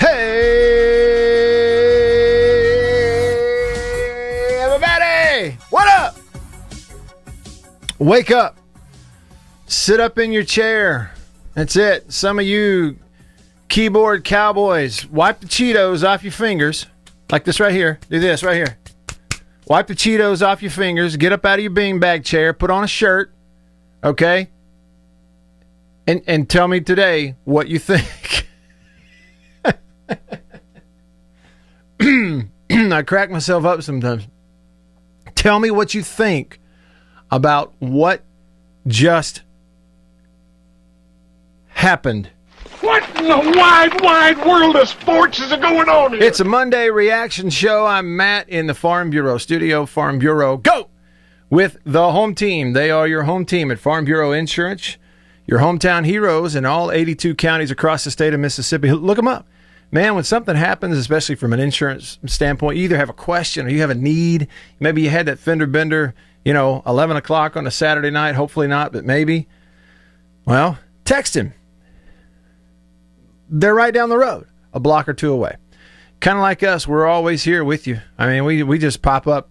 Hey, everybody! What up? Wake up. Sit up in your chair. That's it. Some of you keyboard cowboys, wipe the Cheetos off your fingers. Like this right here. Do this right here. Wipe the Cheetos off your fingers. Get up out of your beanbag chair. Put on a shirt. Okay? And tell me today what you think. I crack myself up sometimes. Tell me what you think about what just happened. What in the wide world of sports is going on here? It's a Monday reaction show. I'm Matt in the Farm Bureau studio. Farm Bureau, go! With the home team. They are your home team at Farm Bureau Insurance. Your hometown heroes in all 82 counties across the state of Mississippi. Look them up. Man, when something happens, especially from an insurance standpoint, you either have a question or you have a need. Maybe you had that fender bender, 11 o'clock on a Saturday night. Hopefully not, but maybe. Well, text him. They're right down the road, a block or two away. Kind of like us, we're always here with you. I mean, we just pop up,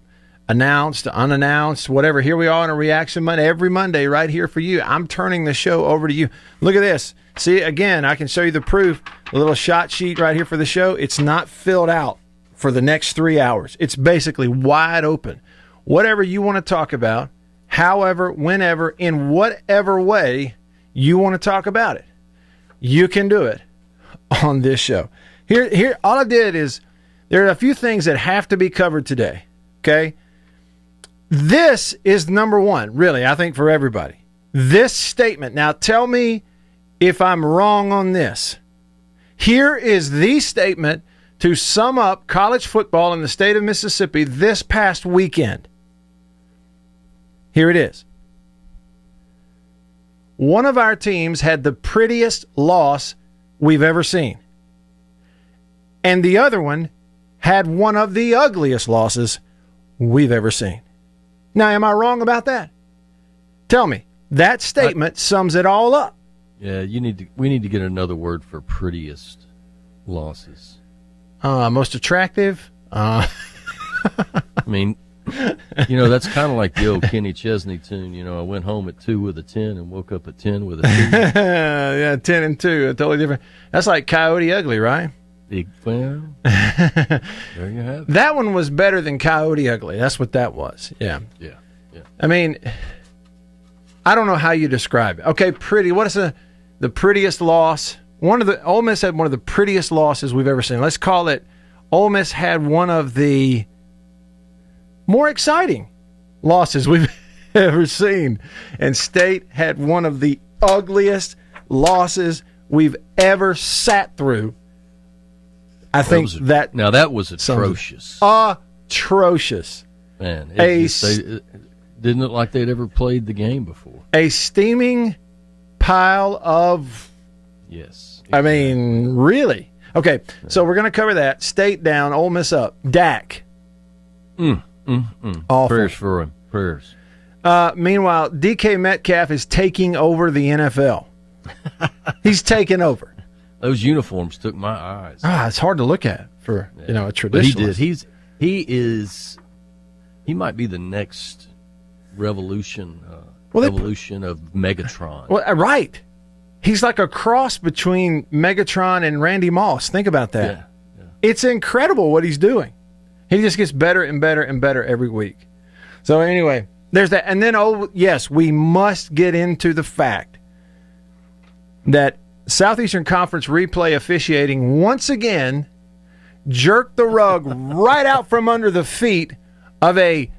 announced, unannounced, whatever. Here we are on a Reaction Monday, every Monday right here for you. I'm turning the show over to you. Look at this. See, again, I can show you the proof. A little shot sheet right here for the show. It's not filled out for the next 3 hours. It's basically wide open. Whatever you want to talk about, however, whenever, in whatever way you want to talk about it, you can do it on this show. Here, all I did is there are a few things that have to be covered today, okay? This is number one, really, I think, for everybody. This statement. Now, tell me if I'm wrong on this. Here is the statement to sum up college football in the state of Mississippi this past weekend. Here it is. One of our teams had the prettiest loss we've ever seen. And the other one had one of the ugliest losses we've ever seen. Now, am I wrong about that? Tell me. That statement sums it all up. Yeah, we need to get another word for prettiest losses. Most attractive? I mean, that's kind of like the old Kenny Chesney tune. I went home at 2 with a 10 and woke up at 10 with a 2. Yeah, 10 and 2, totally different. That's like Coyote Ugly, right? Well, there you have it. That one was better than Coyote Ugly. That's what that was. Yeah. Yeah. I mean, I don't know how you describe it. Okay, pretty. What is the prettiest loss? Ole Miss had one of the prettiest losses we've ever seen. Let's call it Ole Miss had one of the more exciting losses we've ever seen. And State had one of the ugliest losses we've ever sat through. I think that was atrocious. Atrocious. Man, didn't look like they'd ever played the game before. A steaming pile of... Yes. Exactly. I mean, really? Okay, so we're going to cover that. State down, Ole Miss up. Dak. Awful. Prayers for him. Prayers. Meanwhile, DK Metcalf is taking over the NFL. He's taking over. Those uniforms took my eyes. It's hard to look at for a traditionalist. But he did. He might be the next revolution of Megatron. Well, right. He's like a cross between Megatron and Randy Moss. Think about that. Yeah. It's incredible what he's doing. He just gets better and better and better every week. So anyway, there's that. And then, yes, we must get into the fact that Southeastern Conference replay officiating once again jerked the rug right out from under the feet of a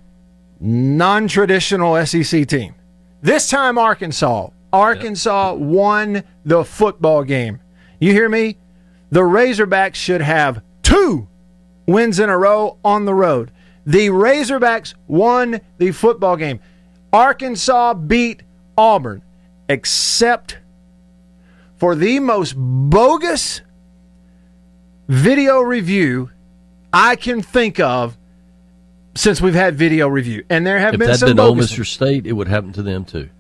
non-traditional SEC team. This time Arkansas. Arkansas won the football game. You hear me? The Razorbacks should have 2 wins in a row on the road. The Razorbacks won the football game. Arkansas beat Auburn, except for the most bogus video review I can think of since we've had video review. And there have been some bogus. If that had been Ole Miss or State, it would happen to them too.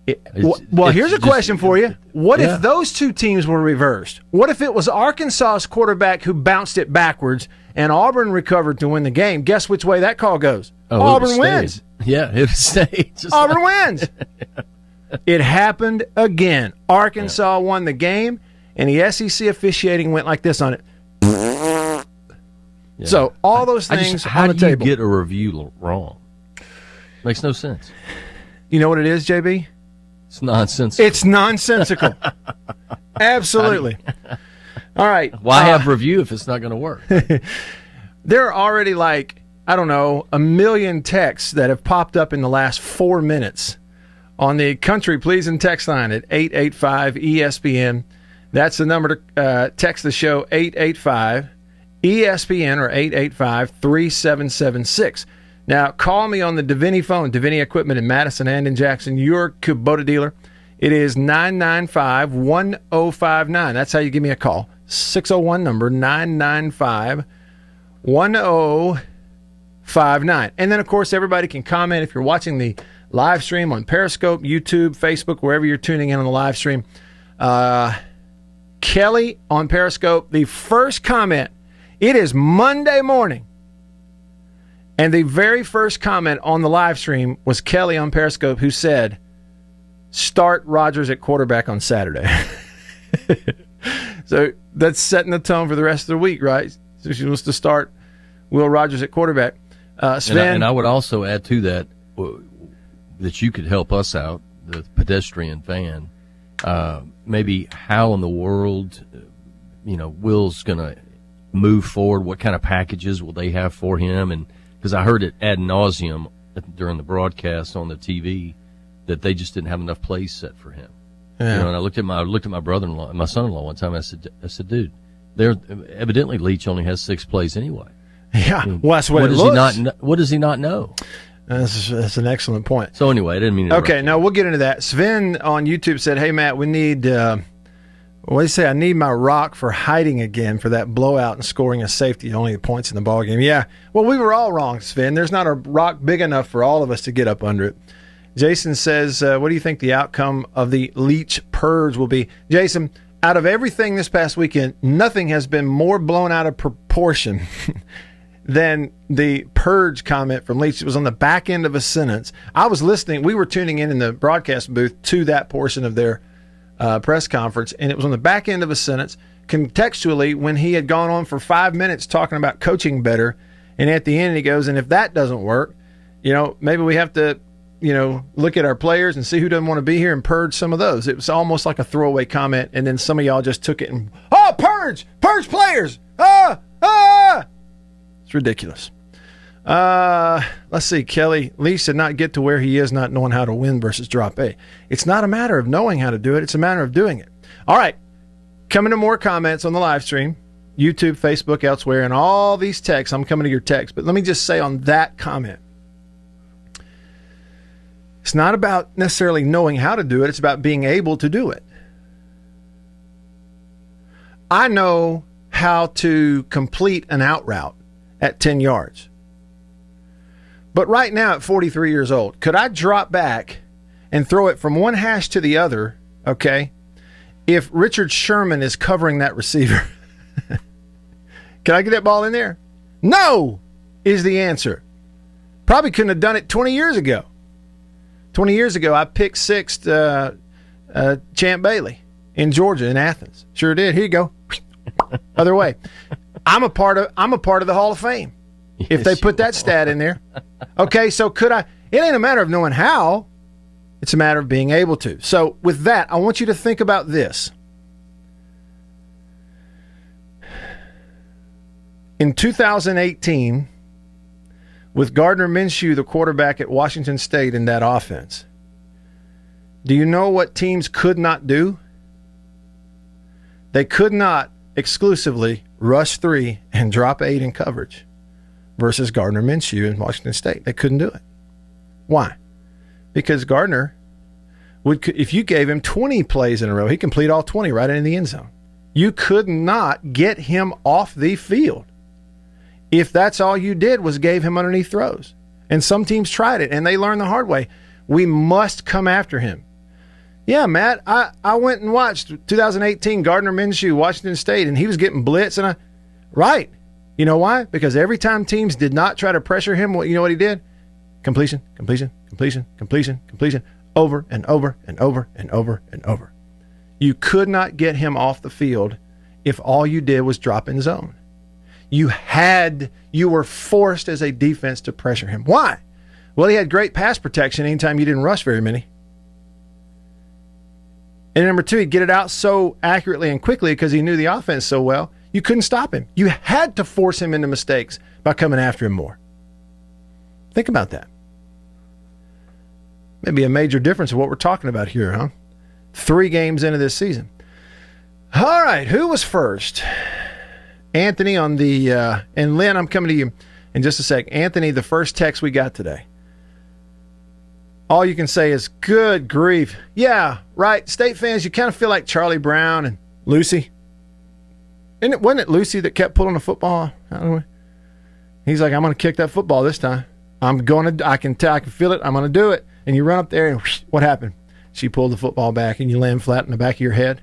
Here's a question for you. What if those two teams were reversed? What if it was Arkansas's quarterback who bounced it backwards and Auburn recovered to win the game? Guess which way that call goes? Auburn wins. Yeah, it stayed. Auburn wins. It happened again. Arkansas won the game, and the SEC officiating went like this on it. Yeah. So all those things how on the do you table. get a review wrong? Makes no sense. You know what it is, JB? It's nonsensical. It's nonsensical. Absolutely. All right. Why have review if it's not going to work? There are already a million texts that have popped up in the last 4 minutes on the Country Pleasing text line at 885-ESPN. That's the number to text the show, 885-ESPN or 885-3776. Now, call me on the Davini phone, Davini Equipment in Madison and in Jackson, your Kubota dealer. It is 995-1059. That's how you give me a call. 601 number, 995-1059. And then, of course, everybody can comment if you're watching the live stream on Periscope, YouTube, Facebook, wherever you're tuning in on the live stream. Kelly on Periscope, the first comment, it is Monday morning. And the very first comment on the live stream was Kelly on Periscope who said, start Rodgers at quarterback on Saturday. So that's setting the tone for the rest of the week, right? So she wants to start Will Rodgers at quarterback. Sven, and I would also add to that that you could help us out, the pedestrian fan, maybe how in the world, Will's going to move forward. What kind of packages will they have for him? And because I heard it ad nauseum during the broadcast on the TV that they just didn't have enough plays set for him. Yeah. And I looked at my brother-in-law, my son-in-law one time. I said, dude, evidently Leach only has 6 plays anyway. Yeah, I mean, well, that's what it looks. What does he not know? That's an excellent point. So anyway, I didn't mean to Okay, now we'll get into that. Sven on YouTube said, hey, Matt, we need, what do you say? I need my rock for hiding again for that blowout and scoring a safety, only the points in the ball game. Yeah, well, we were all wrong, Sven. There's not a rock big enough for all of us to get up under it. Jason says, what do you think the outcome of the Leach purge will be? Jason, out of everything this past weekend, nothing has been more blown out of proportion than the purge comment from Leach. It was on the back end of a sentence. I was listening. We were tuning in the broadcast booth to that portion of their press conference, and it was on the back end of a sentence. Contextually, when he had gone on for 5 minutes talking about coaching better, and at the end he goes, and if that doesn't work, maybe we have to, look at our players and see who doesn't want to be here and purge some of those. It was almost like a throwaway comment, and then some of y'all just took it and, purge players! It's ridiculous. Let's see, Kelly. Leach did not get to where he is not knowing how to win versus drop A. It's not a matter of knowing how to do it. It's a matter of doing it. All right. Coming to more comments on the live stream, YouTube, Facebook, elsewhere, and all these texts. I'm coming to your text. But let me just say on that comment, it's not about necessarily knowing how to do it. It's about being able to do it. I know how to complete an out route at 10 yards. But right now at 43 years old, could I drop back and throw it from one hash to the other, okay, if Richard Sherman is covering that receiver? Can I get that ball in there? No, is the answer. Probably couldn't have done it 20 years ago. 20 years ago, I picked sixth Champ Bailey in Georgia, in Athens. Sure did. Here you go. Other way. I'm a part of the Hall of Fame. If Yes, they put that stat in there. Okay, so could I? It ain't a matter of knowing how. It's a matter of being able to. So with that, I want you to think about this. In 2018, with Gardner Minshew, the quarterback at Washington State in that offense, do you know what teams could not do? They could not exclusively rush 3 and drop 8 in coverage versus Gardner Minshew in Washington State. They couldn't do it. Why? Because Gardner would, if you gave him 20 plays in a row, he'd complete all 20 right into the end zone. You could not get him off the field if that's all you did was gave him underneath throws. And some teams tried it, and they learned the hard way. We must come after him. Yeah, Matt, I went and watched 2018 Gardner Minshew, Washington State, and he was getting blitz. Right. You know why? Because every time teams did not try to pressure him, you know what he did? Completion, completion, completion, completion, completion, over and over and over and over and over. You could not get him off the field if all you did was drop in zone. You were forced as a defense to pressure him. Why? Well, he had great pass protection anytime you didn't rush very many. And number two, he'd get it out so accurately and quickly because he knew the offense so well, you couldn't stop him. You had to force him into mistakes by coming after him more. Think about that. Maybe a major difference of what we're talking about here, huh? 3 games into this season. All right, who was first? Anthony on the, and Lynn, I'm coming to you in just a sec. Anthony, the first text we got today. All you can say is, good grief. Yeah, right. State fans, you kind of feel like Charlie Brown and Lucy. Wasn't it Lucy that kept pulling the football? He's like, I'm going to kick that football this time. I can feel it. I'm going to do it. And you run up there and whoosh, what happened? She pulled the football back and you land flat in the back of your head.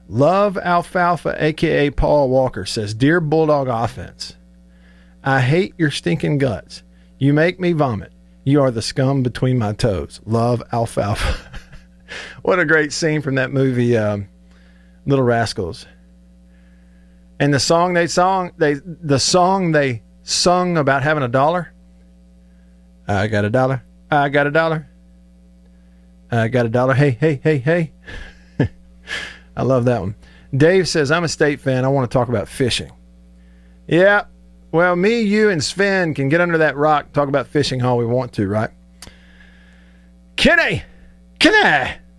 Love Alfalfa, a.k.a. Paul Walker, says, Dear Bulldog Offense, I hate your stinking guts. You make me vomit. You are the scum between my toes. Love Alfalfa. What a great scene from that movie, Little Rascals. And the song they sung about having $1. I got $1. I got $1. I got $1. Hey, hey, hey, hey. I love that one. Dave says, I'm a State fan. I want to talk about fishing. Yeah. Well, me, you, and Sven can get under that rock and talk about fishing all we want to, right? Kenny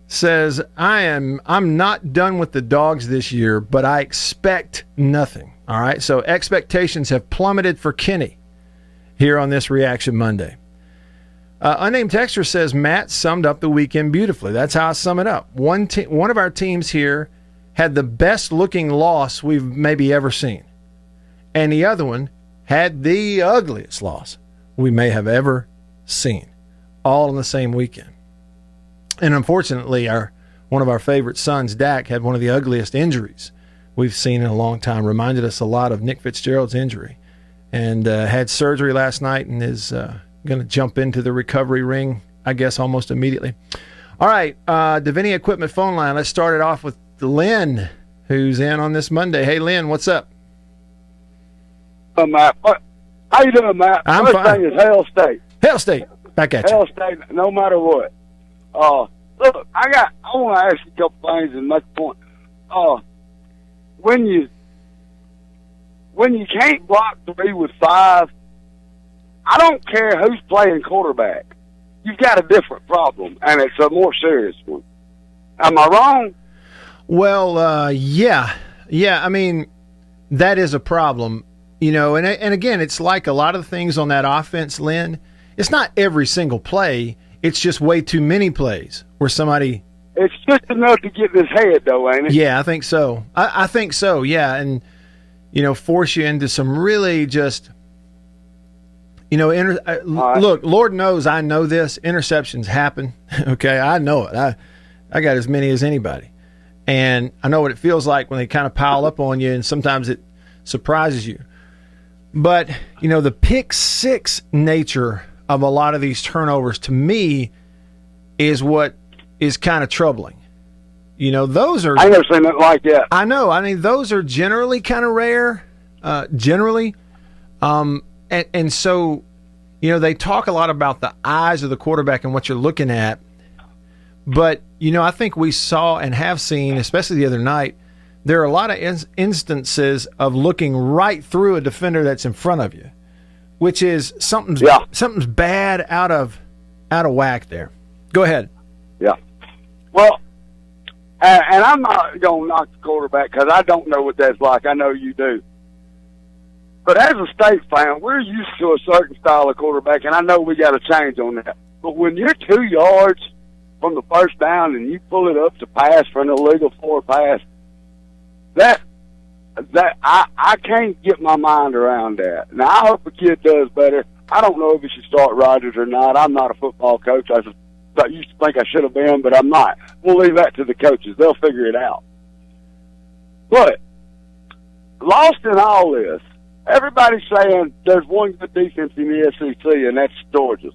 says, I'm not done with the dogs this year, but I expect nothing. All right. So expectations have plummeted for Kenny here on this Reaction Monday. Unnamed Texter says, Matt summed up the weekend beautifully. That's how I sum it up. One of our teams here had the best looking loss we've maybe ever seen. And the other one had the ugliest loss we may have ever seen. All in the same weekend. And unfortunately, one of our favorite sons, Dak, had one of the ugliest injuries we've seen in a long time. Reminded us a lot of Nick Fitzgerald's injury. And had surgery last night and is going to jump into the recovery ring, I guess, almost immediately. All right, Davini Equipment phone line. Let's start it off with Lynn, who's in on this Monday. Hey, Lynn, what's up? Matt. How you doing, Matt? I'm First fine. thing is Hail State. Hail State, back at you. Hail State, no matter what. Look, I want to ask you a couple things and make a point. When you can't block 3 with 5, I don't care who's playing quarterback. You've got a different problem, and it's a more serious one. Am I wrong? Well, yeah. I mean, that is a problem, you know. And again, it's like a lot of things on that offense, Lynn. It's not every single play. It's just way too many plays where somebody. It's just enough to get in his head, though, ain't it? Yeah, I think so. I think so. Yeah, and force you into some really just. Look, Lord knows I know this. Interceptions happen. Okay, I know it. I got as many as anybody. And I know what it feels like when they kind of pile up on you, and sometimes it surprises you. But, the pick six nature of a lot of these turnovers, to me, is what is kind of troubling. Those are... I never seen it like that. I know. I mean, those are generally kind of rare, generally. And so, they talk a lot about the eyes of the quarterback and what you're looking at. But, I think we saw and have seen, especially the other night, there are a lot of instances of looking right through a defender that's in front of you, which is something's bad out of whack there. Go ahead. Yeah. Well, and I'm not going to knock the quarterback because I don't know what that's like. I know you do. But as a State fan, we're used to a certain style of quarterback, and I know we got to change on that. But when you're 2 yards from the first down and you pull it up to pass for an illegal 4 pass, that I can't get my mind around that. Now, I hope the kid does better. I don't know if he should start Rodgers or not. I'm not a football coach. I used to think I should have been, but I'm not. We'll leave that to the coaches. They'll figure it out. But lost in all this, everybody's saying there's one good defense in the SEC, and that's Georgia's.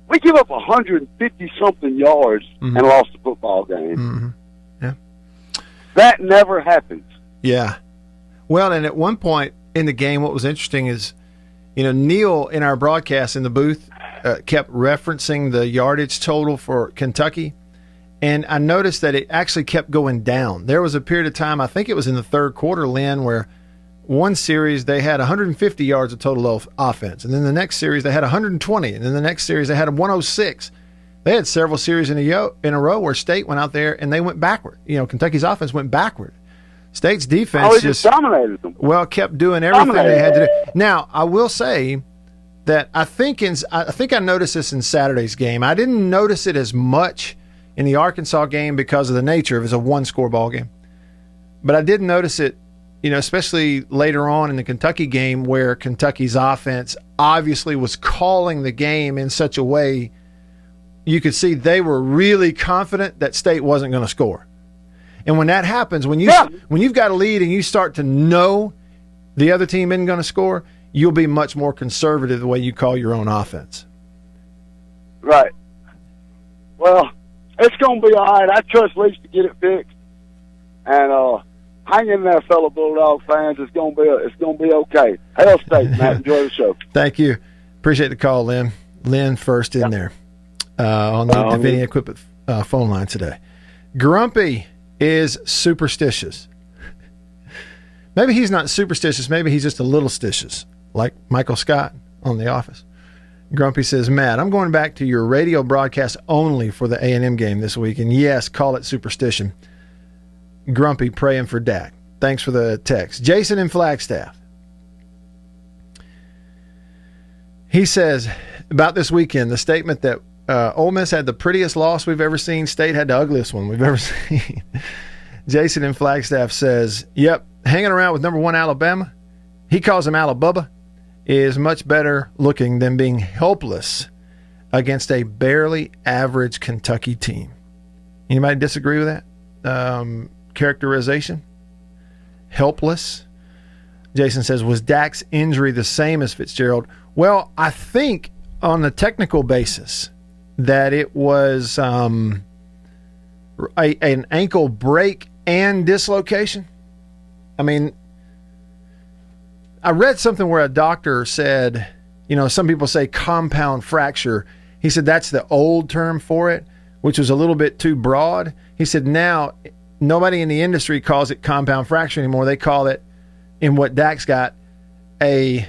We give up 150-something yards and lost the football game. Mm-hmm. Yeah. That never happens. Yeah. Well, and at one point in the game, what was interesting is, Neil in our broadcast in the booth kept referencing the yardage total for Kentucky, and I noticed that it actually kept going down. There was a period of time, I think it was in the third quarter, Lynn, where one series they had 150 yards of total offense, and then the next series they had 120, and then the next series they had 106. They had several series in a row where State went out there and they went backward. Kentucky's offense went backward. State's defense just dominated them. Well, kept doing everything they had to do. Now, I will say that I think I noticed this in Saturday's game. I didn't notice it as much in the Arkansas game because of the nature of it was a one-score ball game. But I did notice it, especially later on in the Kentucky game where Kentucky's offense obviously was calling the game in such a way you could see they were really confident that State wasn't going to score. And when that happens, when you've got a lead and you start to know the other team isn't going to score, you'll be much more conservative the way you call your own offense. Right. Well, it's going to be all right. I trust Leach to get it fixed. And hang in there, fellow Bulldog fans. It's going to be okay. Hail State, Matt. Enjoy the show. Thank you. Appreciate the call, Lynn. Lynn first in there on the Nvidia Equipment phone line today. Grumpy is superstitious. Maybe he's not superstitious. Maybe he's just a little stitious, like Michael Scott on The Office. Grumpy says, Matt, I'm going back to your radio broadcast only for the A&M game this week. And yes, call it superstition. Grumpy praying for Dak. Thanks for the text. Jason in Flagstaff. He says about this weekend, the statement that Ole Miss had the prettiest loss we've ever seen. State had the ugliest one we've ever seen. Jason in Flagstaff says, yep, hanging around with number 1 Alabama, he calls him Alabama, is much better looking than being helpless against a barely average Kentucky team. Anybody disagree with that characterization? Helpless. Jason says, was Dak's injury the same as Fitzgerald? Well, I think on the technical basis that it was an ankle break and dislocation. I mean, I read something where a doctor said, some people say compound fracture. He said that's the old term for it, which was a little bit too broad. He said now nobody in the industry calls it compound fracture anymore. They call it, in what Dak's got, a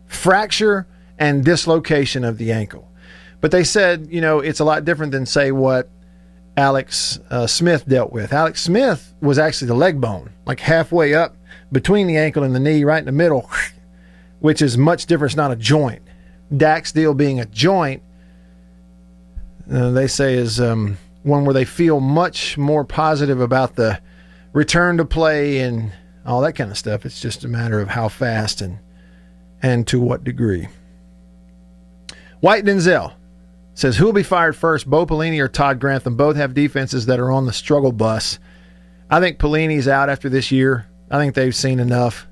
fracture and dislocation of the ankle. But they said, it's a lot different than, say, what Alex Smith dealt with. Alex Smith was actually the leg bone, like halfway up between the ankle and the knee, right in the middle, which is much different. It's not a joint. Dak's deal being a joint, they say is one where they feel much more positive about the return to play and all that kind of stuff. It's just a matter of how fast and to what degree. White Denzel says, who will be fired first, Bo Pelini or Todd Grantham? Both have defenses that are on the struggle bus. I think Pelini's out after this year. I think they've seen enough.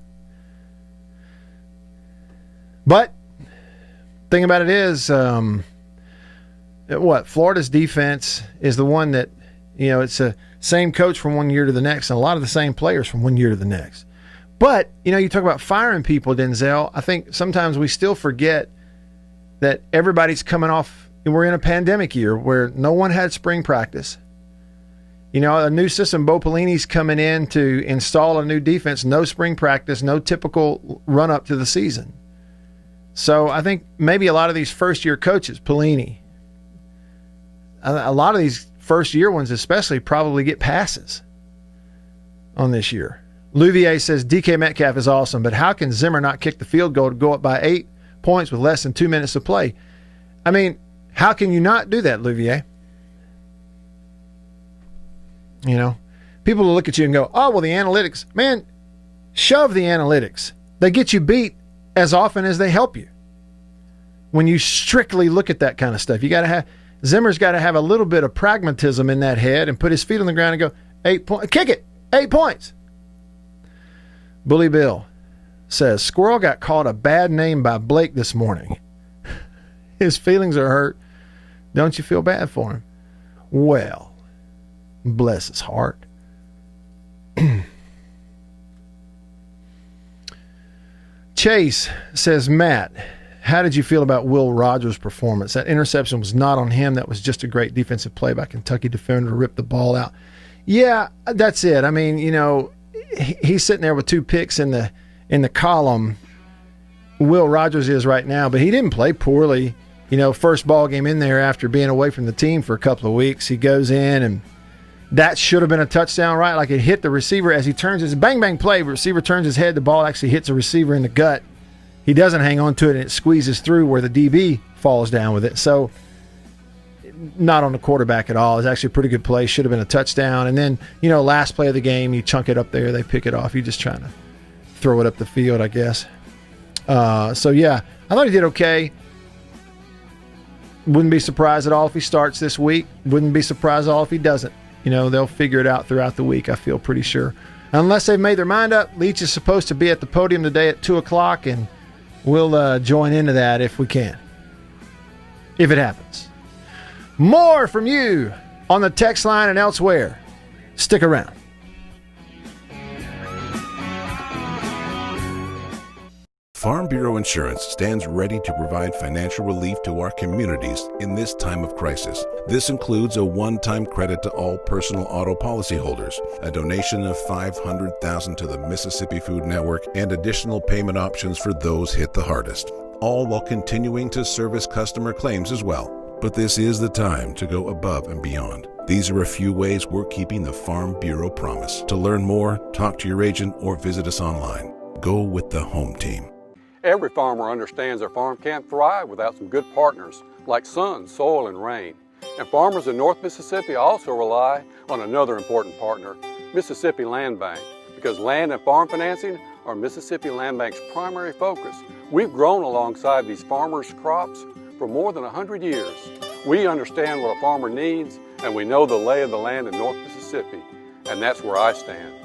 But thing about it is, Florida's defense is the one that, it's the same coach from one year to the next and a lot of the same players from one year to the next. But, you talk about firing people, Denzel. I think sometimes we still forget that everybody's coming off. We're in a pandemic year where no one had spring practice. A new system, Bo Pelini's coming in to install a new defense, no spring practice, no typical run-up to the season. So I think maybe a lot of these first-year coaches, Pelini, a lot of these first-year ones especially probably get passes on this year. Louvier says, DK Metcalf is awesome, but how can Zimmer not kick the field goal to go up by 8 points with less than 2 minutes to play? I mean, how can you not do that, Louvier? People will look at you and go, oh, well, the analytics. Man, shove the analytics. They get you beat as often as they help you. when you strictly look at that kind of stuff. You got to have Zimmer's got to have a little bit of pragmatism in that head and put his feet on the ground and go 8 points, kick it, 8 points. Bully Bill says Squirrel got called a bad name by Blake this morning. His feelings are hurt. Don't you feel bad for him? Well, bless his heart. Chase says, Matt, how did you feel about Will Rogers' performance? That interception was not on him. That was just a great defensive play by Kentucky defender to rip the ball out. Yeah, that's it. I mean, you know, he's sitting there with 2 picks in the column. Will Rogers is right now, but he didn't play poorly. You know, first ball game in there after being away from the team for a couple of weeks. He goes in, and that should have been a touchdown, right? Like it hit the receiver as he turns his bang play. Receiver turns his head. The ball actually hits the receiver in the gut. He doesn't hang on to it, and it squeezes through where the DB falls down with it. So not on the quarterback at all. It's actually a pretty good play. Should have been a touchdown. And then, you know, last play of the game, you chunk it up there. They pick it off. You're just trying to throw it up the field, I guess. So, yeah, I thought he did okay. Wouldn't be surprised at all if he starts this week. Wouldn't be surprised at all if he doesn't. You know, they'll figure it out throughout the week, I feel pretty sure. Unless they've made their mind up, Leach is supposed to be at the podium today at 2 o'clock, and we'll join into that if we can. If it happens. More from you on the text line and elsewhere. Stick around. Farm Bureau Insurance stands ready to provide financial relief to our communities in this time of crisis. This includes a one-time credit to all personal auto policyholders, a donation of $500,000 to the Mississippi Food Network, and additional payment options for those hit the hardest, all while continuing to service customer claims as well. But this is the time to go above and beyond. These are a few ways we're keeping the Farm Bureau promise. To learn more, talk to your agent or visit us online. Go with the home team. Every farmer understands their farm can't thrive without some good partners like sun, soil, and rain. And farmers in North Mississippi also rely on another important partner, Mississippi Land Bank, because land and farm financing are Mississippi Land Bank's primary focus. We've grown alongside these farmers' crops for more than 100 years. We understand what a farmer needs, and we know the lay of the land in North Mississippi, and that's where I stand.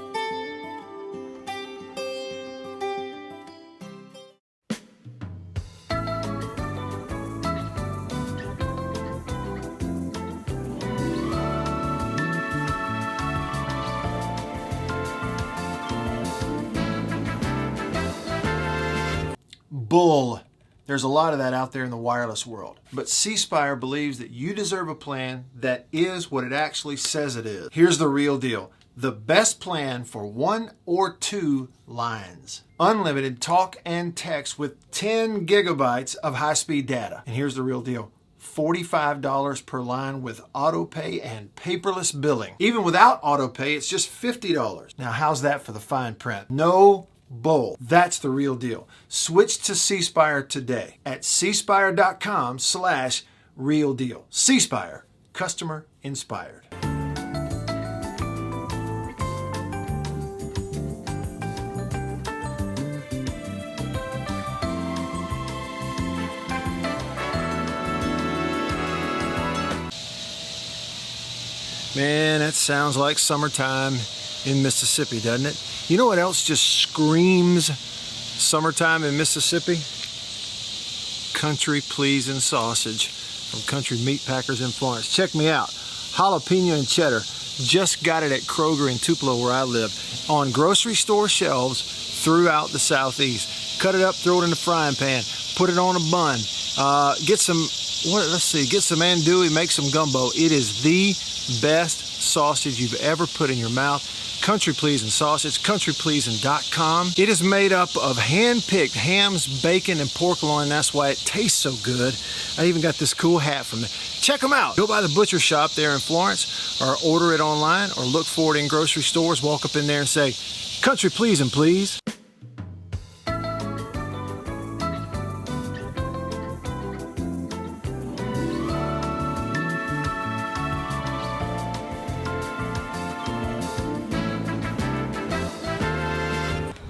Bull. There's a lot of that out there in the wireless world. But C Spire believes that you deserve a plan that is what it actually says it is. Here's the real deal. The best plan for 1 or 2 lines. Unlimited talk and text with 10 gigabytes of high-speed data. And here's the real deal. $45 per line with auto pay and paperless billing. Even without auto pay, it's just $50. Now, how's that for the fine print? No bull. That's the real deal. Switch to C Spire today at cspire.com/real deal. C Spire, customer inspired. Man, that sounds like summertime in Mississippi, doesn't it? You know what else just screams summertime in Mississippi? Country Pleasin' sausage from Country Meat Packers in Florence. Check me out. Jalapeno and cheddar. Just got it at Kroger in Tupelo where I live. On grocery store shelves throughout the Southeast. Cut it up, throw it in the frying pan. Put it on a bun. Get some andouille, make some gumbo. It is the best sausage you've ever put in your mouth. Country Pleasin' sausage, countrypleasin.com. It is made up of hand-picked hams, bacon, and pork loin. That's why it tastes so good. I even got this cool hat from it. Check them out. Go by the butcher shop there in Florence, or order it online, or look for it in grocery stores. Walk up in there and say, Country Pleasin', please.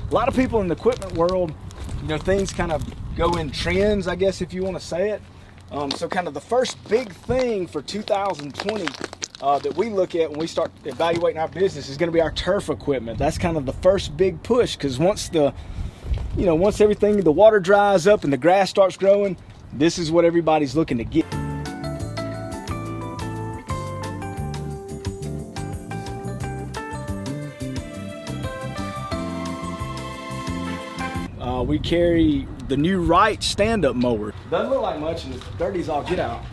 A lot of people in the equipment world, you know, things kind of go in trends, I guess, if you want to say it. So kind of the first big thing for 2020 that we look at when we start evaluating our business is going to be our turf equipment. That's kind of the first big push, because once everything, the water dries up and the grass starts growing, this is what everybody's looking to get. We carry the new REAX stand-up mower. Doesn't look like much and it's dirty as all get out.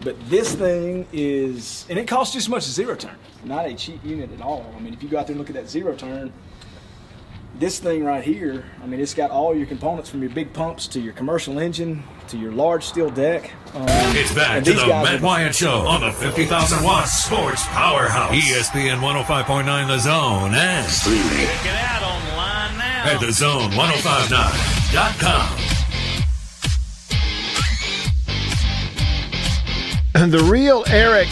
But this thing is, and it costs just as much as zero turn. Not a cheap unit at all. I mean, if you go out there and look at that zero turn, this thing right here, I mean, it's got all your components from your big pumps to your commercial engine to your large steel deck. It's back to the Matt Wyatt Show on the 50,000 watt sports powerhouse. ESPN 105.9 The Zone and streaming. Check it out online now at thezone1059.com. The real Eric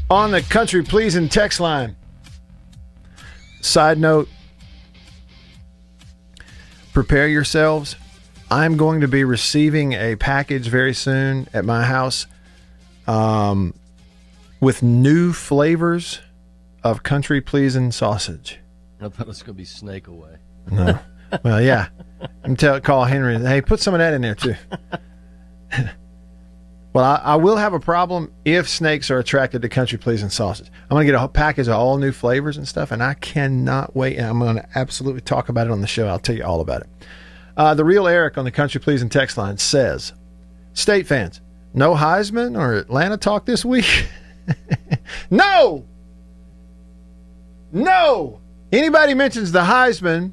on the Country Pleasing text line. Side note, prepare yourselves. I'm going to be receiving a package very soon at my house with new flavors of Country Pleasing sausage. I thought it was going to be snake away. No. Well, yeah. Call Henry. Hey, put some of that in there too. Well, I will have a problem if snakes are attracted to Country Pleasing sausage. I'm going to get a package of all new flavors and stuff, and I cannot wait. And I'm going to absolutely talk about it on the show. I'll tell you all about it. The real Eric on the Country Pleasing text line says, State fans, no Heisman or Atlanta talk this week? No! Anybody mentions the Heisman,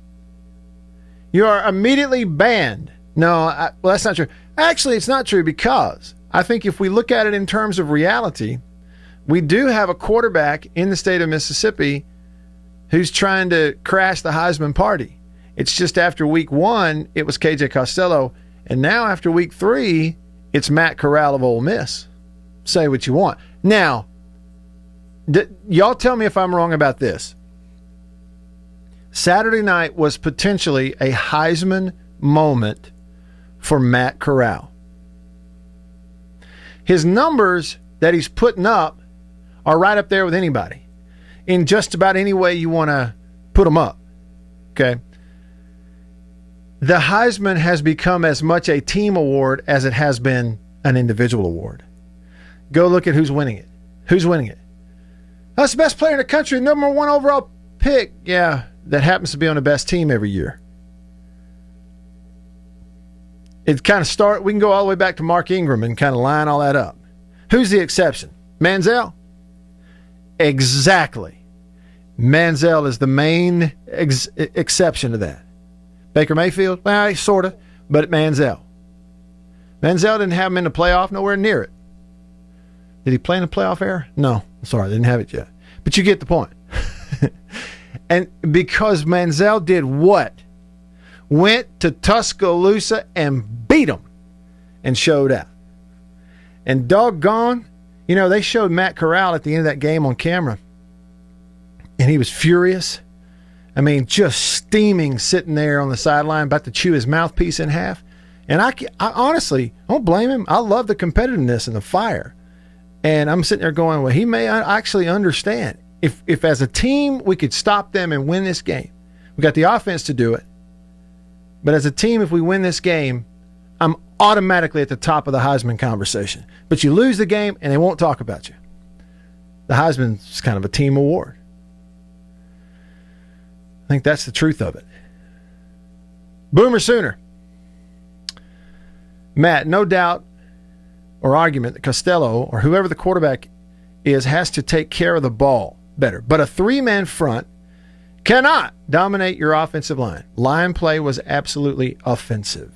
you are immediately banned. No, well, that's not true. Actually, it's not true, because I think if we look at it in terms of reality, we do have a quarterback in the state of Mississippi who's trying to crash the Heisman party. It's just after week 1, it was KJ Costello, and now after week 3, it's Matt Corral of Ole Miss. Say what you want. Now, y'all tell me if I'm wrong about this. Saturday night was potentially a Heisman moment for Matt Corral. His numbers that he's putting up are right up there with anybody in just about any way you want to put them up. Okay. The Heisman has become as much a team award as it has been an individual award. Go look at who's winning it. That's the best player in the country, number 1 overall pick. Yeah, that happens to be on the best team every year. It kind of we can go all the way back to Mark Ingram and kind of line all that up. Who's the exception? Manziel? Exactly. Manziel is the main exception to that. Baker Mayfield? Well, sort of, but Manziel. Manziel didn't have him in the playoff, nowhere near it. Did he play in the playoff era? No. Sorry, didn't have it yet. But you get the point. And because Manziel did what? Went to Tuscaloosa and beat them and showed out. And doggone, they showed Matt Corral at the end of that game on camera. And he was furious. I mean, just steaming, sitting there on the sideline, about to chew his mouthpiece in half. And I honestly, I don't blame him. I love the competitiveness and the fire. And I'm sitting there going, well, he may actually understand. If as a team we could stop them and win this game, we got the offense to do it. But as a team, if we win this game, I'm automatically at the top of the Heisman conversation. But you lose the game, and they won't talk about you. The Heisman's kind of a team award. I think that's the truth of it. Boomer Sooner. Matt, no doubt or argument that Costello or whoever the quarterback is has to take care of the ball better. But a 3-man front cannot dominate your offensive line. Line play was absolutely offensive.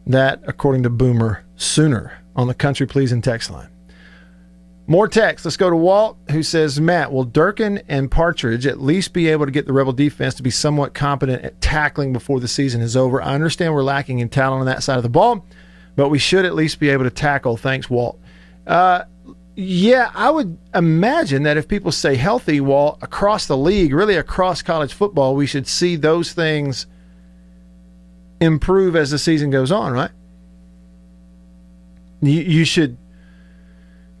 That, according to Boomer Sooner on the Country Pleasing text line. More text. Let's go to Walt, who says, Matt, will Durkin and Partridge at least be able to get the Rebel defense to be somewhat competent at tackling before the season is over? I understand we're lacking in talent on that side of the ball, but we should at least be able to tackle. Thanks, Walt. Yeah, I would imagine that if people stay healthy, Walt, across the league, really across college football, we should see those things improve as the season goes on, right? You should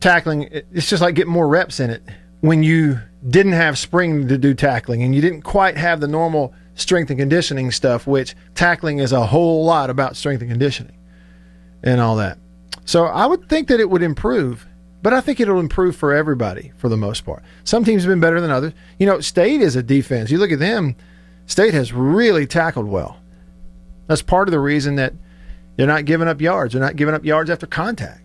tackling. It's just like getting more reps in it. When you didn't have spring to do tackling and you didn't quite have the normal strength and conditioning stuff, which tackling is a whole lot about strength and conditioning and all that. So I would think that it would improve, but I think it'll improve for everybody for the most part. Some teams have been better than others. State is a defense. You look at them, State has really tackled well. That's part of the reason that they're not giving up yards. They're not giving up yards after contact.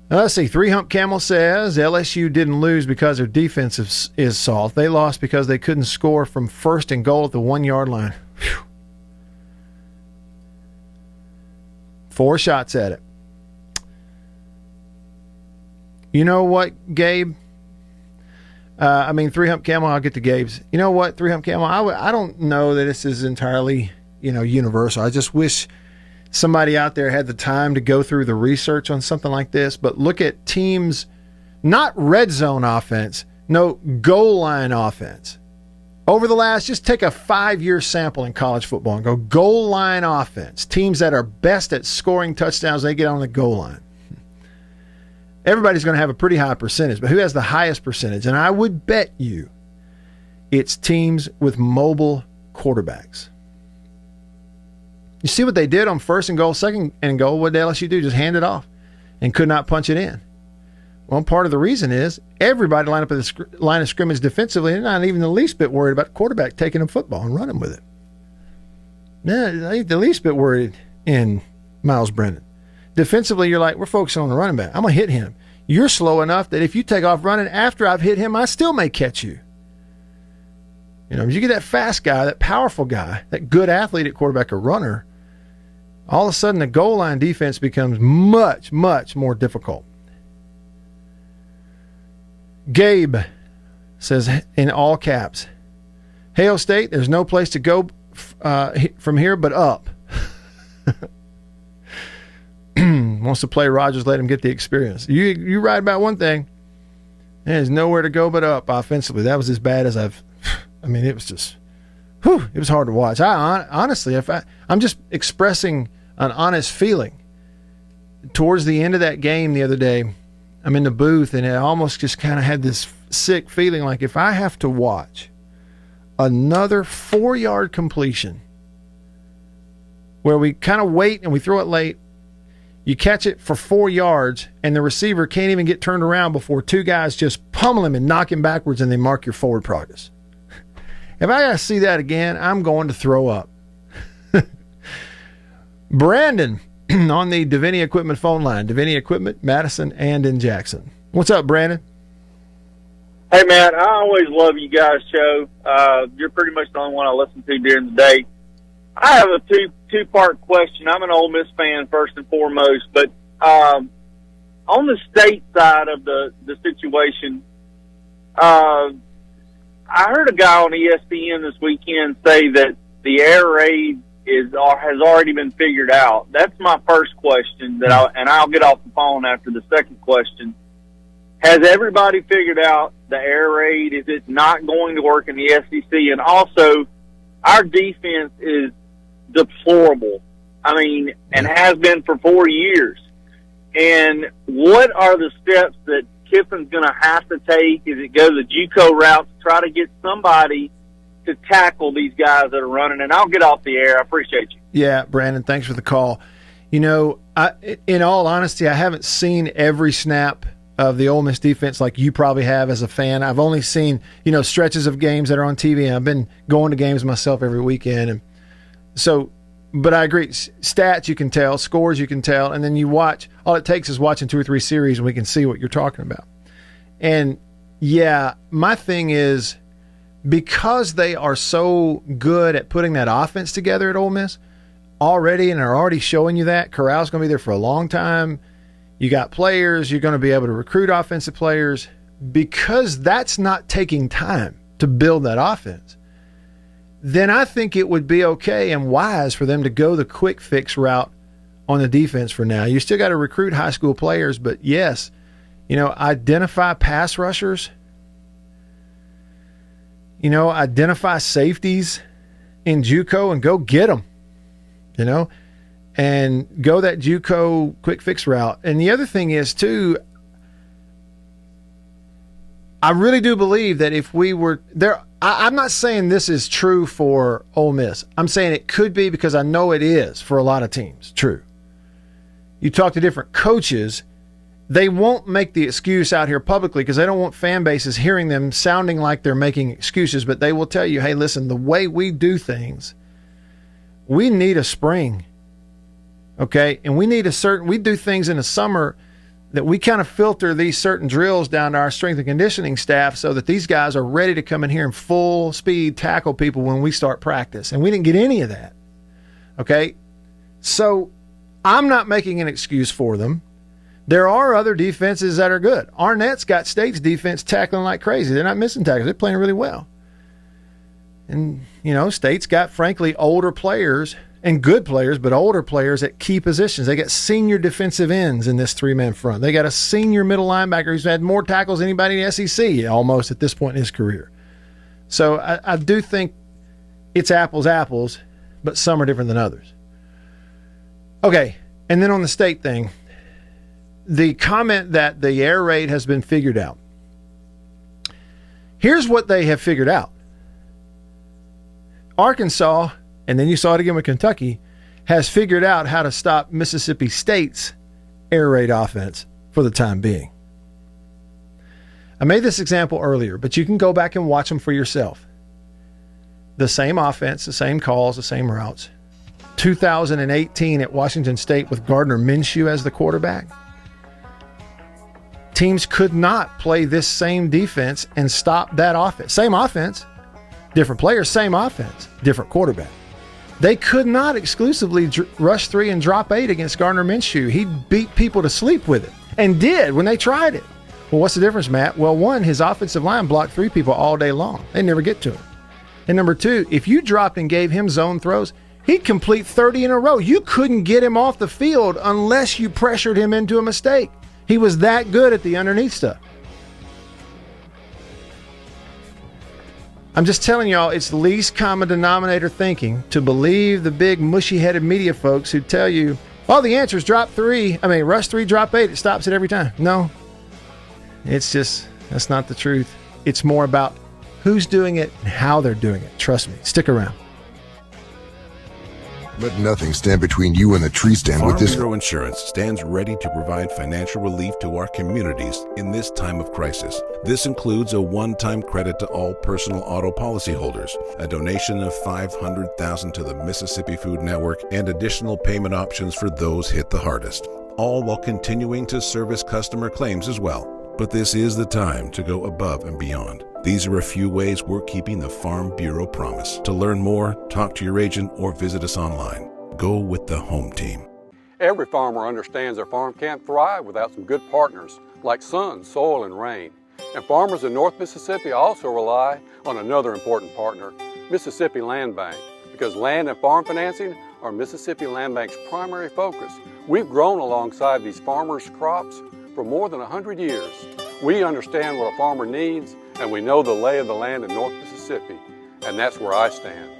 Now, let's see. 3-Hump Camel says LSU didn't lose because their defense is soft. They lost because they couldn't score from first and goal at the 1-yard line. Whew. 4 shots at it. You know what, Gabe? 3-Hump Camel, I'll get to Gabe's. You know what, 3-Hump Camel? I don't know that this is entirely, universal. I just wish somebody out there had the time to go through the research on something like this, but look at teams, not red zone offense, no, goal line offense. Over the last, just take a 5-year sample in college football and go goal line offense. Teams that are best at scoring touchdowns, they get on the goal line. Everybody's going to have a pretty high percentage, but who has the highest percentage? And I would bet you it's teams with mobile quarterbacks. You see what they did on first and goal, second and goal. What did LSU do? Just hand it off and could not punch it in. Well, part of the reason is everybody lined up at the line of scrimmage defensively and not even the least bit worried about the quarterback taking a football and running with it. No, I ain't the least bit worried in Miles Brennan. Defensively, you're like, we're focusing on the running back. I'm going to hit him. You're slow enough that if you take off running after I've hit him, I still may catch you. You get that fast guy, that powerful guy, that good athlete at quarterback or runner, all of a sudden the goal line defense becomes much, much more difficult. Gabe says in all caps, Hail State, there's no place to go from here but up. Wants to play Rodgers, let him get the experience. You right about one thing. There's nowhere to go but up offensively. That was as bad as it was just, it was hard to watch. Honestly, I'm just expressing an honest feeling. Towards the end of that game the other day, I'm in the booth and I almost just kind of had this sick feeling like if I have to watch another 4-yard completion where we kind of wait and we throw it late, you catch it for 4 yards, and the receiver can't even get turned around before 2 guys just pummel him and knock him backwards, and they mark your forward progress. If I got to see that again, I'm going to throw up. Brandon on the Davini Equipment phone line. Davini Equipment, Madison and in Jackson. What's up, Brandon? Hey, man, I always love you guys' show. You're pretty much the only one I listen to during the day. I have a two-part question. I'm an Ole Miss fan first and foremost, but on the state side of the situation, I heard a guy on ESPN this weekend say that the air raid has already been figured out. That's my first question, and I'll get off the phone after the second question. Has everybody figured out the air raid? Is it not going to work in the SEC? And also, our defense is deplorable. And has been for 4 years. And what are the steps that Kiffin's going to have to take? Is it go the JUCO route to try to get somebody to tackle these guys that are running? And I'll get off the air. I appreciate you. Yeah, Brandon, thanks for the call. In all honesty, I haven't seen every snap of the Ole Miss defense like you probably have as a fan. I've only seen, stretches of games that are on TV, and I've been going to games myself every weekend. And so, but I agree, stats you can tell, scores you can tell, and then you watch. All it takes is watching 2 or 3 series, and we can see what you're talking about. And, yeah, my thing is, because they are so good at putting that offense together at Ole Miss already, and are already showing you that, Corral's going to be there for a long time. You got players, you're going to be able to recruit offensive players. Because that's not taking time to build that offense, then I think it would be okay and wise for them to go the quick fix route on the defense for now. You still got to recruit high school players, but yes, identify pass rushers, identify safeties in JUCO and go get them, and go that JUCO quick fix route. And the other thing is, too, I really do believe that if we were there, I'm not saying this is true for Ole Miss. I'm saying it could be, because I know it is for a lot of teams. True. You talk to different coaches, they won't make the excuse out here publicly because they don't want fan bases hearing them sounding like they're making excuses, but they will tell you, hey, listen, the way we do things, we need a spring. Okay? And we do things in the summer that we kind of filter these certain drills down to our strength and conditioning staff so that these guys are ready to come in here and full speed tackle people when we start practice. And we didn't get any of that. Okay? So I'm not making an excuse for them. There are other defenses that are good. Arnett's got State's defense tackling like crazy. They're not missing tackles. They're playing really well. And, State's got, frankly, older players and good players, but older players at key positions. They got senior defensive ends in this three-man front. They got a senior middle linebacker who's had more tackles than anybody in the SEC almost at this point in his career. So I do think it's apples, but some are different than others. Okay, and then on the State thing, the comment that the air raid has been figured out. Here's what they have figured out. Arkansas, and then you saw it again with Kentucky, has figured out how to stop Mississippi State's air raid offense for the time being. I made this example earlier, but you can go back and watch them for yourself. The same offense, the same calls, the same routes. 2018 at Washington State with Gardner Minshew as the quarterback. Teams could not play this same defense and stop that offense. Same offense, different players, same offense, different quarterback. They could not exclusively rush 3 and drop 8 against Gardner Minshew. He beat people to sleep with it, and did when they tried it. Well, what's the difference, Matt? Well, one, his offensive line blocked 3 people all day long. They never get to him. And number 2, if you dropped and gave him zone throws, he'd complete 30 in a row. You couldn't get him off the field unless you pressured him into a mistake. He was that good at the underneath stuff. I'm just telling y'all, it's the least common denominator thinking to believe the big mushy-headed media folks who tell you, oh, the answer is rush 3, drop 8, it stops it every time. No, that's not the truth. It's more about who's doing it and how they're doing it. Trust me, stick around. Let nothing stand between you and the tree stand with this. Farm Bureau Insurance stands ready to provide financial relief to our communities in this time of crisis. This includes a one-time credit to all personal auto policyholders, a donation of $500,000 to the Mississippi Food Network, and additional payment options for those hit the hardest, all while continuing to service customer claims as well. But this is the time to go above and beyond. These are a few ways we're keeping the Farm Bureau promise. To learn more, talk to your agent or visit us online. Go with the home team. Every farmer understands their farm can't thrive without some good partners like sun, soil, and rain. And farmers in North Mississippi also rely on another important partner, Mississippi Land Bank, because land and farm financing are Mississippi Land Bank's primary focus. We've grown alongside these farmers' crops for more than 100 years. We understand what a farmer needs, and we know the lay of the land in North Mississippi, and that's where I stand.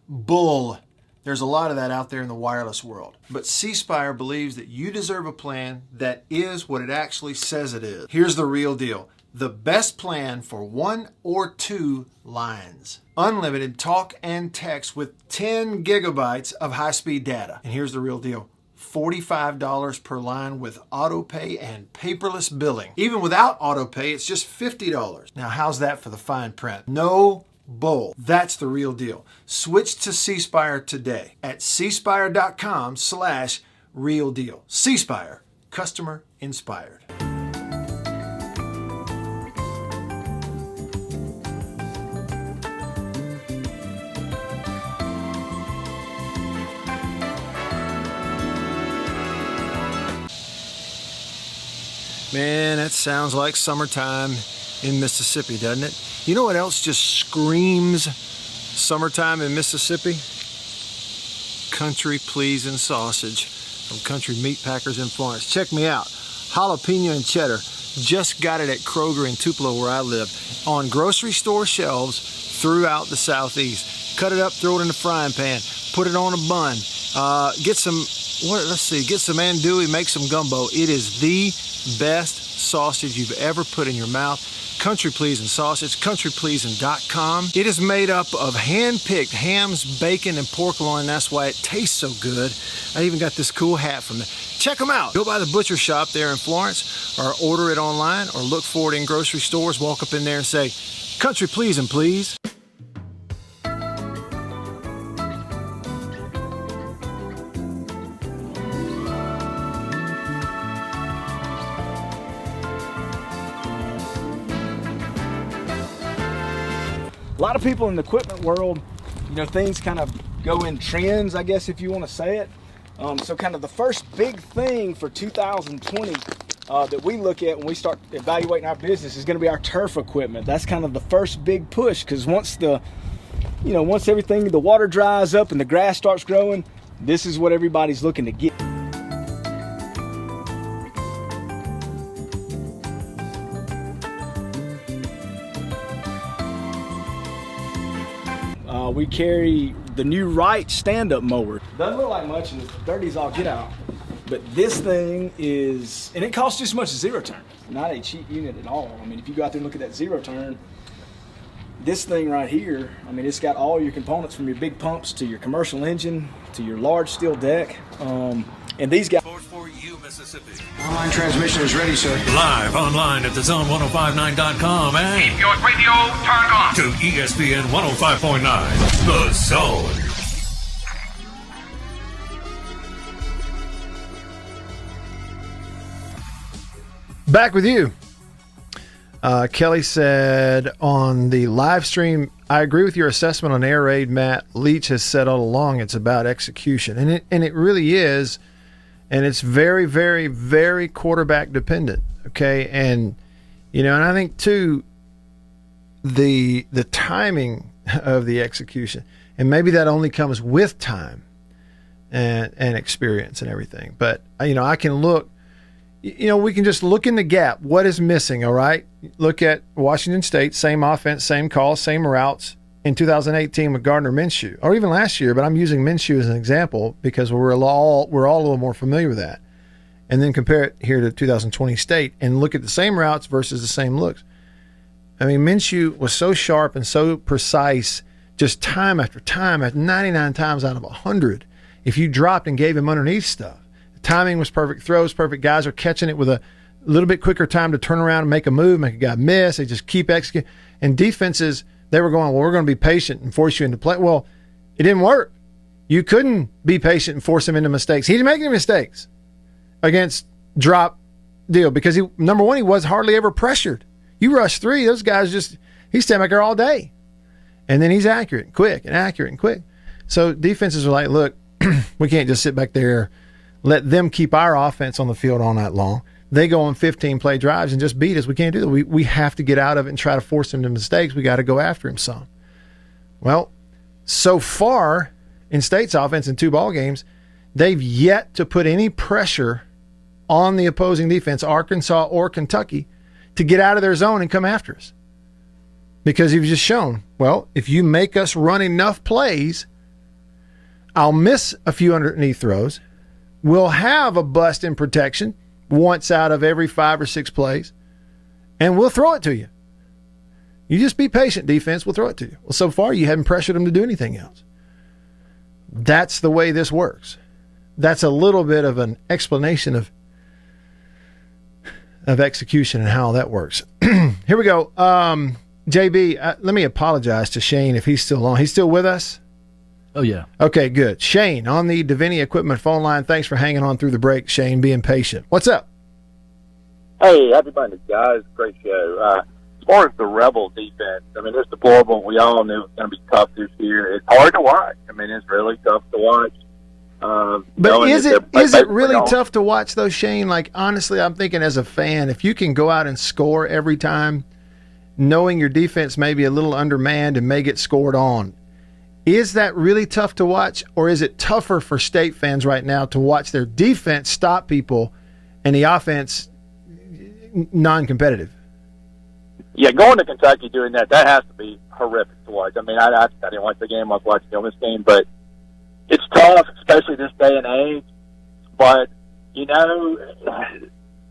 Bull. There's a lot of that out there in the wireless world. But C Spire believes that you deserve a plan that is what it actually says it is. Here's the real deal. The best plan for 1 or 2 lines. Unlimited talk and text with 10 gigabytes of high-speed data. And here's the real deal. $45 per line with auto pay and paperless billing. Even without auto pay, it's just $50. Now, how's that for the fine print? No bull. That's the real deal. Switch to C Spire today at cspire.com/real deal. C Spire, customer inspired. Man, that sounds like summertime in Mississippi, doesn't it? You know what else just screams Summertime in Mississippi. Country Pleasin' Sausage from Country Meat Packers in Florence. Check me out. Jalapeno and cheddar. Just got it at Kroger in Tupelo where I live. On grocery store shelves throughout the Southeast. Cut it up, throw it in the frying pan. Put it on a bun. Get some andouille, make some gumbo. It is the best sausage you've ever put in your mouth. Country Pleasin' Sausage, countrypleasin.com. It is made up of hand-picked hams, bacon, and pork loin. That's why it tastes so good. I even got this cool hat from them. Check them out. Go by the butcher shop there in Florence, or order it online, or look for it in grocery stores. Walk up in there and say, Country Pleasin', please. A lot of people in the equipment world, things kind of go in trends, I guess, if you want to say it. So kind of the first big thing for 2020 that we look at when we start evaluating our business is going to be our turf equipment. That's kind of the first big push, because once everything, the water dries up and the grass starts growing, this is what everybody's looking to get. We carry the new REAX stand-up mower. Doesn't look like much and it's dirty as all get out. But this thing is, and it costs just as much as zero turn. Not a cheap unit at all. I mean, if you go out there and look at that zero turn, this thing right here, I mean, it's got all your components from your big pumps to your commercial engine to your large steel deck. And these guys. For you, Mississippi. Online transmission is ready, sir. Live online at thezone1059.com and Keep your radio turned on to ESPN 105.9, The Zone. Back with you. Kelly said on the live stream, I agree with your assessment on air raid, Matt. Leach has said all along it's about execution. And it really is. And it's very, very, very quarterback dependent. Okay. And I think too, the timing of the execution, and maybe that only comes with time and experience and everything. But I can look, we can just look in the gap. What is missing? All right. Look at Washington State, same offense, same calls, same routes in 2018 with Gardner Minshew, or even last year, but I'm using Minshew as an example because we're all a little more familiar with that. And then compare it here to 2020 State and look at the same routes versus the same looks. I mean, Minshew was so sharp and so precise just time after time, at 99 times out of 100. If you dropped and gave him underneath stuff, the timing was perfect, throws perfect. Guys are catching it with a little bit quicker time to turn around and make a move, make a guy miss. They just keep executing. And defenses, they were going, well, we're going to be patient and force you into play. Well, it didn't work. You couldn't be patient and force him into mistakes. He didn't make any mistakes against drop deal because number one, he was hardly ever pressured. You rush three, those guys he's standing back there all day. And then he's accurate and quick and accurate and quick. So defenses are like, look, we can't just sit back there, let them keep our offense on the field all night long. They go on 15-play drives and just beat us. We can't do that. We have to get out of it and try to force him to mistakes. We got to go after him some. Well, so far in State's offense in 2 ball games, they've yet to put any pressure on the opposing defense, Arkansas or Kentucky, to get out of their zone and come after us. Because you've just shown, well, if you make us run enough plays, I'll miss a few underneath throws. We'll have a bust in protection once out of every 5 or 6 plays, and we'll throw it to you. You just be patient, defense. We'll throw it to you. Well, so far, you haven't pressured them to do anything else. That's the way this works. That's a little bit of an explanation of execution and how that works. Here we go. JB, let me apologize to Shane if he's still on. He's still with us? Oh, yeah. Okay, good. Shane, on the Davini Equipment phone line, thanks for hanging on through the break, Shane, being patient. What's up? Hey, happy Monday, guys. Great show. As far as the Rebel defense, I mean, it's deplorable. We all knew it was going to be tough this year. It's hard to watch. I mean, it's really tough to watch. But is it really tough to watch, though, Shane? Like, honestly, I'm thinking as a fan, if you can go out and score every time, knowing your defense may be a little undermanned and may get scored on, Is that really tough to watch, or is it tougher for State fans right now to watch their defense stop people and the offense non-competitive? Yeah, going to Kentucky doing that has to be horrific to watch. I mean, I didn't watch the game. I was watching the Ole Miss game, but it's tough, especially this day and age. But, you know,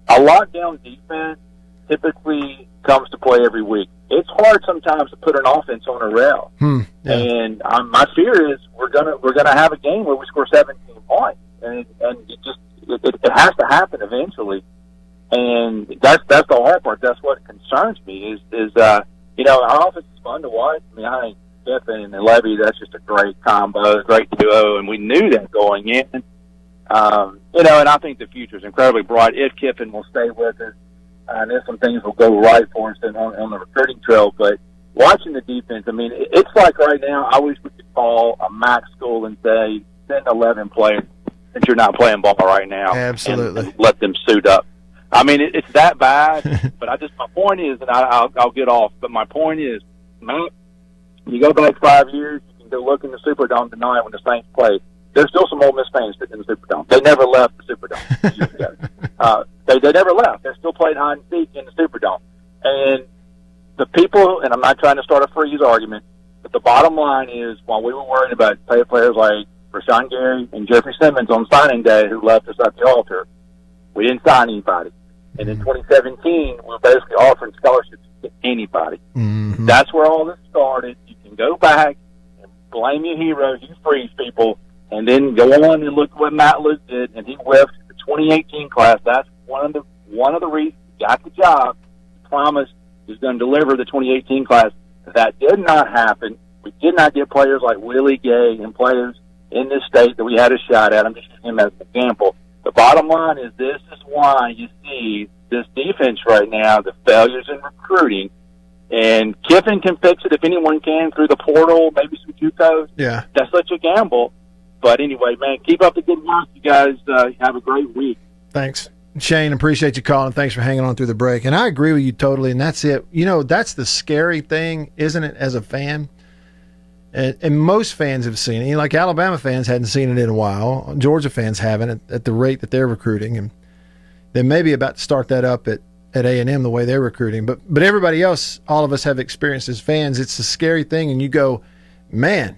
a lockdown defense typically comes to play every week. It's hard sometimes to put an offense on a rail. Yeah. And my fear is we're gonna have a game where we score 17 points, and it has to happen eventually. And that's the hard part. That's what concerns me is you know, our offense is fun to watch. I mean, I think Kiffin and Levy, that's just a great combo, a great duo, and we knew that going in. You know, and I think the future is incredibly bright if Kiffin will stay with us. And then some things will go right for us on the recruiting trail. But watching the defense, I mean, it's like right now, I wish we could call a MAC school and say, send 11 players that you're not playing ball right now. Absolutely. And let them suit up. I mean, it's that bad, but my point is, and I'll get off, but my point is, Matt, you go back 5 years, you can go look in the Superdome tonight when the Saints play. There's still some Ole Miss fans sitting in the Superdome. They never left the Superdome years ago. They never left. They're still playing hide and seek in the Superdome. And the people, and I'm not trying to start a freeze argument, but the bottom line is, while we were worried about players like Rashawn Gary and Jeffrey Simmons on signing day who left us at the altar, we didn't sign anybody. And in 2017, we were basically offering scholarships to anybody. Mm-hmm. That's where all this started. You can go back and blame your heroes, you freeze people, and then go on and look what Matt Luke did, and he whiffed the 2018 class. That's one of the reasons he got the job. He promised he was going to deliver the 2018 class. That did not happen. We did not get players like Willie Gay and players in this state that we had a shot at. I'm just using him as an example. The bottom line is this is why you see this defense right now, the failures in recruiting. And Kiffin can fix it if anyone can through the portal, maybe some JUCOs. Yeah. That's such a gamble. But anyway, man, keep up the good work. You guys have a great week. Thanks. Shane, appreciate you calling. Thanks for hanging on through the break. And I agree with you totally, and that's it. You know, that's the scary thing, isn't it, as a fan? And most fans have seen it. Like Alabama fans hadn't seen it in a while. Georgia fans haven't at the rate that they're recruiting. And they may be about to start that up at A&M the way they're recruiting. But everybody else, all of us have experienced as fans. It's a scary thing, and you go, man,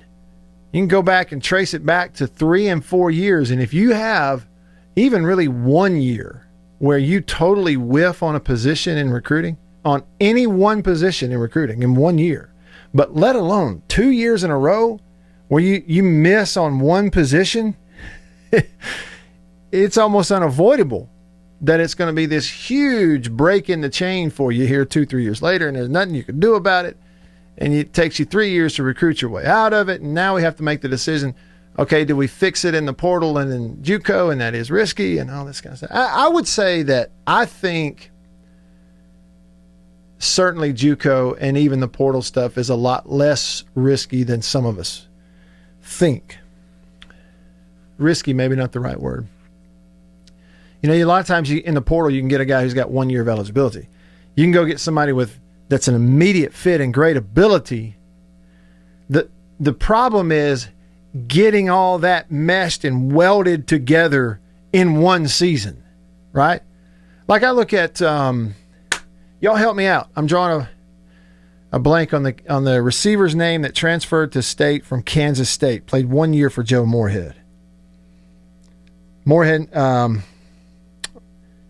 you can go back and trace it back to 3 and 4 years. And if you have even really 1 year where you totally whiff on a position in recruiting, on any one position in recruiting in 1 year, but let alone 2 years in a row where you miss on one position, it's almost unavoidable that it's going to be this huge break in the chain for you here 2-3 years later, and there's nothing you can do about it. And it takes you 3 years to recruit your way out of it. And now we have to make the decision, okay, do we fix it in the portal and in JUCO, and that is risky and all this kind of stuff. I would say that I think certainly JUCO and even the portal stuff is a lot less risky than some of us think. Risky, maybe not the right word. You know, a lot of times in the portal, you can get a guy who's got 1 year of eligibility. You can go get somebody that's an immediate fit and great ability. The problem is getting all that meshed and welded together in one season, right? Like I look at, y'all help me out. I'm drawing a blank on the receiver's name that transferred to State from Kansas State, played 1 year for Joe Moorhead.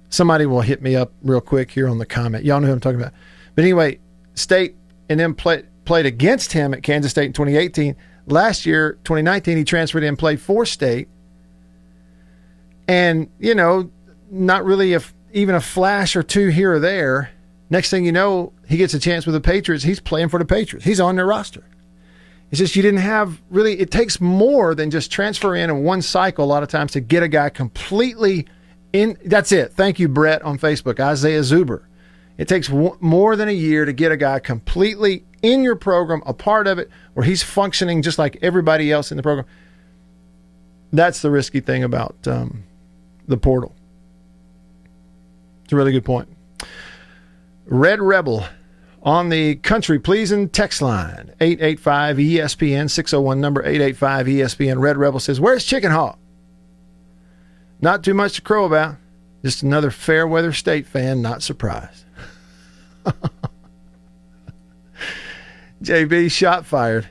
Somebody will hit me up real quick here on the comment. Y'all know who I'm talking about. But anyway, State and then played against him at Kansas State in 2018. Last year, 2019, he transferred in, played for State. And, you know, not really even a flash or two here or there. Next thing you know, he gets a chance with the Patriots. He's playing for the Patriots. He's on their roster. It's just you didn't have really – it takes more than just transfer in one cycle a lot of times to get a guy completely in – that's it. Thank you, Brett, on Facebook. Isaiah Zuber. It takes more than a year to get a guy completely in your program, a part of it, where he's functioning just like everybody else in the program. That's the risky thing about the portal. It's a really good point. Red Rebel on the country pleasing text line, 885-ESPN, 601 number 885-ESPN. Red Rebel says, where's Chicken Hawk? Not too much to crow about. Just another fair weather state fan, not surprised. JB, shot fired.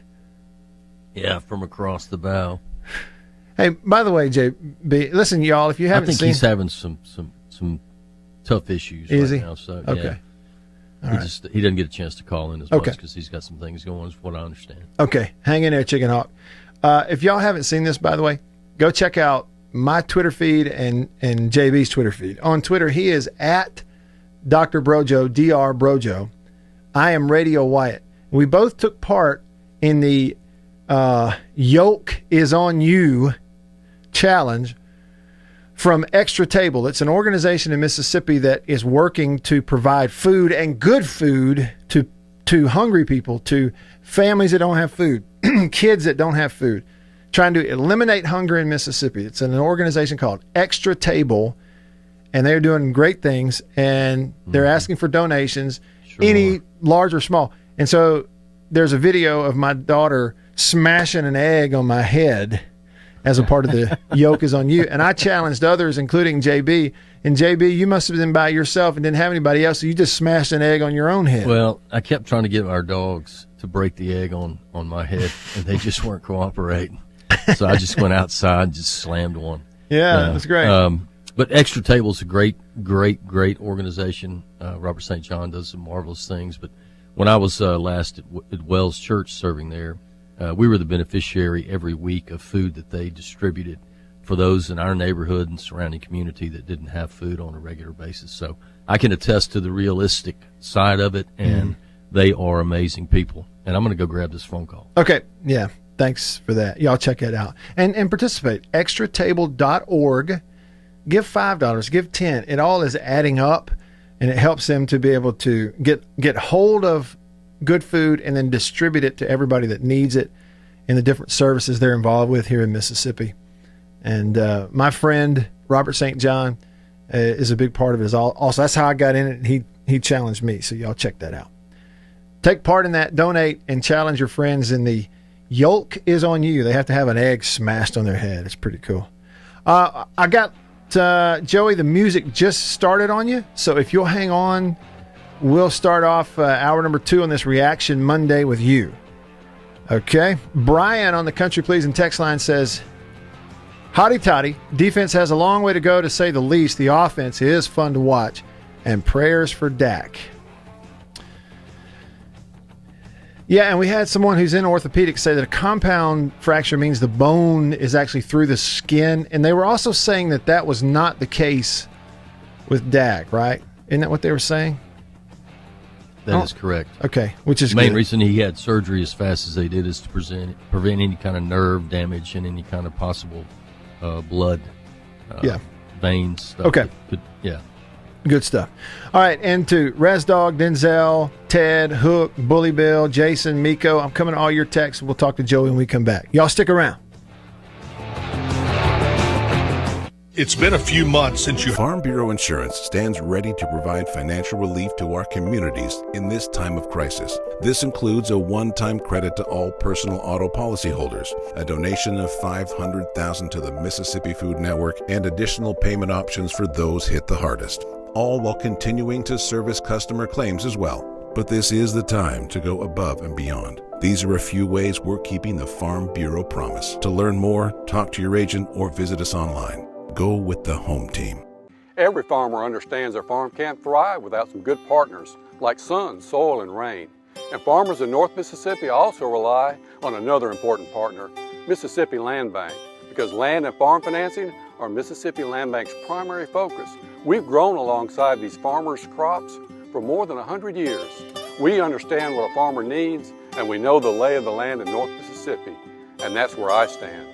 Yeah, from across the bow. Hey, by the way, JB, listen, y'all, if you haven't seen... I think he's having some tough issues Is right he? now. So, okay. Yeah. He doesn't get a chance to call in as much because he's got some things going on, is what I understand. Okay. Hang in there, Chicken Hawk. If y'all haven't seen this, by the way, go check out my Twitter feed and JB's Twitter feed. On Twitter, he is at Dr. Brojo, Dr. Brojo. I am Radio Wyatt. We both took part in the Yoke is on You challenge from Extra Table. It's an organization in Mississippi that is working to provide food and good food to hungry people, to families that don't have food, kids that don't have food, trying to eliminate hunger in Mississippi. It's an organization called Extra Table, and they're doing great things, and they're asking for donations, any large or small. And so there's a video of my daughter smashing an egg on my head as a part of the Yoke is on You. And I challenged others, including JB. And JB, you must have been by yourself and didn't have anybody else, so you just smashed an egg on your own head. Well, I kept trying to get our dogs to break the egg on my head, and they just weren't cooperating. So I just went outside and just slammed one. Yeah, that's great. But Extra Table's a great organization. Robert St. John does some marvelous things. But when I was last at Wells Church serving there, we were the beneficiary every week of food that they distributed for those in our neighborhood and surrounding community that didn't have food on a regular basis. So I can attest to the realistic side of it, and they are amazing people. And I'm going to go grab this phone call. Okay, yeah. Thanks for that. Y'all check it out. And participate. Extratable.org. Give $5. Give $10. It all is adding up, and it helps them to be able to get hold of good food and then distribute it to everybody that needs it in the different services they're involved with here in Mississippi. And my friend Robert St. John is a big part of it. Also, that's how I got in it. And he challenged me. So y'all check that out. Take part in that. Donate and challenge your friends in the Yoke is on You. They have to have an egg smashed on their head. It's pretty cool. I got Joey. The music just started on you. So if you'll hang on, we'll start off hour number 2 on this Reaction Monday with you. Okay. Brian on the Country Pleasing text line says, hotty toddy, defense has a long way to go to say the least. The offense is fun to watch. And prayers for Dak. Yeah, and we had someone who's in orthopedics say that a compound fracture means the bone is actually through the skin. And they were also saying that was not the case with Dak, right? Isn't that what they were saying? That is correct. Okay, which is the main good. reason he had surgery as fast as they did is to prevent any kind of nerve damage and any kind of possible blood veins stuff. Okay. Good stuff. All right, and to Resdog, Denzel, Ted, Hook, Bully Bill, Jason, Miko, I'm coming to all your texts. We'll talk to Joey when we come back. Y'all stick around. It's been a few months since you... Farm Bureau Insurance stands ready to provide financial relief to our communities in this time of crisis. This includes a one-time credit to all personal auto policyholders, a donation of $500,000 to the Mississippi Food Network, and additional payment options for those hit the hardest, all while continuing to service customer claims as well. But this is the time to go above and beyond. These are a few ways we're keeping the Farm Bureau promise. To learn more, talk to your agent or visit us online. Go with the home team. Every farmer understands their farm can't thrive without some good partners like sun, soil, and rain. And farmers in North Mississippi also rely on another important partner, Mississippi Land Bank, because land and farm financing are Mississippi Land Bank's primary focus. We've grown alongside these farmers' crops for more than 100 years. We understand what a farmer needs, and we know the lay of the land in North Mississippi, and that's where I stand.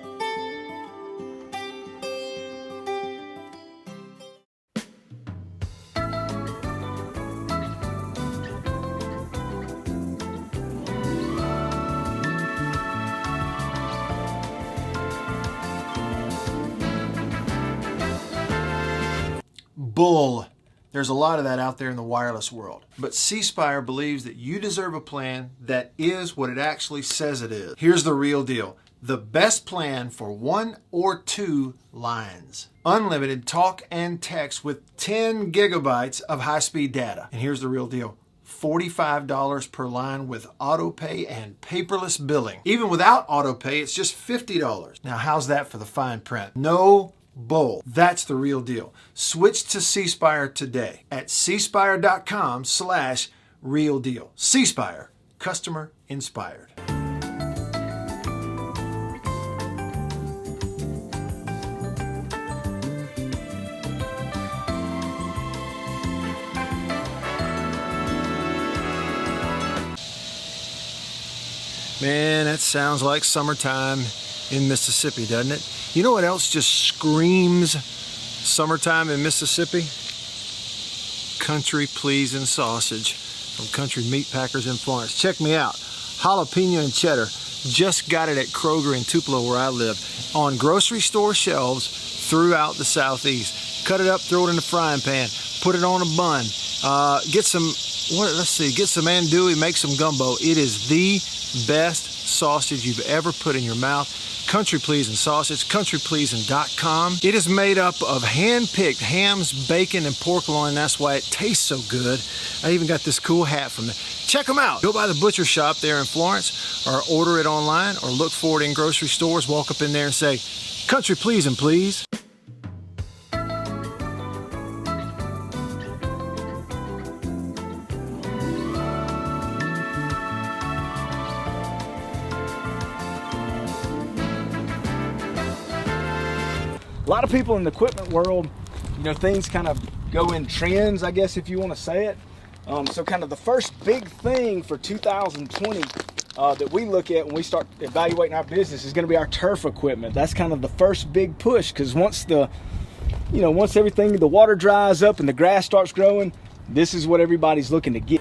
Bull. There's a lot of that out there in the wireless world. But C Spire believes that you deserve a plan that is what it actually says it is. Here's the real deal. The best plan for 1 or 2 lines. Unlimited talk and text with 10 gigabytes of high-speed data. And here's the real deal. $45 per line with auto pay and paperless billing. Even without auto pay, it's just $50. Now, how's that for the fine print? No bull. That's the real deal. Switch to C Spire today at cspire.com/real deal. C Spire, customer inspired. Man, that sounds like summertime in Mississippi, doesn't it? You know what else just screams summertime in Mississippi? Country Pleasing sausage from Country Meat Packers in Florence. Check me out. Jalapeno and cheddar. Just got it at Kroger in Tupelo where I live. On grocery store shelves throughout the Southeast. Cut it up, throw it in the frying pan. Put it on a bun. Get some andouille, make some gumbo. It is the best sausage you've ever put in your mouth. Country Pleasing sausage, countrypleasing.com. It is made up of hand-picked hams, bacon, and pork loin. That's why it tastes so good. I even got this cool hat from them. Check them out. Go by the butcher shop there in Florence, or order it online, or look for it in grocery stores. Walk up in there and say, Country Pleasing, please. A lot of people in the equipment world, you know, things kind of go in trends, I guess, if you want to say it. So kind of the first big thing for 2020 that we look at when we start evaluating our business is going to be our turf equipment. That's kind of the first big push, because once everything, the water dries up and the grass starts growing, this is what everybody's looking to get.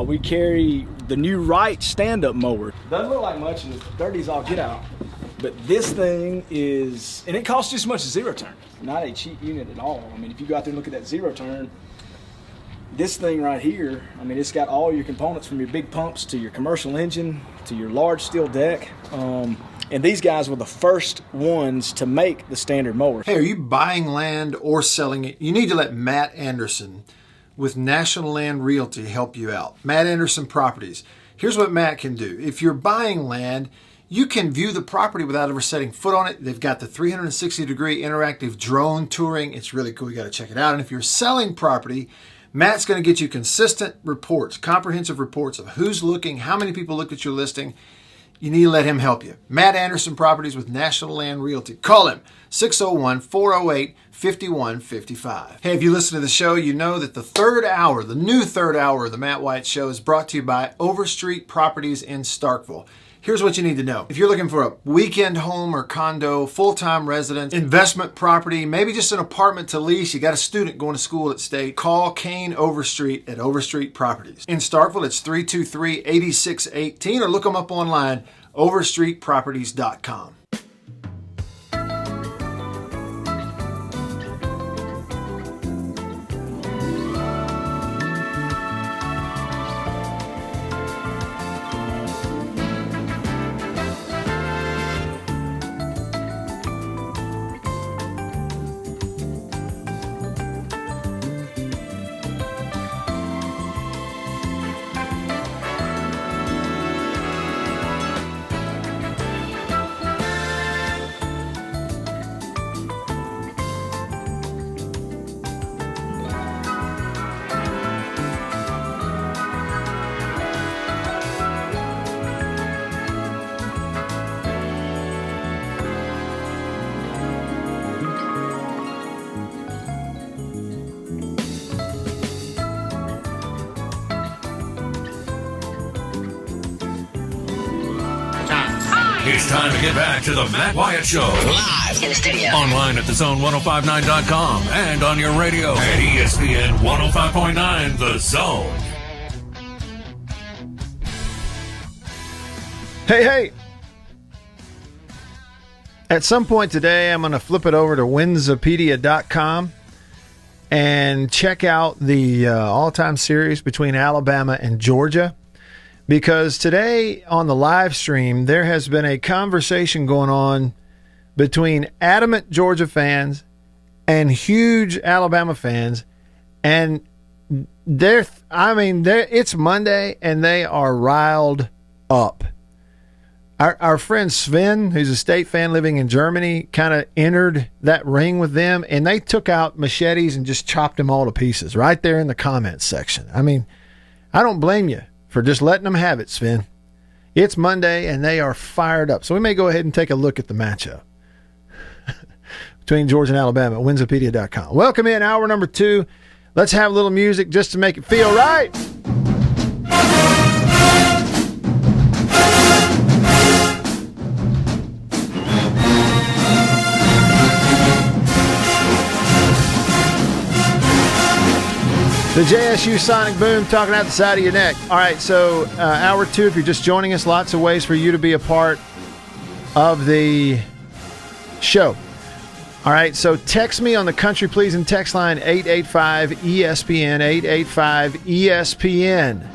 We carry the new REAX stand-up mower. Doesn't look like much and it's dirty as all get out. But this thing is, and it costs just as much as zero turn. Not a cheap unit at all. I mean, if you go out there and look at that zero turn, this thing right here, I mean, it's got all your components from your big pumps to your commercial engine to your large steel deck. And these guys were the first ones to make the standard mower. Hey, are you buying land or selling it? You need to let Matt Anderson with National Land Realty help you out. Matt Anderson Properties. Here's what Matt can do. If you're buying land, you can view the property without ever setting foot on it. They've got the 360-degree interactive drone touring. It's really cool. You got to check it out. And if you're selling property, Matt's going to get you consistent reports, comprehensive reports of who's looking, how many people looked at your listing. You need to let him help you. Matt Anderson Properties with National Land Realty. Call him, 601-408-5155. Hey, if you listen to the show, you know that the new third hour of the Matt Wyatt Show is brought to you by Overstreet Properties in Starkville. Here's what you need to know. If you're looking for a weekend home or condo, full-time residence, investment property, maybe just an apartment to lease, you got a student going to school at State, call Kane Overstreet at Overstreet Properties. In Starkville, it's 323-8618, or look them up online, overstreetproperties.com. It's time to get back to the Matt Wyatt Show. Live in the studio. Online at thezone1059.com and on your radio at ESPN 105.9 The Zone. Hey. At some point today, I'm going to flip it over to Winsipedia.com and check out the all-time series between Alabama and Georgia. Because today on the live stream, there has been a conversation going on between adamant Georgia fans and huge Alabama fans. And it's Monday and they are riled up. Our friend Sven, who's a State fan living in Germany, kind of entered that ring with them, and they took out machetes and just chopped them all to pieces right there in the comments section. I mean, I don't blame you for just letting them have it, Sven. It's Monday, and they are fired up. So we may go ahead and take a look at the matchup between Georgia and Alabama at Winsipedia.com. Welcome in hour number 2. Let's have a little music just to make it feel right. The JSU Sonic Boom talking out the side of your neck. All right, so hour 2, if you're just joining us, lots of ways for you to be a part of the show. All right, so text me on the Country Pleasing text line 885-ESPN, 885-ESPN.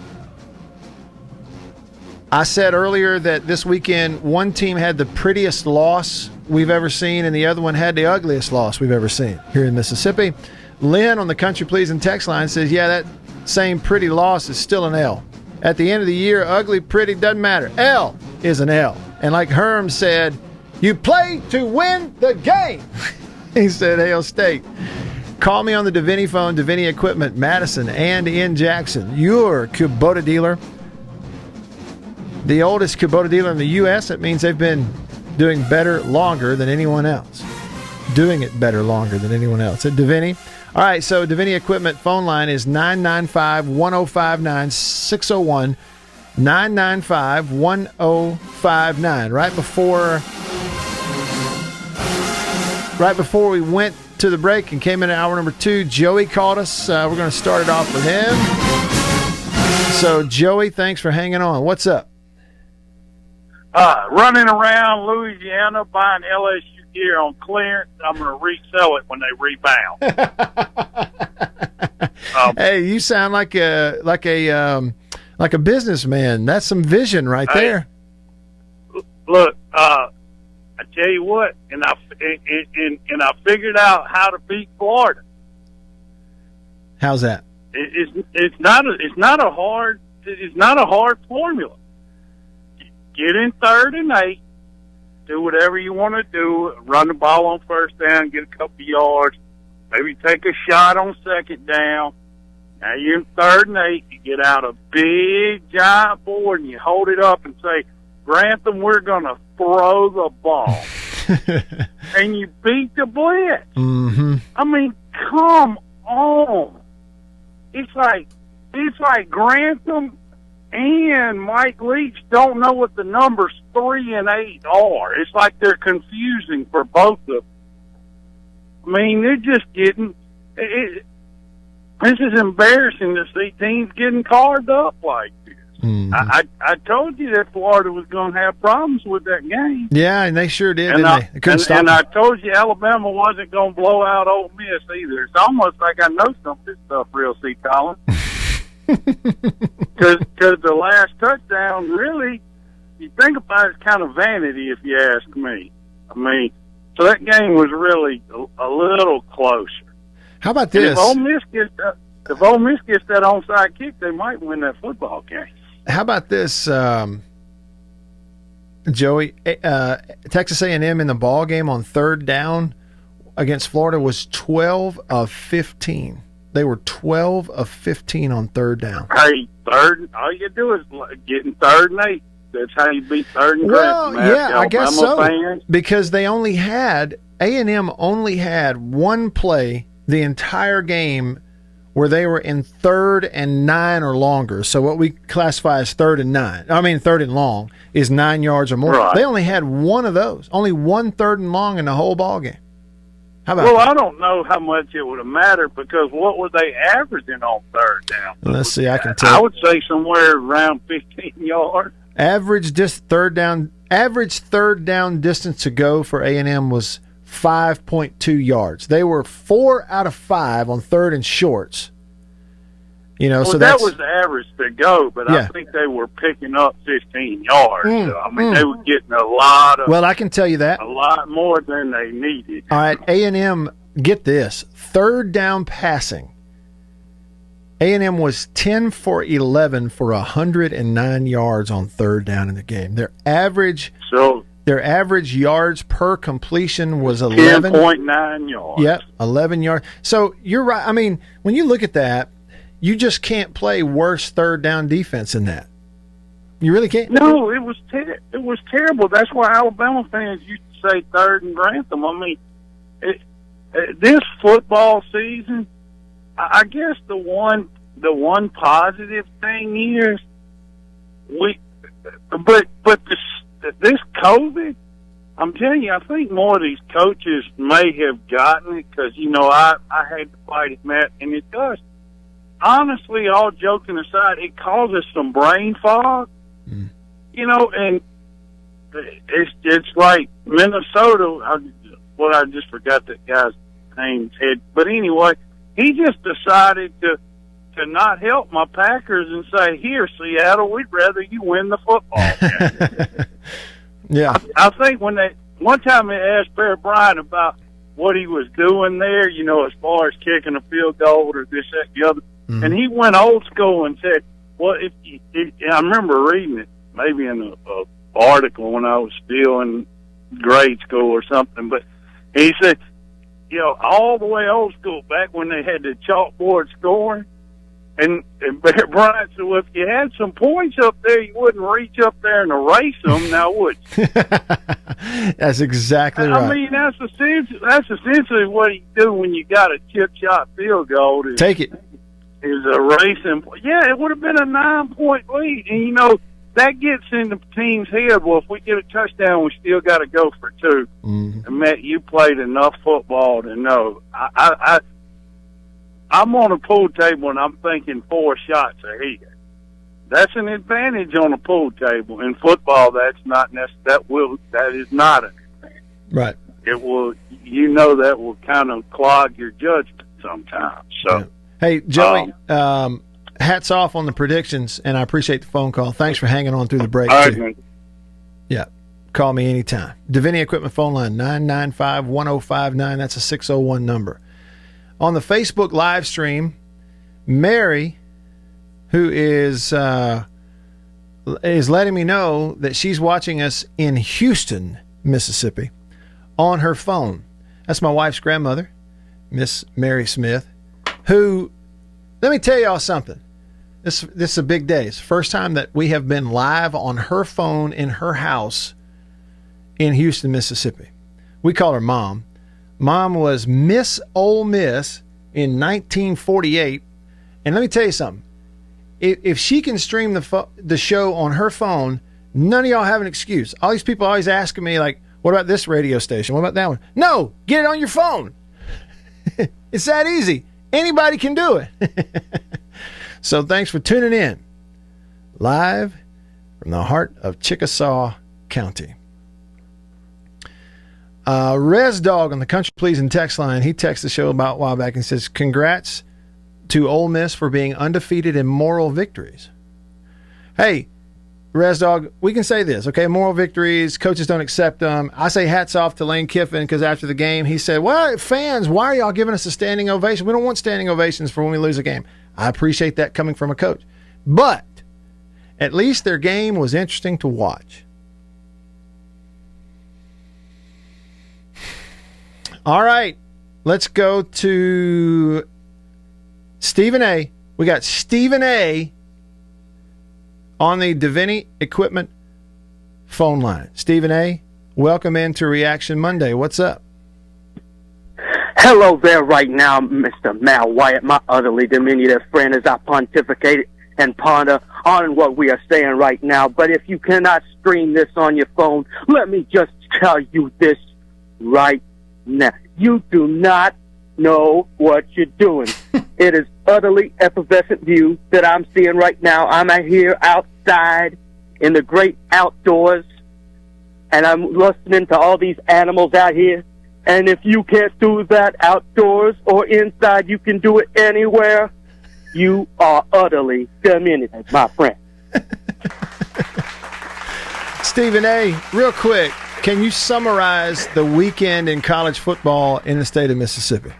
I said earlier that this weekend one team had the prettiest loss we've ever seen and the other one had the ugliest loss we've ever seen here in Mississippi. Lynn on the Country Pleasing text line says, yeah, that same pretty loss is still an L. At the end of the year, ugly, pretty, doesn't matter. L is an L. And like Herm said, you play to win the game. He said, Hail State. Call me on the Davini phone, Davini Equipment, Madison and in Jackson. Your Kubota dealer. The oldest Kubota dealer in the U.S. That means they've been doing better longer than anyone else. Doing it better longer than anyone else. At Davini. All right, so Davini Equipment phone line is 995-1059-601, 995-1059. Right before we went to the break and came in at hour number 2, Joey called us. We're going to start it off with him. So, Joey, thanks for hanging on. What's up? Running around Louisiana buying LSU gear on clearance. I'm going to resell it when they rebound. Hey, you sound like a businessman. That's some vision right there. Look, I tell you what, and I figured out how to beat Florida. How's that? It's not a hard formula. Get in 3rd and 8. Do whatever you want to do. Run the ball on 1st down, get a couple yards. Maybe take a shot on 2nd down. Now you're in 3rd and 8. You get out a big, giant board and you hold it up and say, Grantham, we're going to throw the ball. And you beat the blitz. Mm-hmm. I mean, come on. It's like Grantham and Mike Leach don't know what the numbers 3 and 8 are. It's like they're confusing for both of them. I mean, they're just getting this is embarrassing to see teams getting carved up like this. Mm-hmm. I told you that Florida was going to have problems with that game. Yeah, and they sure did, and didn't they? Couldn't stop and them. I told you Alabama wasn't going to blow out Ole Miss either. It's almost like I know some of this stuff real, C. Collins. Because the last touchdown, really, you think about it, it's kind of vanity, if you ask me. I mean, so that game was really a little closer. How about this? And if Ole Miss gets that onside kick, they might win that football game. How about this, Joey? Texas A&M in the ball game on 3rd down against Florida was 12 of 15. They were 12 of 15 on 3rd down. Hey, all you do is get in 3rd and 8. That's how you beat 3rd and Well, yeah, I guess so. Fans. Because A&M only had one play the entire game where they were in 3rd and 9 or longer. So what we classify as 3rd and 3rd and long is 9 yards or more. Right. They only had one of those. Only 1 3rd and long in the whole ball game. How about that? I don't know how much it would have mattered because what were they averaging on 3rd down? Let's see. I can tell. I would say somewhere around 15 yards. Average third down distance to go for A&M was 5.2 yards. They were 4 out of 5 on third and shorts. So that was the average to go, but yeah. I think they were picking up 15 yards. They were getting a lot of. Well, I can tell you that. A lot more than they needed. All right, A&M, get this. Third down passing. A&M was 10 for 11 for 109 yards on third down in the game. Their average yards per completion was 11. 10.9 yards. Yep, 11 yards. So you're right. I mean, when you look at that, you just can't play worse third down defense than that. You really can't. No, it was terrible. That's why Alabama fans used to say third and Grantham. I mean, this football season, I guess the one positive thing is this COVID. I'm telling you, I think more of these coaches may have gotten it because I had to fight it, Matt, and it does. Honestly, all joking aside, it causes some brain fog. And it's like Minnesota. I just forgot that guy's name. But anyway, he just decided to not help my Packers and say, "Here, Seattle, we'd rather you win the football game." Yeah, I think one time they asked Bear Bryant about what he was doing there, as far as kicking a field goal or this, that, the other. Mm-hmm. And he went old school and said, well, I remember reading it, maybe in an article when I was still in grade school or something, but he said, all the way old school, back when they had the chalkboard scoring, and Bear Bryant said, well, if you had some points up there, you wouldn't reach up there and erase them, now would you? That's exactly right. I mean, that's essentially what you do when you got a chip shot field goal. Take it. Is a racing. Yeah, it would have been a 9-point lead. And, that gets in the team's head. Well, if we get a touchdown, we still got to go for 2. Mm-hmm. And, Matt, you played enough football to know. I'm on a pool table, and I'm thinking 4 shots ahead. That's an advantage on a pool table. In football, that's not necessary. That is not an advantage. Right. It will, that will kind of clog your judgment sometimes. So. Yeah. Hey, Joey, hats off on the predictions, and I appreciate the phone call. Thanks for hanging on through the break, too. Right, yeah, call me anytime. Davini Equipment phone line, 995-1059. That's a 601 number. On the Facebook live stream, Mary, who is letting me know that she's watching us in Houston, Mississippi, on her phone. That's my wife's grandmother, Miss Mary Smith, who, let me tell y'all something. This is a big day. It's the first time that we have been live on her phone in her house in Houston, Mississippi. We call her Mom. Mom was Miss Ole Miss in 1948. And let me tell you something. If she can stream the show on her phone, none of y'all have an excuse. All these people always asking me, like, what about this radio station? What about that one? No, get it on your phone. It's that easy. Anybody can do it. So thanks for tuning in. Live from the heart of Chickasaw County. Res Dog on the Country Pleasing text line, he texted the show about a while back and says, congrats to Ole Miss for being undefeated in moral victories. Hey, Res Dog, we can say this, okay? Moral victories, coaches don't accept them. I say hats off to Lane Kiffin because after the game, he said, well, fans, why are y'all giving us a standing ovation? We don't want standing ovations for when we lose a game. I appreciate that coming from a coach. But at least their game was interesting to watch. All right, let's go to Stephen A. We got Stephen A. on the Davini Equipment phone line. Stephen A., welcome into Reaction Monday. What's up? Hello there right now, Mr. Mal Wyatt, my utterly diminutive friend, as I pontificate and ponder on what we are saying right now. But if you cannot stream this on your phone, let me just tell you this right now. You do not know what you're doing. It is utterly effervescent view that I'm seeing right now. I'm out here outside in the great outdoors, and I'm listening to all these animals out here. And if you can't do that outdoors or inside, you can do it anywhere. You are utterly diminutive, my friend. Stephen A., real quick, can you summarize the weekend in college football in the state of Mississippi?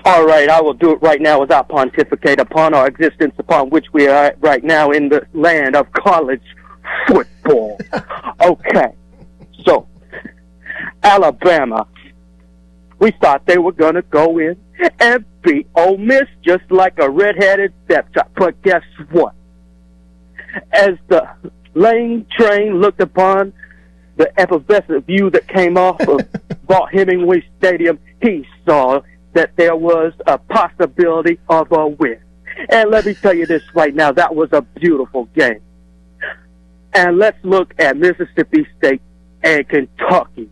All right, I will do it right now as I pontificate upon our existence upon which we are at right now in the land of college football. Okay, so Alabama, we thought they were going to go in and beat Ole Miss just like a red-headed stepchild. But guess what? As the lane train looked upon the effervescent view that came off of Vaught Hemingway Stadium, he saw that there was a possibility of a win. And let me tell you this right now, that was a beautiful game. And let's look at Mississippi State and Kentucky.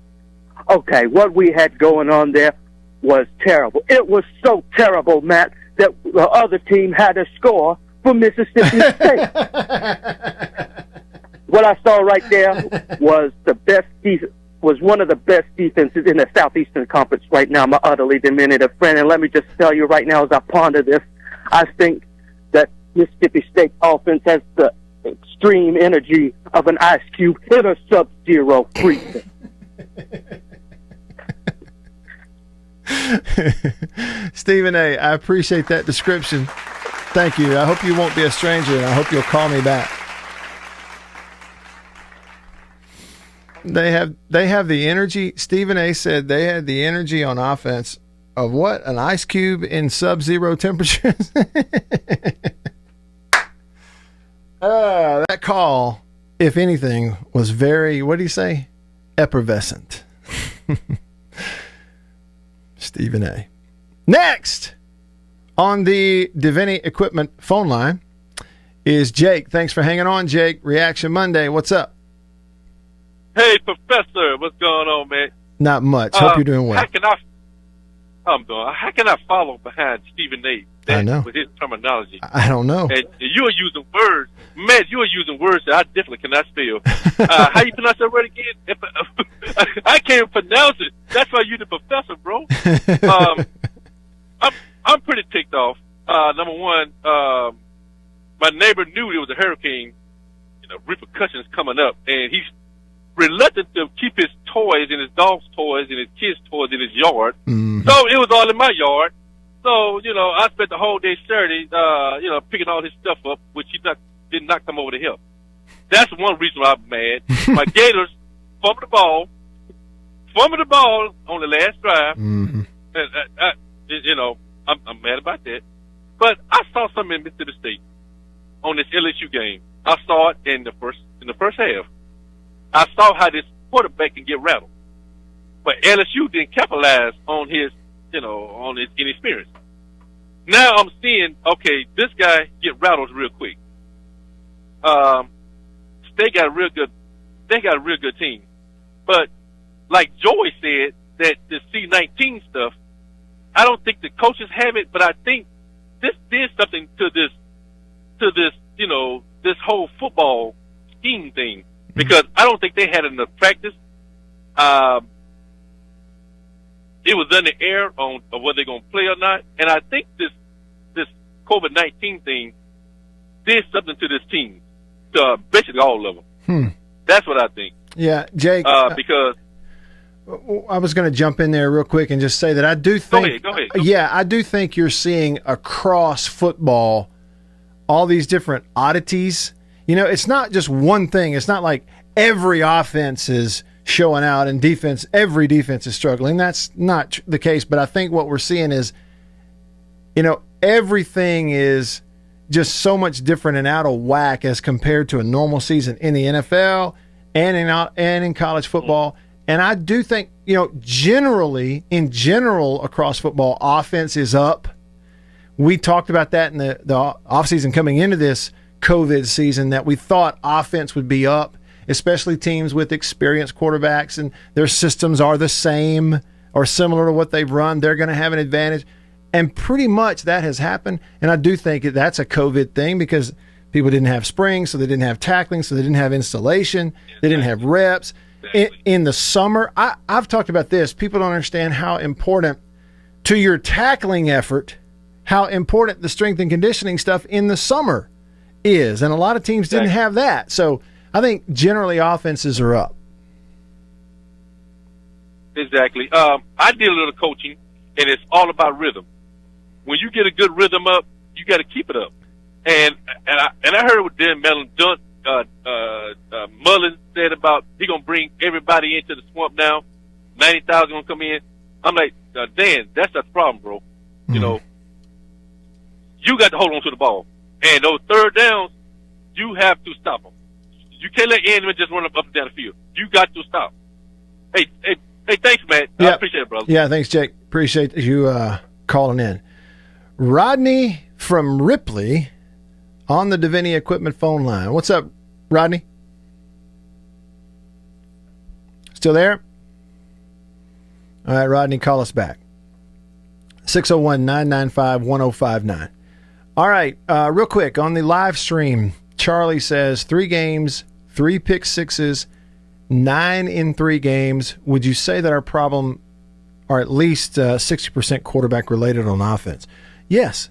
Okay, what we had going on there was terrible. It was so terrible, Matt, that the other team had to score for Mississippi State. What I saw right there was one of the best defenses in the Southeastern Conference right now, my utterly diminutive friend. And let me just tell you right now as I ponder this, I think that Mississippi State offense has the extreme energy of an ice cube in a sub-zero freezing. Stephen A., I appreciate that description. Thank you. I hope you won't be a stranger, and I hope you'll call me back. They have the energy. Stephen A. said they had the energy on offense of what? An ice cube in sub-zero temperatures? That call, if anything, was very, what do you say? Effervescent. Stephen A. Next on the Divini Equipment phone line is Jake. Thanks for hanging on, Jake. Reaction Monday. What's up? Hey, Professor. What's going on, man? Not much. Hope you're doing well. How can I follow behind Stephen A. I know. With his terminology? I don't know. And you are using words. Man, you are using words that I definitely cannot spell. How you pronounce that word again? I can't pronounce it. That's why you're the professor, bro. I'm pretty ticked off. Number one, my neighbor knew there was a hurricane, repercussions coming up, and he's reluctant to keep his toys and his dog's toys and his kids' toys in his yard. Mm-hmm. So it was all in my yard. So, I spent the whole day Saturday, picking all his stuff up, which he did not come over to help. That's one reason why I'm mad. My Gators fumbled the ball on the last drive. Mm-hmm. And, I'm mad about that. But I saw something in Mississippi State on this LSU game. I saw it in the first half. I saw how this quarterback can get rattled. But LSU didn't capitalize on his inexperience. Now I'm seeing, okay, this guy get rattled real quick. They got a real good team. But like Joey said, that the C-19 stuff, I don't think the coaches have it, but I think this did something to this, this whole football scheme thing, because I don't think they had enough practice. It was in the air on whether they're going to play or not, and I think this COVID-19 thing did something to this team, to basically all of them. That's what I think. Yeah, Jake. Because I was going to jump in there real quick and just say that I do think. Go ahead. Yeah, I do think you're seeing across football all these different oddities. It's not just one thing. It's not like every offense is showing out and every defense is struggling. That's not the case. But I think what we're seeing is, everything is just so much different and out of whack as compared to a normal season in the NFL and in college football. And I do think, in general across football, offense is up. We talked about that in the offseason coming into this COVID season, that we thought offense would be up, especially teams with experienced quarterbacks and their systems are the same or similar to what they've run. They're going to have an advantage. And pretty much that has happened. And I do think that's a COVID thing, because People didn't have springs, so they didn't have tackling, so they didn't have installation. They didn't have reps. In the summer, I've talked about this. People don't understand how important to your tackling effort, how important the strength and conditioning stuff in the summer is. And a lot of teams didn't have that. So I think generally offenses are up. Exactly. I did a little coaching, and it's all about rhythm. When you get a good rhythm up, you got to keep it up. And I heard what Dan Mullen said about he gonna bring everybody into the swamp now. 90,000 gonna come in. I'm like, Dan, that's the problem, bro. Mm-hmm. You know, you got to hold on to the ball, and those third downs, you have to stop them. You can't let enemy just run up and down the field. You got to stop. Hey, thanks, man. I appreciate it, brother. Yeah, thanks, Jake. Appreciate you calling in. Rodney from Ripley on the Davini Equipment phone line. What's up, Rodney? Still there? All right, Rodney, call us back. 601-995-1059. All right, real quick, on the live stream, Charlie says 3 games, 3 pick sixes, 9 in 3 games. Would you say that our problem are at least 60% quarterback related on offense? Yes.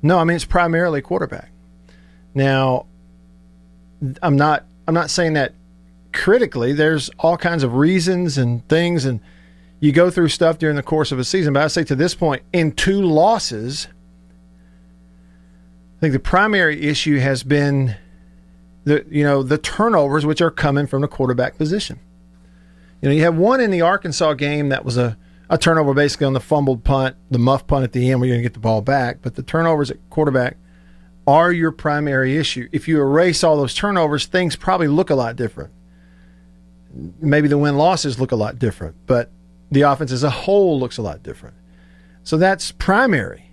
No, I mean, it's primarily quarterback. Now, I'm not saying that critically. There's all kinds of reasons and things, and you go through stuff during the course of a season. But I say to this point, in 2 losses, I think the primary issue has been the turnovers, which are coming from the quarterback position. You have one in the Arkansas game that was a turnover basically on the fumbled punt, the muff punt at the end where you're going to get the ball back. But the turnovers at quarterback are your primary issue. If you erase all those turnovers, things probably look a lot different. Maybe the win-losses look a lot different, but the offense as a whole looks a lot different. So that's primary.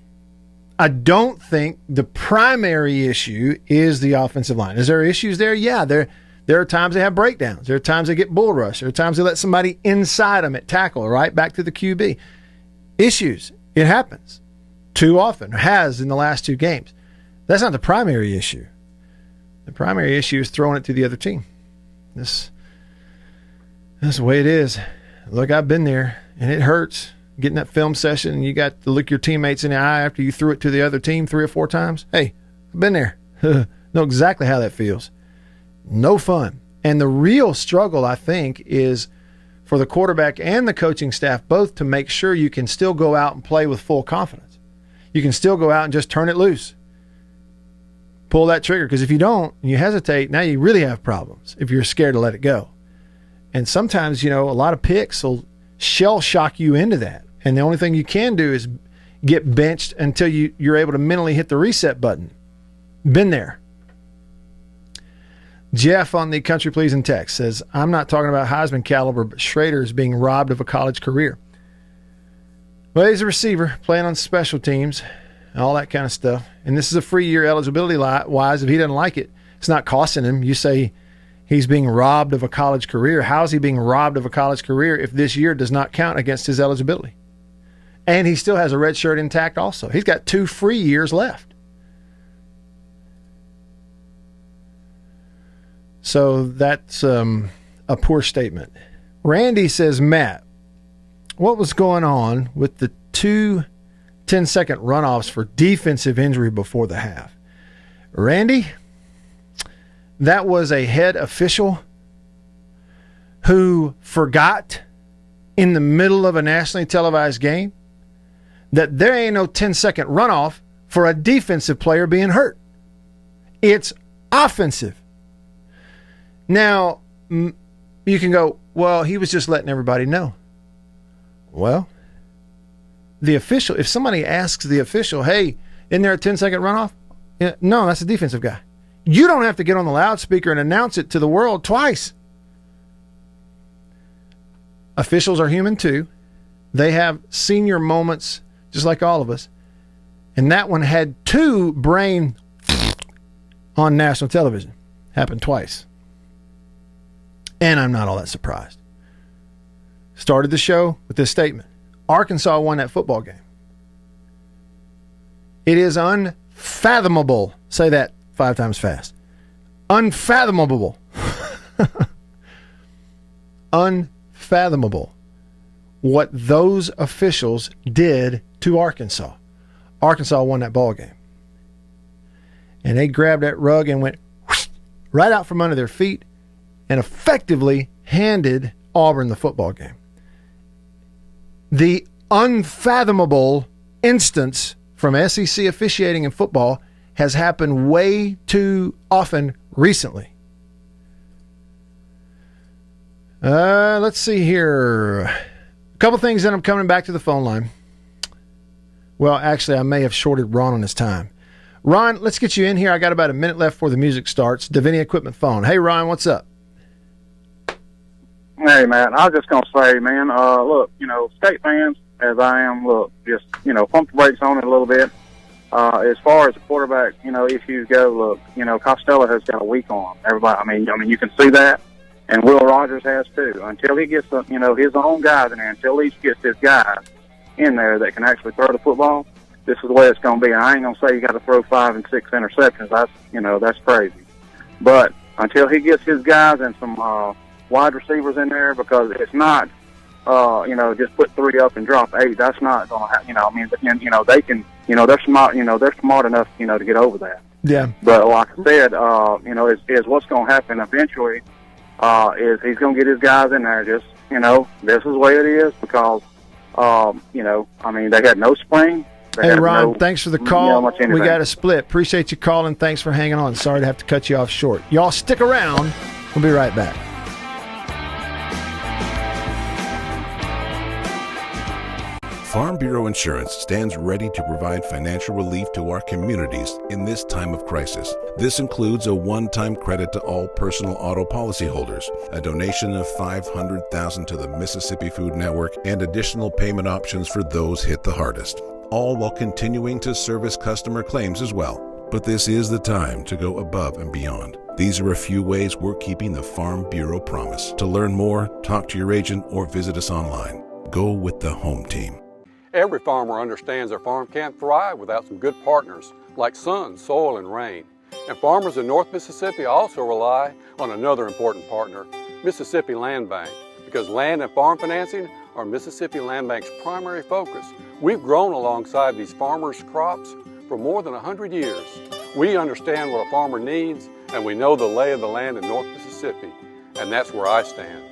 I don't think the primary issue is the offensive line. Is there issues there? Yeah, there are times they have breakdowns. There are times they get bull rush. There are times they let somebody inside them at tackle, right back to the QB. Issues. It happens too often, has in the last 2 games. That's not the primary issue. The primary issue is throwing it to the other team. That's the way it is. Look, I've been there, and it hurts getting that film session, and you got to look your teammates in the eye after you threw it to the other team 3 or 4 times. Hey, I've been there. Know exactly how that feels. No fun. And the real struggle, I think, is for the quarterback and the coaching staff both to make sure you can still go out and play with full confidence. You can still go out and just turn it loose. Pull that trigger, because if you don't, you hesitate, now you really have problems if you're scared to let it go. And sometimes, a lot of picks will shell shock you into that. And the only thing you can do is get benched until you're able to mentally hit the reset button. Been there. Jeff on the Country Pleasing text says, I'm not talking about Heisman caliber, but Schrader is being robbed of a college career. Well, he's a receiver, playing on special teams, all that kind of stuff. And this is a free year eligibility-wise. If he doesn't like it, it's not costing him. You say he's being robbed of a college career. How is he being robbed of a college career if this year does not count against his eligibility? And he still has a red shirt intact also. He's got 2 free years left. So that's a poor statement. Randy says, Matt, what was going on with the 2 10-second runoffs for defensive injury before the half? Randy, that was a head official who forgot in the middle of a nationally televised game that there ain't no 10-second runoff for a defensive player being hurt. It's offensive. Now, you can go, well, he was just letting everybody know. Well, the official, if somebody asks the official, hey, isn't there a 10-second runoff? Yeah, no, that's a defensive guy. You don't have to get on the loudspeaker and announce it to the world twice. Officials are human too. They have senior moments just like all of us. And that one had 2 brain on national television. Happened twice. And I'm not all that surprised. Started the show with this statement. Arkansas won that football game. It is unfathomable, say that 5 times fast. Unfathomable. Unfathomable what those officials did to Arkansas. Arkansas won that ball game. And they grabbed that rug and went right out from under their feet and effectively handed Auburn the football game. The unfathomable instance from SEC officiating in football has happened way too often recently. Let's see here. A couple things, then I'm coming back to the phone line. Well, actually, I may have shorted Ron on his time. Ron, let's get you in here. I got about a minute left before the music starts. Davini Equipment phone. Hey, Ron, what's up? Hey, man, I was just going to say, man, look, state fans, as I am, look, just, pump the brakes on it a little bit. As far as the quarterback, issues go, look, Costello has got a weak arm. Everybody, I mean, you can see that, and Will Rogers has too. Until he gets, his own guys in there, until he gets his guys in there that can actually throw the football, this is the way it's going to be. And I ain't going to say you got to throw 5 and 6 interceptions. That's crazy. But until he gets his guys and some wide receivers in there, because it's not, just put 3 up and drop 8. That's not going to happen. They can, they're smart. They're smart enough, to get over that. Yeah. But like I said, is what's going to happen eventually. Is he's going to get his guys in there? Just this is the way it is because, they had no spring. Hey, Ron, thanks for the call. We got a split. Appreciate you calling. Thanks for hanging on. Sorry to have to cut you off short. Y'all stick around. We'll be right back. Farm Bureau Insurance stands ready to provide financial relief to our communities in this time of crisis. This includes a one-time credit to all personal auto policyholders, a donation of $500,000 to the Mississippi Food Network, and additional payment options for those hit the hardest, all while continuing to service customer claims as well. But this is the time to go above and beyond. These are a few ways we're keeping the Farm Bureau promise. To learn more, talk to your agent or visit us online. Go with the home team. Every farmer understands their farm can't thrive without some good partners like sun, soil, and rain. And farmers in North Mississippi also rely on another important partner, Mississippi Land Bank, because land and farm financing are Mississippi Land Bank's primary focus. We've grown alongside these farmers' crops for more than 100 years. We understand what a farmer needs, and we know the lay of the land in North Mississippi, and that's where I stand.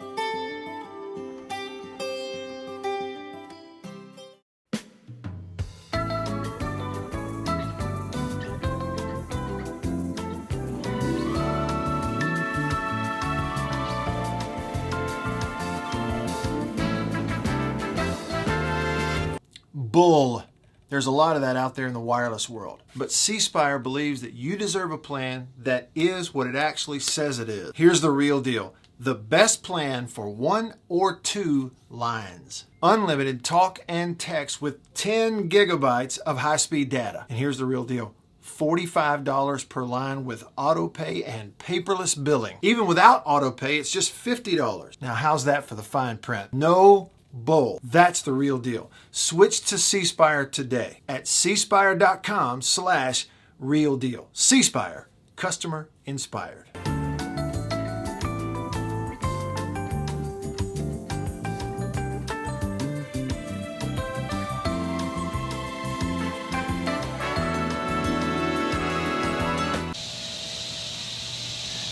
Bull. There's a lot of that out there in the wireless world. But C Spire believes that you deserve a plan that is what it actually says it is. Here's the real deal. The best plan for 1 or 2 lines. Unlimited talk and text with 10 gigabytes of high-speed data. And here's the real deal. $45 per line with auto pay and paperless billing. Even without auto pay, it's just $50. Now, how's that for the fine print? No bull. That's the real deal. Switch to C Spire today at cspire.com/real deal. C Spire, customer inspired.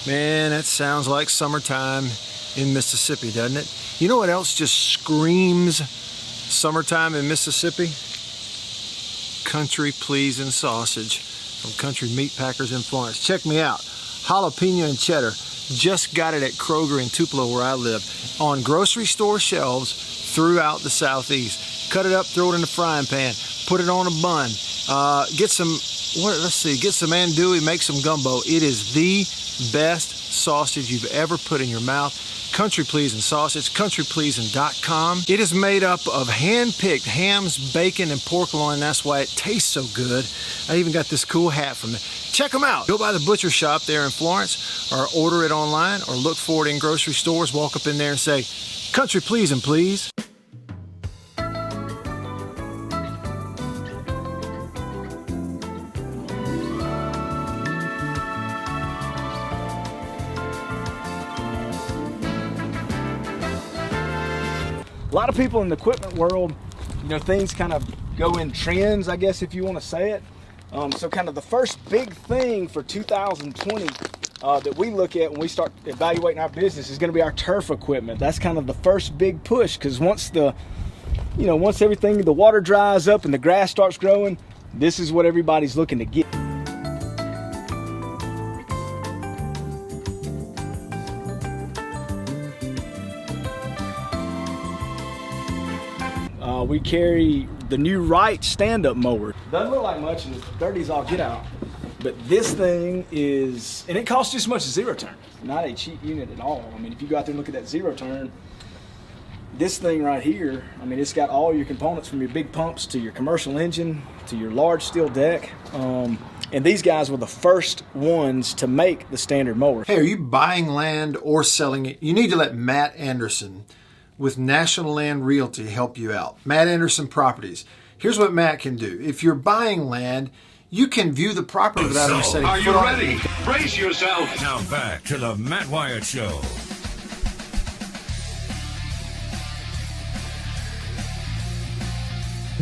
Man, that sounds like summertime in Mississippi, doesn't it? You know what else just screams summertime in Mississippi? Country Pleasing Sausage from Country Meat Packers in Florence. Check me out. Jalapeno and cheddar. Just got it at Kroger in Tupelo where I live. On grocery store shelves throughout the Southeast. Cut it up, throw it in the frying pan. Put it on a bun. Get some andouille, make some gumbo. It is the best sausage you've ever put in your mouth. Country Pleasing Sausage, countrypleasing.com. It is made up of hand-picked hams, bacon, and pork loin. That's why it tastes so good. I even got this cool hat from them. Check them out. Go by the butcher shop there in Florence or order it online or look for it in grocery stores. Walk up in there and say, Country Pleasing, please. A lot of people in the equipment world, things kind of go in trends, I guess, if you want to say it. So kind of the first big thing for 2020 that we look at when we start evaluating our business is going to be our turf equipment. That's kind of the first big push, because once everything, the water dries up and the grass starts growing, this is what everybody's looking to get. We carry the new REAX stand-up mower. Doesn't look like much, and it's dirty as all get out. But this thing is, and it costs just as much as zero turn. Not a cheap unit at all. I mean, if you go out there and look at that zero turn, this thing right here, I mean, it's got all your components from your big pumps to your commercial engine to your large steel deck. And these guys were the first ones to make the standard mower. Hey, are you buying land or selling it? You need to let Matt Anderson with National Land Realty help you out. Matt Anderson Properties. Here's what Matt can do. If you're buying land, you can view the property without him setting Are you foot on ready? it. Brace yourself. Now back to the Matt Wyatt Show.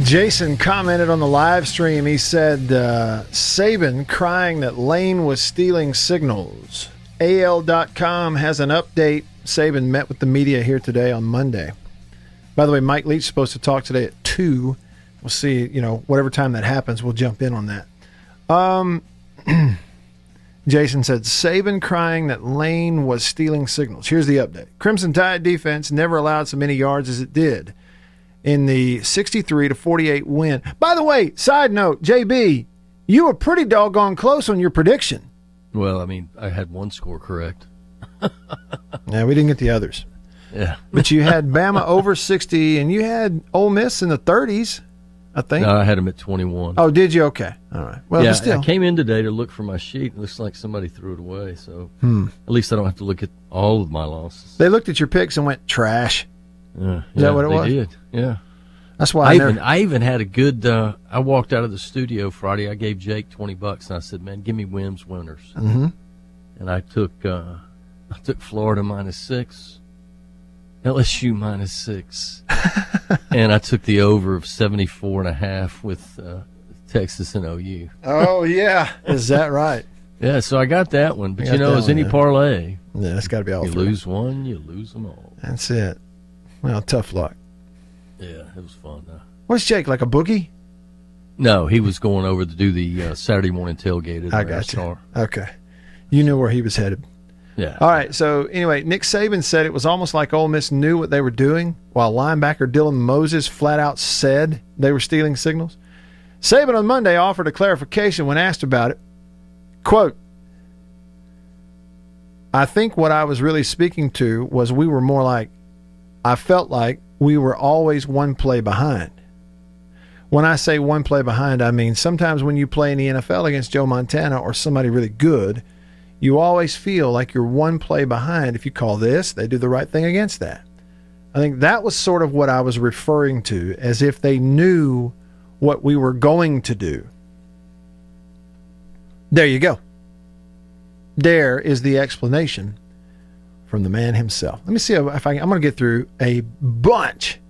Jason commented on the live stream. He said, Saban crying that Lane was stealing signals. AL.com has an update. Saban met with the media here today on Monday. By the way, Mike Leach is supposed to talk today at 2. We'll see, whatever time that happens, we'll jump in on that. Jason said, Saban crying that Lane was stealing signals. Here's the update. Crimson Tide defense never allowed so many yards as it did in the 63-48 win. By the way, side note, JB, you were pretty doggone close on your prediction. Well, I mean, I had one score correct. Yeah, we didn't get the others. Yeah. But you had Bama over 60, and you had Ole Miss in the 30s, I think. No, I had them at 21. Oh, did you? Okay. All right. Well, yeah, still. I came in today to look for my sheet. It looks like somebody threw it away, so at least I don't have to look at all of my losses. They looked at your picks and went, trash. Is that what it was? They did, yeah. That's why I even had a good I walked out of the studio Friday. I gave Jake $20, and I said, man, give me Wims winners. Mm-hmm. And I took Florida -6, LSU -6, and I took the over of 74.5 with Texas and OU. Oh, yeah. Is that right? Yeah, so I got that one. But, as any parlay, yeah, it's got to be all you three. lose one, you lose them all. That's it. Well, tough luck. Yeah, it was fun, though. What's Jake, like a boogie? No, he was going over to do the Saturday morning tailgate at I got you. Okay. You knew where he was headed. Yeah. All right, so anyway, Nick Saban said it was almost like Ole Miss knew what they were doing, while linebacker Dylan Moses flat out said they were stealing signals. Saban on Monday offered a clarification when asked about it. Quote, I think what I was really speaking to was we were more like, I felt like we were always one play behind. When I say one play behind, I mean sometimes when you play in the NFL against Joe Montana or somebody really good, you always feel like you're one play behind. If you call this, they do the right thing against that. I think that was sort of what I was referring to, as if they knew what we were going to do. There you go. There is the explanation from the man himself. Let me see if I'm going to get through a bunch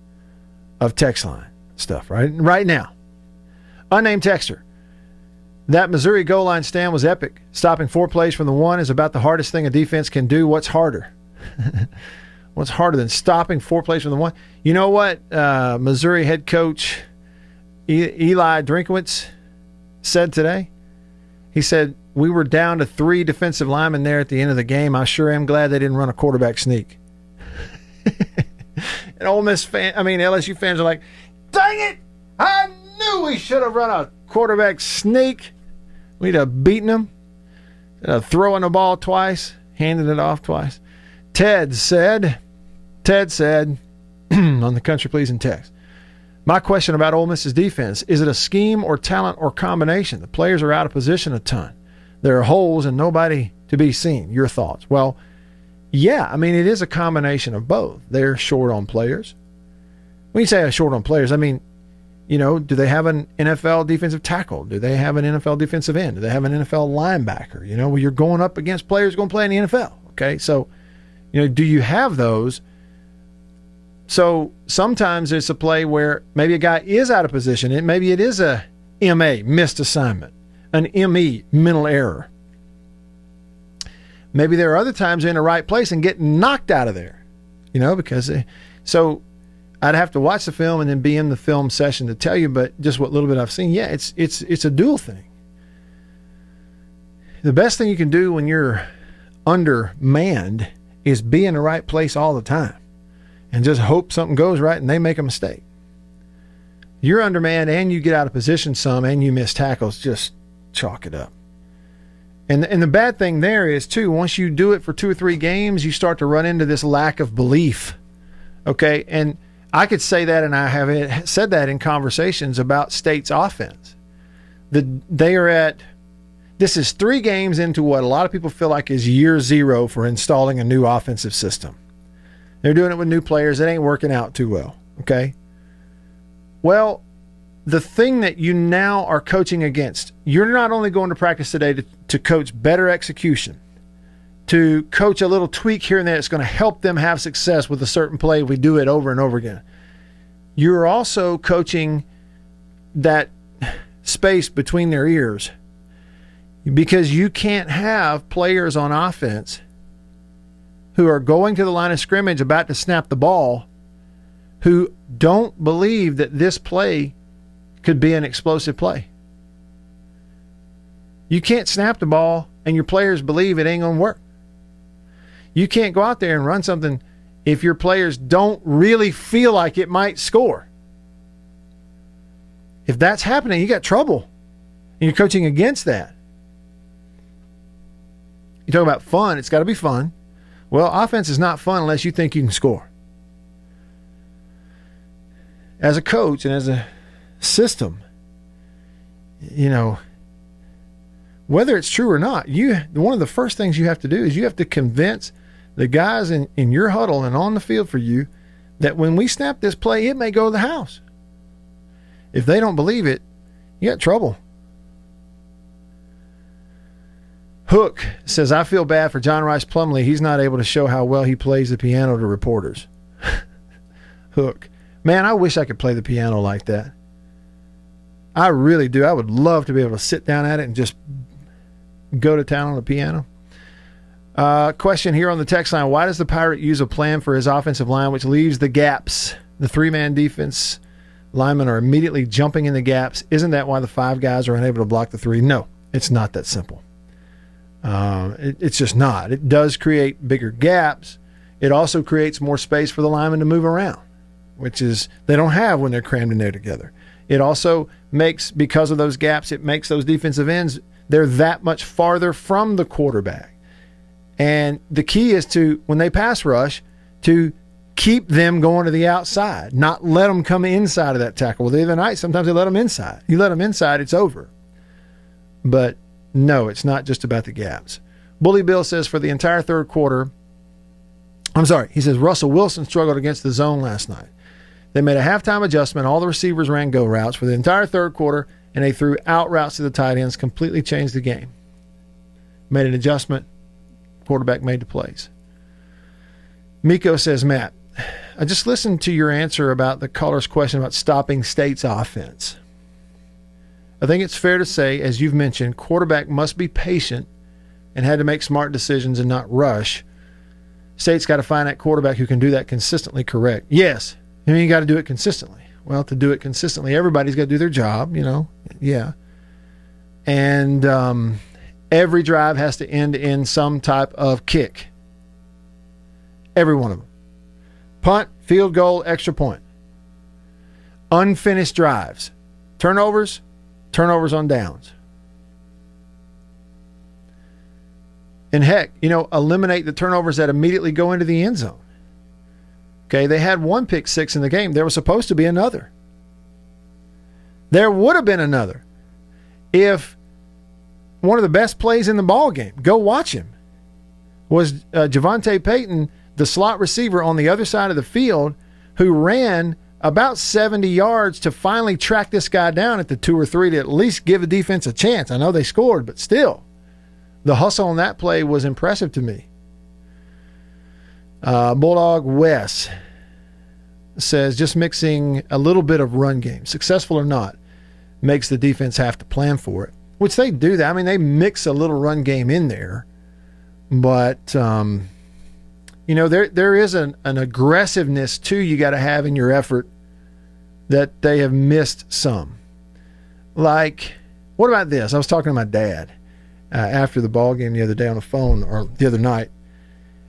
of text line stuff right now. Unnamed texter. That Missouri goal line stand was epic. Stopping 4 plays from the 1 is about the hardest thing a defense can do. What's harder? What's harder than stopping 4 plays from the 1? You know what Missouri head coach Eli Drinkowitz said today? He said, we were down to 3 defensive linemen there at the end of the game. I sure am glad they didn't run a quarterback sneak. And LSU fans are like, dang it! I knew we should have run a quarterback sneak. We'd have beaten them. Throwing the ball twice, handing it off twice. Ted said on the country pleasing text, my question about Ole Miss's defense, is it a scheme or talent or combination? The players are out of position a ton. There are holes and nobody to be seen. Your thoughts? Well, yeah, I mean, it is a combination of both. They're short on players. When you say short on players, I mean, do they have an NFL defensive tackle? Do they have an NFL defensive end? Do they have an NFL linebacker? Well, you're going up against players going to play in the NFL. Okay, so, do you have those? So sometimes it's a play where maybe a guy is out of position, and maybe it is a MA, missed assignment, an ME, mental error. Maybe there are other times they're in the right place and get knocked out of there, because so I'd have to watch the film and then be in the film session to tell you, but just what little bit I've seen, yeah, it's a dual thing. The best thing you can do when you're undermanned is be in the right place all the time and just hope something goes right and they make a mistake. You're undermanned and you get out of position some and you miss tackles, just chalk it up. And the bad thing there is, too, once you do it for 2 or 3 games, you start to run into this lack of belief. Okay? And I could say that, and I have said that in conversations about State's offense. This is 3 games into what a lot of people feel like is year 0 for installing a new offensive system. They're doing it with new players. It ain't working out too well. Okay? Well, the thing that you now are coaching against, you're not only going to practice today to coach better execution, to coach a little tweak here and there that's going to help them have success with a certain play if we do it over and over again. You're also coaching that space between their ears, because you can't have players on offense who are going to the line of scrimmage about to snap the ball who don't believe that this play could be an explosive play. You can't snap the ball and your players believe it ain't going to work. You can't go out there and run something if your players don't really feel like it might score. If that's happening, you got trouble. And you're coaching against that. You talk about fun, it's got to be fun. Well, offense is not fun unless you think you can score. As a coach and as a system, whether it's true or not, one of the first things you have to do is you have to convince the guys in your huddle and on the field for you that when we snap this play, it may go to the house. If they don't believe it, you got trouble. Hook says, I feel bad for John Rice Plumlee. He's not able to show how well he plays the piano to reporters. Hook. Man, I wish I could play the piano like that. I really do. I would love to be able to sit down at it and just go to town on the piano. Question here on the text line. Why does the Pirate use a plan for his offensive line which leaves the gaps? The 3-man defense linemen are immediately jumping in the gaps. Isn't that why the 5 guys are unable to block the 3? No, it's not that simple. It's just not. It does create bigger gaps. It also creates more space for the linemen to move around, which is they don't have when they're crammed in there together. It also makes, because of those gaps, it makes those defensive ends, they're that much farther from the quarterback. And the key is to, when they pass rush, to keep them going to the outside, not let them come inside of that tackle. Well, the other night, sometimes they let them inside. You let them inside, it's over. But no, it's not just about the gaps. Bully Bill says for the entire third quarter, he says Russell Wilson struggled against the zone last night. They made a halftime adjustment. All the receivers ran go routes for the entire third quarter, and they threw out routes to the tight ends, completely changed the game. Made an adjustment. Quarterback made the plays. Miko says, Matt, I just listened to your answer about the caller's question about stopping State's offense. I think it's fair to say, as you've mentioned, quarterback must be patient and had to make smart decisions and not rush. State's got to find that quarterback who can do that consistently correct. Yes, you got to do it consistently. Well, to do it consistently, everybody's got to do their job, Yeah. And every drive has to end in some type of kick. Every one of them. Punt, field goal, extra point. Unfinished drives. Turnovers on downs. And heck, eliminate the turnovers that immediately go into the end zone. Okay, they had 1 pick six in the game. There was supposed to be another. There would have been another if one of the best plays in the ball game, go watch him, was Javonte Payton, the slot receiver on the other side of the field, who ran about 70 yards to finally track this guy down at the 2 or 3 to at least give the defense a chance. I know they scored, but still, the hustle on that play was impressive to me. Bulldog Wes. says just mixing a little bit of run game, successful or not, makes the defense have to plan for it, which they do that. I mean, they mix a little run game in there, but, there is an aggressiveness too you got to have in your effort that they have missed some. Like, what about this? I was talking to my dad after the ball game the other day on the phone, or the other night.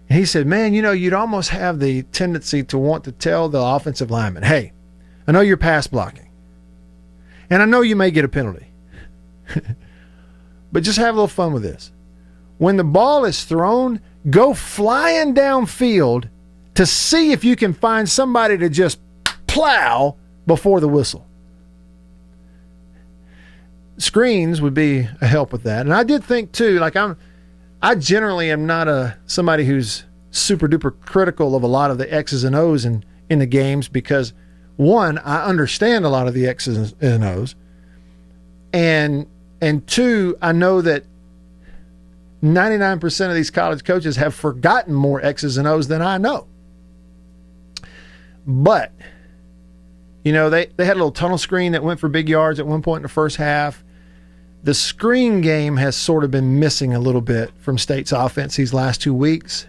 And he said, man, you'd almost have the tendency to want to tell the offensive lineman, hey, I know you're pass blocking, and I know you may get a penalty, but just have a little fun with this. When the ball is thrown, go flying downfield to see if you can find somebody to just plow before the whistle. Screens would be a help with that. And I did think too, like I generally am not somebody who's super duper critical of a lot of the X's and O's in the games, because one, I understand a lot of the X's and O's, and two, I know that 99% of these college coaches have forgotten more X's and O's than I know. But they had a little tunnel screen that went for big yards at one point in the first half. The screen game has sort of been missing a little bit from State's offense these last 2 weeks.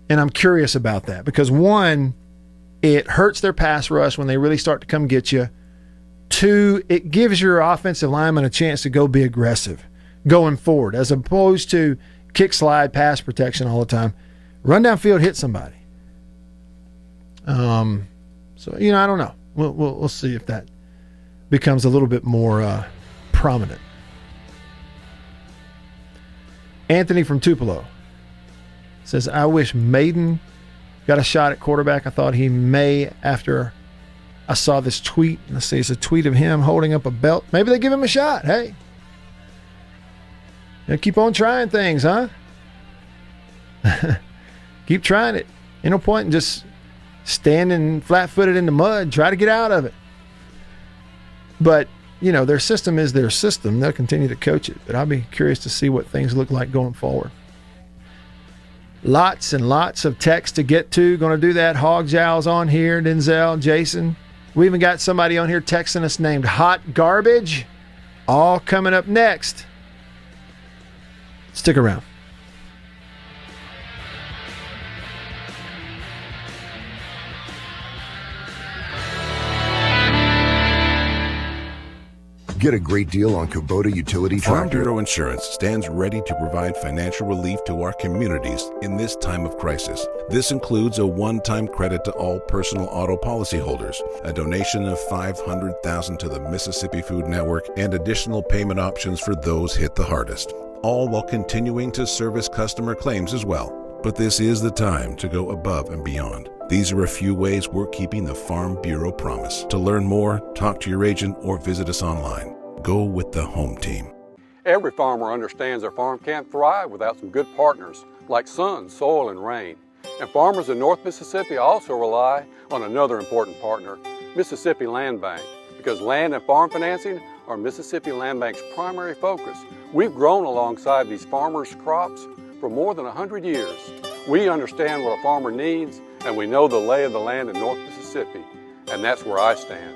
And I'm curious about that because, one, it hurts their pass rush when they really start to come get you. Two, it gives your offensive lineman a chance to go be aggressive going forward, as opposed to kick, slide, pass protection all the time. Run downfield, hit somebody. So, I don't know. We'll see if that becomes a little bit more prominent. Anthony from Tupelo says, I wish Maiden got a shot at quarterback. I thought he may after I saw this tweet. Let's see, it's a tweet of him holding up a belt. Maybe they give him a shot. Hey. Keep on trying things, huh? Keep trying it. Ain't no point in just standing flat-footed in the mud. Try to get out of it. But, their system is their system. They'll continue to coach it. But I'll be curious to see what things look like going forward. Lots and lots of text to get to. Going to do that. Hog Jowls on here. Denzel, Jason. We even got somebody on here texting us named Hot Garbage. All coming up next. Stick around. Get a great deal on Kubota utility Farm tractor. Bureau Insurance stands ready to provide financial relief to our communities in this time of crisis. This includes a one-time credit to all personal auto policyholders, a donation of $500,000 to the Mississippi Food Network, and additional payment options for those hit the hardest, all while continuing to service customer claims as well. But this is the time to go above and beyond. These are a few ways we're keeping the Farm Bureau promise. To learn more, talk to your agent or visit us online. Go with the home team. Every farmer understands their farm can't thrive without some good partners like sun, soil, and rain. And farmers in North Mississippi also rely on another important partner, Mississippi Land Bank, because land and farm financing are Mississippi Land Bank's primary focus. We've grown alongside these farmers' crops for more than 100 years. We understand what a farmer needs, and we know the lay of the land in North Mississippi, and that's where I stand.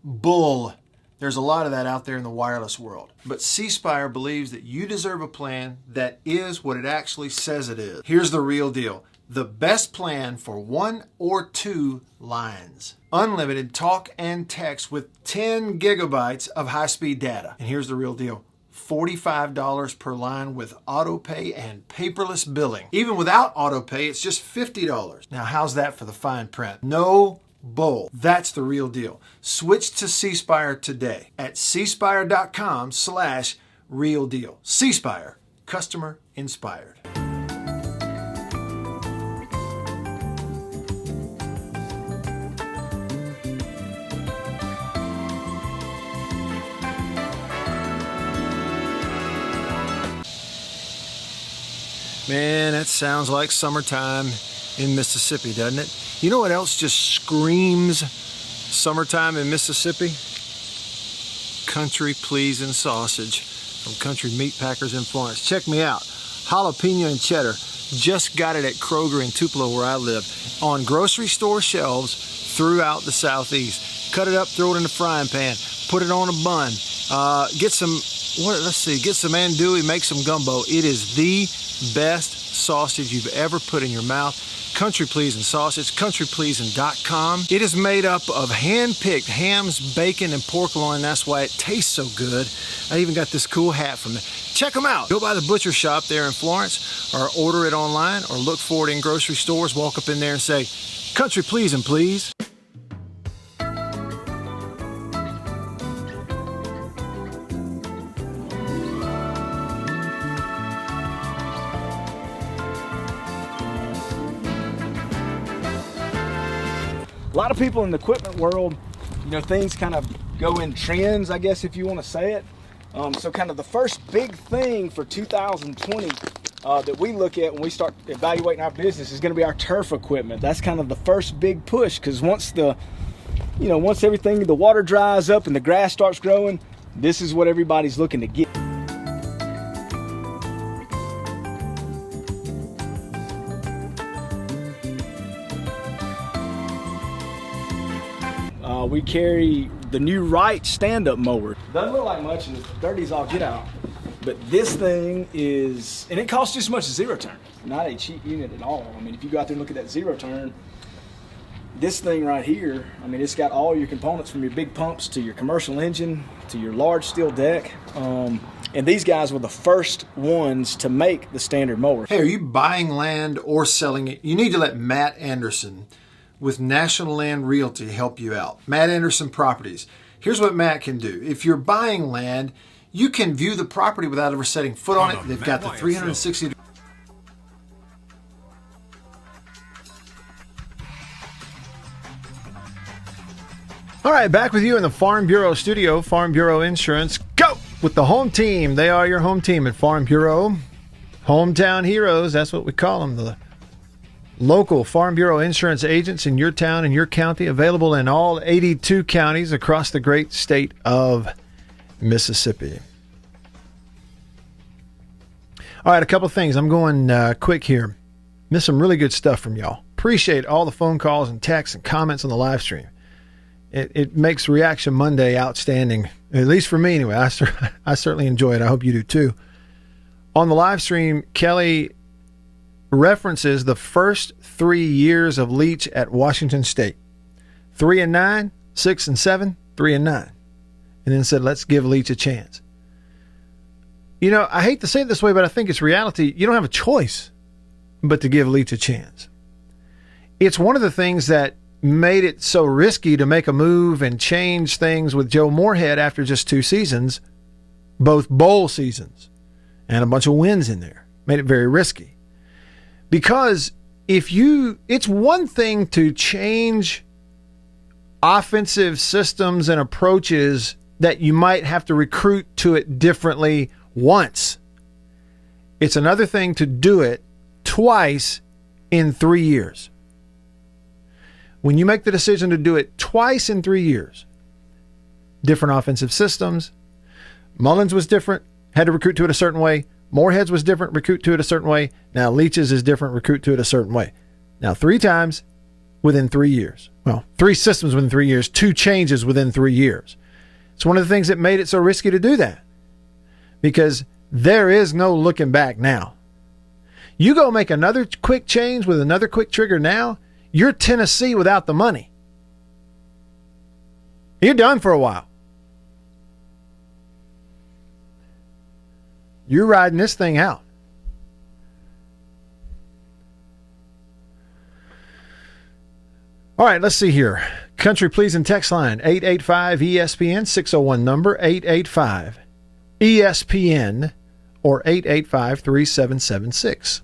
Bull. There's a lot of that out there in the wireless world. But C Spire believes that you deserve a plan that is what it actually says it is. Here's the real deal. The best plan for 1 or 2 lines. Unlimited talk and text with 10 gigabytes of high-speed data. And here's the real deal. $45 per line with auto pay and paperless billing. Even without auto pay, it's just $50. Now, how's that for the fine print? No bull. That's the real deal. Switch to C Spire today at cspire.com/real deal. C Spire, customer inspired. Man, that sounds like summertime in Mississippi, doesn't it? You know what else just screams summertime in Mississippi? Country pleasing sausage from Country Meat Packers in Florence. Check me out. Jalapeno and cheddar. Just got it at Kroger in Tupelo where I live. On grocery store shelves throughout the Southeast. Cut it up, throw it in the frying pan. Put it on a bun. Get some andouille, make some gumbo. It is the best sausage you've ever put in your mouth. Country Pleasing Sausage, countrypleasing.com. It is made up of hand-picked hams, bacon, and pork loin. That's why it tastes so good. I even got this cool hat from there. Check them out. Go by the butcher shop there in Florence, or order it online, or look for it in grocery stores. Walk up in there and say, Country Pleasing, please. A lot of people in the equipment world, things kind of go in trends, I guess, if you want to say it. So kind of the first big thing for 2020 that we look at when we start evaluating our business is going to be our turf equipment. That's kind of the first big push, because once the water dries up and the grass starts growing, this is what everybody's looking to get. We carry the new REAX stand-up mower. Doesn't look like much and it's dirty as all get out. But this thing is, and it costs just as much as zero turn. Not a cheap unit at all. I mean, if you go out there and look at that zero turn, this thing right here, I mean, it's got all your components from your big pumps to your commercial engine to your large steel deck. And these guys were the first ones to make the standard mower. Hey, are you buying land or selling it? You need to let Matt Anderson with National Land Realty help you out. Matt Anderson Properties. Here's what Matt can do. If you're buying land, you can view the property without ever setting foot on it. They've got the 360. All right, back with you in the Farm Bureau studio. Farm Bureau Insurance. Go with the home team. They are your home team at Farm Bureau. Hometown heroes, that's what we call them. The local Farm Bureau insurance agents in your town and your county, available in all 82 counties across the great state of Mississippi. All right, a couple things. I'm going quick here. Missed some really good stuff from y'all. Appreciate all the phone calls and texts and comments on the live stream. It makes Reaction Monday outstanding, at least for me anyway. I certainly enjoy it. I hope you do too. On the live stream, Kelly references the first 3 years of Leach at Washington State. 3-9, 6-7, 3-9. And then said, let's give Leach a chance. I hate to say it this way, but I think it's reality. You don't have a choice but to give Leach a chance. It's one of the things that made it so risky to make a move and change things with Joe Moorhead after just 2 seasons, both bowl seasons, and a bunch of wins in there. Made it very risky. Because it's one thing to change offensive systems and approaches that you might have to recruit to it differently once. It's another thing to do it twice in 3 years. When you make the decision to do it twice in 3 years, different offensive systems. Mullins was different, had to recruit to it a certain way. Moorhead's was different, recruit to it a certain way. Now Leach's is different, recruit to it a certain way. Now 3 times within 3 years. Well, 3 systems within 3 years, 2 changes within 3 years. It's one of the things that made it so risky to do that. Because there is no looking back now. You go make another quick change with another quick trigger now, you're Tennessee without the money. You're done for a while. You're riding this thing out. All right, let's see here. Country Pleasing text line, 885-ESPN, 601 number, 885-ESPN, or 885-3776.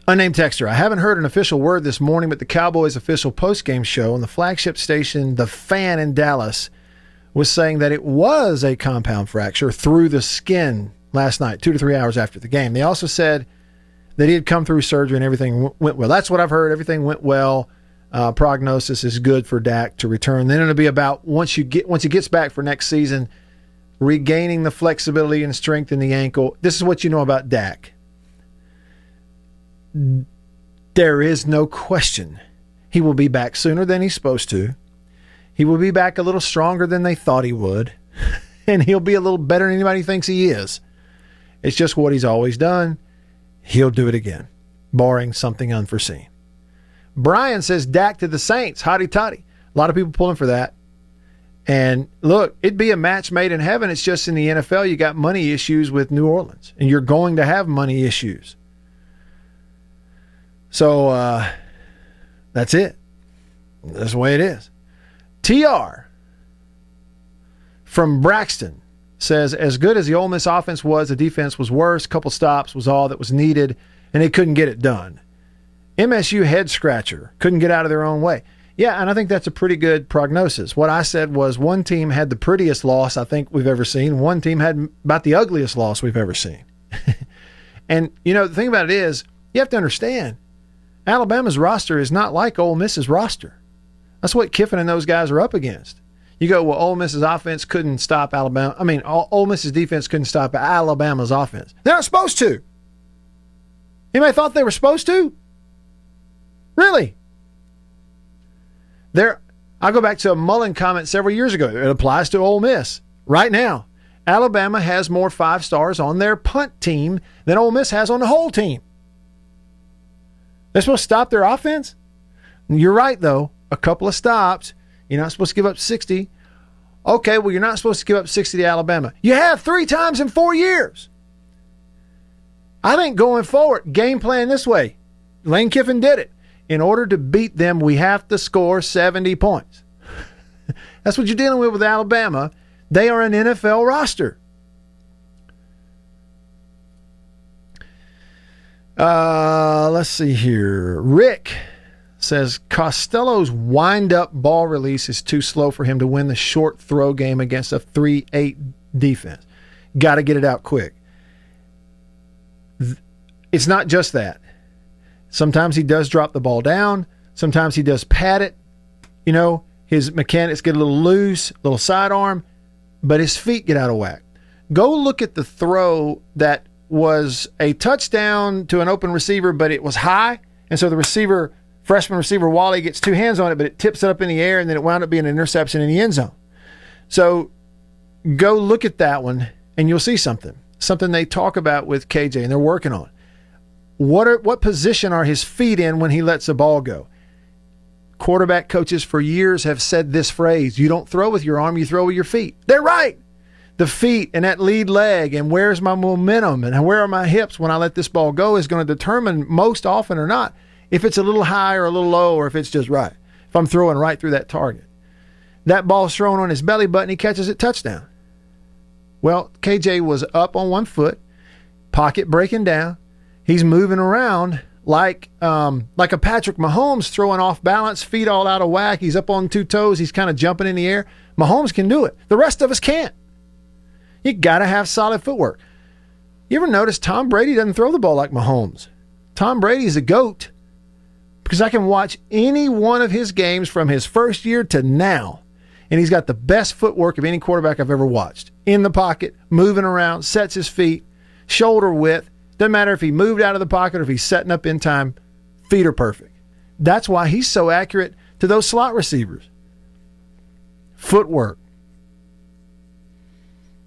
Unnamed texter, I haven't heard an official word this morning, but the Cowboys' official postgame show on the flagship station, The Fan in Dallas, was saying that it was a compound fracture through the skin last night, 2 to 3 hours after the game. They also said that he had come through surgery and everything went well. That's what I've heard. Everything went well. Prognosis is good for Dak to return. Then it'll be about once he gets back for next season, regaining the flexibility and strength in the ankle. This is what you know about Dak. There is no question he will be back sooner than he's supposed to. He will be back a little stronger than they thought he would. And he'll be a little better than anybody thinks he is. It's just what he's always done. He'll do it again, barring something unforeseen. Brian says Dak to the Saints. Hotty toddy. A lot of people pulling for that. And look, it'd be a match made in heaven. It's just in the NFL, you got money issues with New Orleans. And you're going to have money issues. So that's it. That's the way it is. TR from Braxton says, as good as the Ole Miss offense was, the defense was worse. Couple stops was all that was needed, and they couldn't get it done. MSU head scratcher. Couldn't get out of their own way. Yeah, and I think that's a pretty good prognosis. What I said was one team had the prettiest loss I think we've ever seen. One team had about the ugliest loss we've ever seen. And, you know, the thing about it is, you have to understand, Alabama's roster is not like Ole Miss's roster. That's what Kiffin and those guys are up against. You go, well, Ole Miss's offense couldn't stop Alabama. I mean, Ole Miss's defense couldn't stop Alabama's offense. They're not supposed to. Anybody thought they were supposed to? Really? I'll go back to a Mullen comment several years ago. It applies to Ole Miss right now. Alabama has more 5 stars on their punt team than Ole Miss has on the whole team. They're supposed to stop their offense? You're right, though. A couple of stops. You're not supposed to give up 60. Okay, well, you're not supposed to give up 60 to Alabama. You have 3 times in 4 years. I think going forward, game plan this way. Lane Kiffin did it. In order to beat them, we have to score 70 points. That's what you're dealing with Alabama. They are an NFL roster. Let's see here. Rick says Costello's wind-up ball release is too slow for him to win the short throw game against a 3-8 defense. Got to get it out quick. It's not just that. Sometimes he does drop the ball down. Sometimes he does pat it. You know, his mechanics get a little loose, little sidearm, but his feet get out of whack. Go look at the throw that was a touchdown to an open receiver, but it was high, and so the receiver, freshman receiver Wally, gets 2 hands on it, but it tips it up in the air, and then it wound up being an interception in the end zone. So go look at that one, and you'll see something they talk about with KJ, and they're working on. What position are his feet in when he lets the ball go? Quarterback coaches for years have said this phrase, you don't throw with your arm, you throw with your feet. They're right. The feet and that lead leg and where's my momentum and where are my hips when I let this ball go is going to determine most often or not if it's a little high or a little low or if it's just right. If I'm throwing right through that target. That ball's thrown on his belly button, he catches it, touchdown. Well, KJ was up on one foot, pocket breaking down. He's moving around like a Patrick Mahomes throwing off balance, feet all out of whack. He's up on 2 toes. He's kind of jumping in the air. Mahomes can do it. The rest of us can't. You got to have solid footwork. You ever notice Tom Brady doesn't throw the ball like Mahomes? Tom Brady's a GOAT because I can watch any one of his games from his first year to now, and he's got the best footwork of any quarterback I've ever watched. In the pocket, moving around, sets his feet, shoulder width. Doesn't matter if he moved out of the pocket or if he's setting up in time. Feet are perfect. That's why he's so accurate to those slot receivers. Footwork.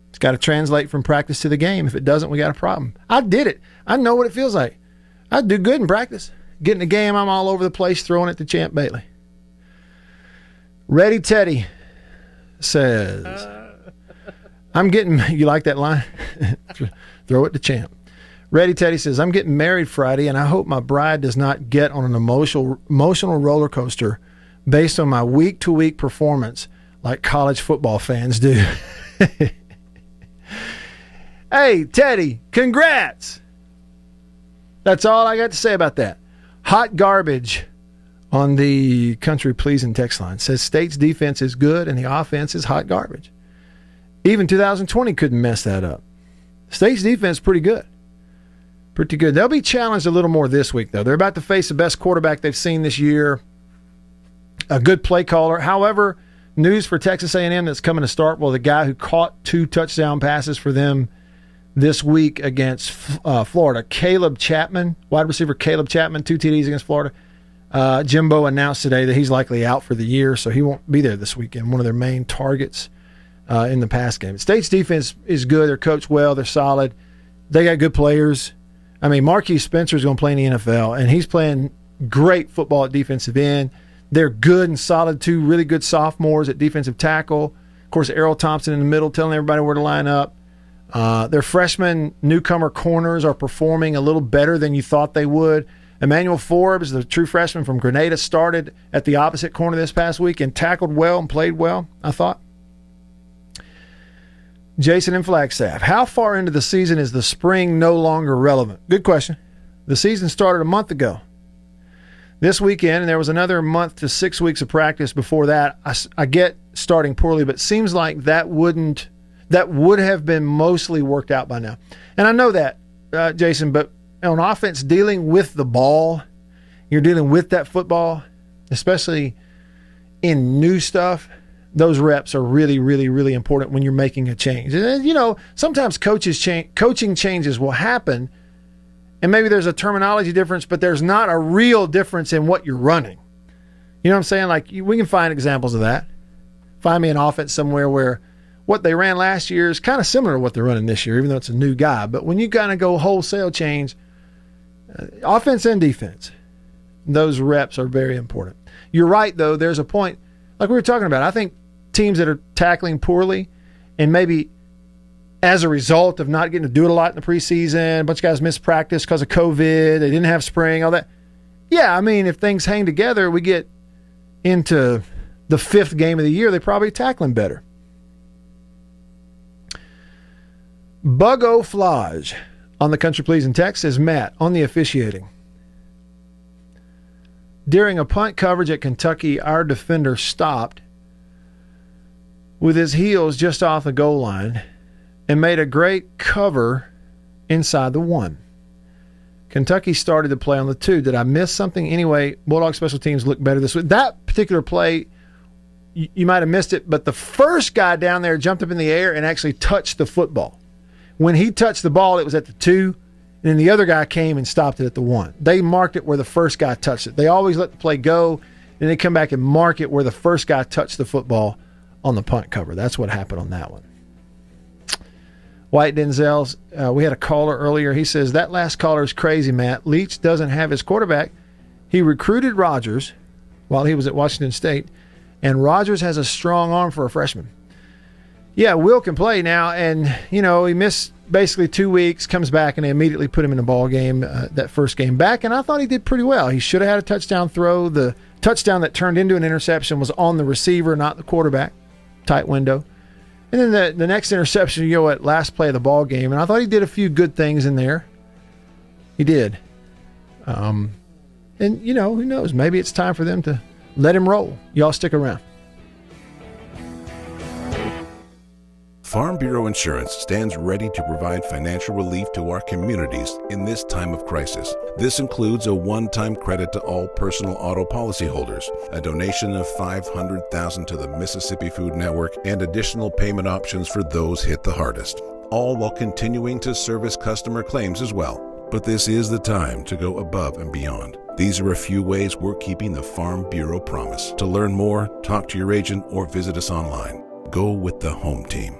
It's got to translate from practice to the game. If it doesn't, we got a problem. I did it. I know what it feels like. I do good in practice. Get in the game, I'm all over the place throwing it to Champ Bailey. Ready Teddy says, I'm getting, you like that line? Throw it to Champ. Ready Teddy says, I'm getting married Friday, and I hope my bride does not get on an emotional roller coaster based on my week-to-week performance like college football fans do. Hey, Teddy, congrats. That's all I got to say about that. Hot garbage on the country pleasing text line says State's defense is good and the offense is hot garbage. Even 2020 couldn't mess that up. State's defense is pretty good. Pretty good. They'll be challenged a little more this week, though. They're about to face the best quarterback they've seen this year, a good play caller. However, news for Texas A&M that's coming to start, well, the guy who caught 2 touchdown passes for them this week against Florida, Caleb Chapman, wide receiver Caleb Chapman, 2 TDs against Florida. Jimbo announced today that he's likely out for the year, so he won't be there this weekend, one of their main targets in the pass game. State's defense is good. They're coached well. They're solid. They got good players. I mean, Marquise Spencer is going to play in the NFL, and he's playing great football at defensive end. They're good and solid, 2 really good sophomores at defensive tackle. Of course, Errol Thompson in the middle telling everybody where to line up. Their freshman newcomer corners are performing a little better than you thought they would. Emmanuel Forbes, the true freshman from Grenada, started at the opposite corner this past week and tackled well and played well, I thought. Jason in Flagstaff, how far into the season is the spring no longer relevant? Good question. The season started a month ago. This weekend, and there was another month to 6 weeks of practice before that. I get starting poorly, but seems like that would have been mostly worked out by now. And I know that, Jason, but on offense, dealing with the ball, you're dealing with that football, especially in new stuff. Those reps are really, really, really important when you're making a change. And, you know, sometimes coaching changes will happen, and maybe there's a terminology difference, but there's not a real difference in what you're running. You know what I'm saying? Like, we can find examples of that. Find me an offense somewhere where what they ran last year is kind of similar to what they're running this year, even though it's a new guy. But when you kind of go wholesale change, offense and defense, those reps are very important. You're right, though. There's a point, like we were talking about. I think teams that are tackling poorly and maybe as a result of not getting to do it a lot in the preseason, a bunch of guys missed practice because of COVID, they didn't have spring, all that. Yeah, I mean, if things hang together, we get into the 5th game of the year, they're probably tackling better. Buggo Flage on the Country Pleasing text says, Matt, on the officiating. During a punt coverage at Kentucky, our defender stopped with his heels just off the goal line and made a great cover inside the 1. Kentucky started the play on the 2. Did I miss something? Anyway, Bulldog special teams looked better this week. That particular play, you might have missed it, but the first guy down there jumped up in the air and actually touched the football. When he touched the ball, it was at the 2, and then the other guy came and stopped it at the 1. They marked it where the first guy touched it. They always let the play go, and they come back and mark it where the first guy touched the football on the punt cover. That's what happened on that one. Wyatt Denzel's, we had a caller earlier. He says, that last caller is crazy, Matt. Leach doesn't have his quarterback. He recruited Rogers while he was at Washington State, and Rogers has a strong arm for a freshman. Yeah, Will can play now, and, you know, he missed basically 2 weeks, comes back, and they immediately put him in the ball game, that first game back, and I thought he did pretty well. He should have had a touchdown throw. The touchdown that turned into an interception was on the receiver, not the quarterback. Tight window. And then the next interception, you know, at last play of the ball game, and I thought he did a few good things in there. He did. And, you know, who knows? Maybe it's time for them to let him roll. Y'all stick around. Farm Bureau Insurance stands ready to provide financial relief to our communities in this time of crisis. This includes a one-time credit to all personal auto policyholders, a donation of $500,000 to the Mississippi Food Network, and additional payment options for those hit the hardest, all while continuing to service customer claims as well. But this is the time to go above and beyond. These are a few ways we're keeping the Farm Bureau promise. To learn more, talk to your agent or visit us online. Go with the home team.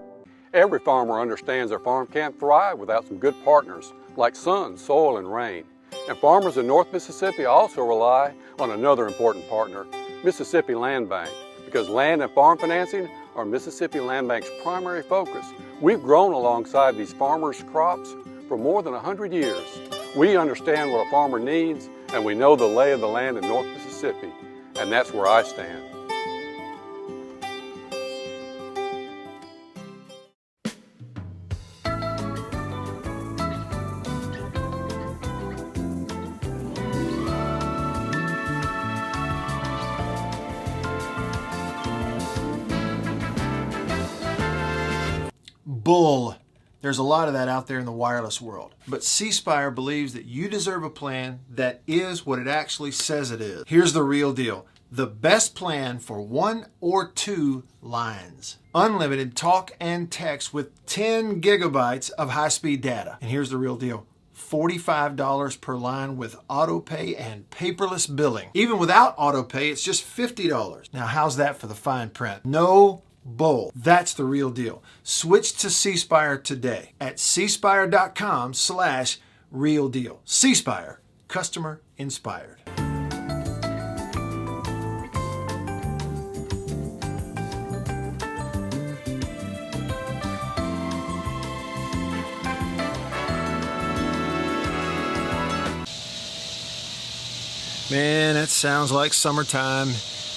Every farmer understands their farm can't thrive without some good partners like sun, soil, and rain. And farmers in North Mississippi also rely on another important partner, Mississippi Land Bank, because land and farm financing are Mississippi Land Bank's primary focus. We've grown alongside these farmers' crops for more than 100 years. We understand what a farmer needs, and we know the lay of the land in North Mississippi, and that's where I stand. Bull There's a lot of that out there in the wireless world. But C Spire believes that you deserve a plan that is what it actually says it is. Here's the real deal. The best plan for 1 or 2 lines. Unlimited talk and text with 10 gigabytes of high-speed data. And here's the real deal. $45 per line with autopay and paperless billing. Even without autopay, it's just $50. Now, how's that for the fine print? No bull. That's the real deal. Switch to C Spire today at cspire.com/real deal. C Spire, customer inspired. Man, that sounds like summertime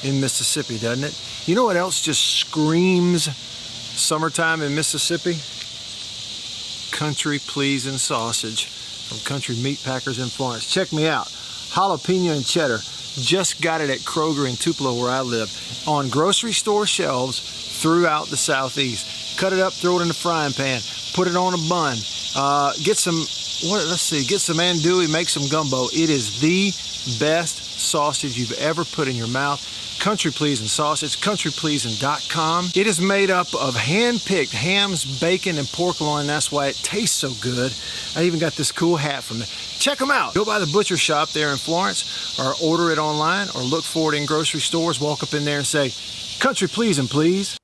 in Mississippi, doesn't it? You know what else just screams summertime in Mississippi? Country Pleasin' Sausage from Country Meat Packers in Florence. Check me out. Jalapeno and cheddar. Just got it at Kroger in Tupelo where I live. On grocery store shelves throughout the Southeast. Cut it up, throw it in the frying pan. Put it on a bun. Get some andouille, make some gumbo. It is the best sausage you've ever put in your mouth. Country Pleasin' Sausage, countrypleasin.com. It is made up of hand-picked hams, bacon, and pork loin. That's why it tastes so good. I even got this cool hat from it. Check them out. Go by the butcher shop there in Florence, or order it online, or look for it in grocery stores. Walk up in there and say, Country Pleasin', please.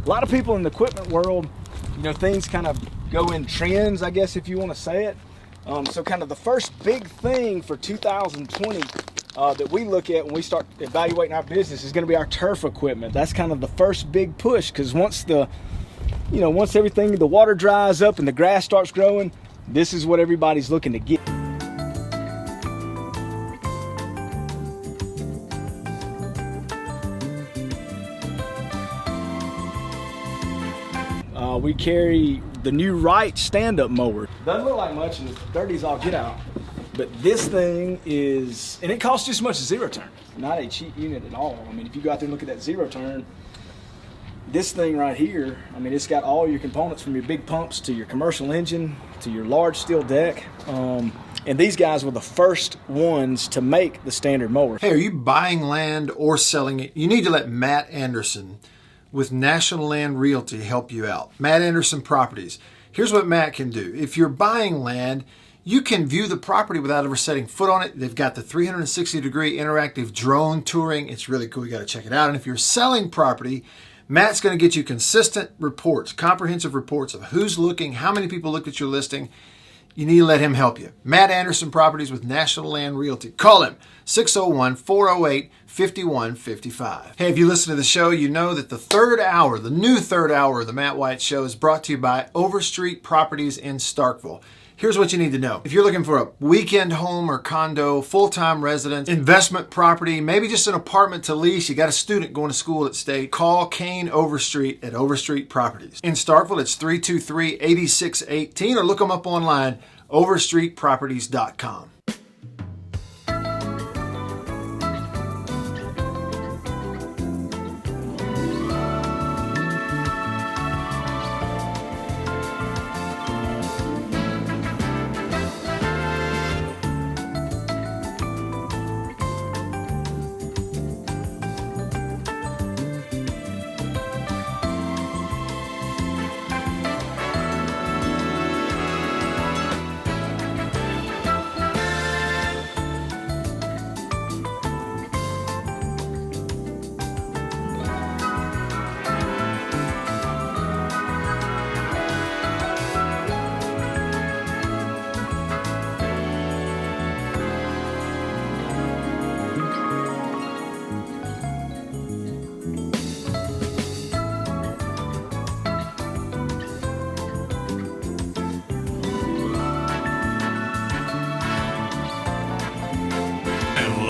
A lot of people in the equipment world, you know, things kind of go in trends, I guess, if you want to say it. So kind of the first big thing for 2020 that we look at when we start evaluating our business is going to be our turf equipment. That's kind of the first big push, because once the water dries up and the grass starts growing, this is what everybody's looking to get. We carry the new REAX stand-up mower. Doesn't look like much and it's dirty as all get out. But this thing is, and it costs just as much as zero turn. Not a cheap unit at all. I mean, if you go out there and look at that zero turn, this thing right here, I mean, it's got all your components from your big pumps to your commercial engine to your large steel deck. And these guys were the first ones to make the standard mower. Hey, are you buying land or selling it? You need to let Matt Anderson with National Land Realty help you out. Matt Anderson Properties. Here's what Matt can do. If you're buying land, you can view the property without ever setting foot on it. They've got the 360-degree interactive drone touring. It's really cool. You got to check it out. And if you're selling property, Matt's going to get you consistent reports, comprehensive reports of who's looking, how many people looked at your listing. You need to let him help you. Matt Anderson Properties with National Land Realty. Call him, 601-408-5155. Hey, if you listen to the show, you know that the new third hour of the Matt Wyatt Show is brought to you by Overstreet Properties in Starkville. Here's what you need to know. If you're looking for a weekend home or condo, full-time residence, investment property, maybe just an apartment to lease, you got a student going to school at State, call Kane Overstreet at Overstreet Properties. In Starkville, it's 323-8618, or look them up online, overstreetproperties.com.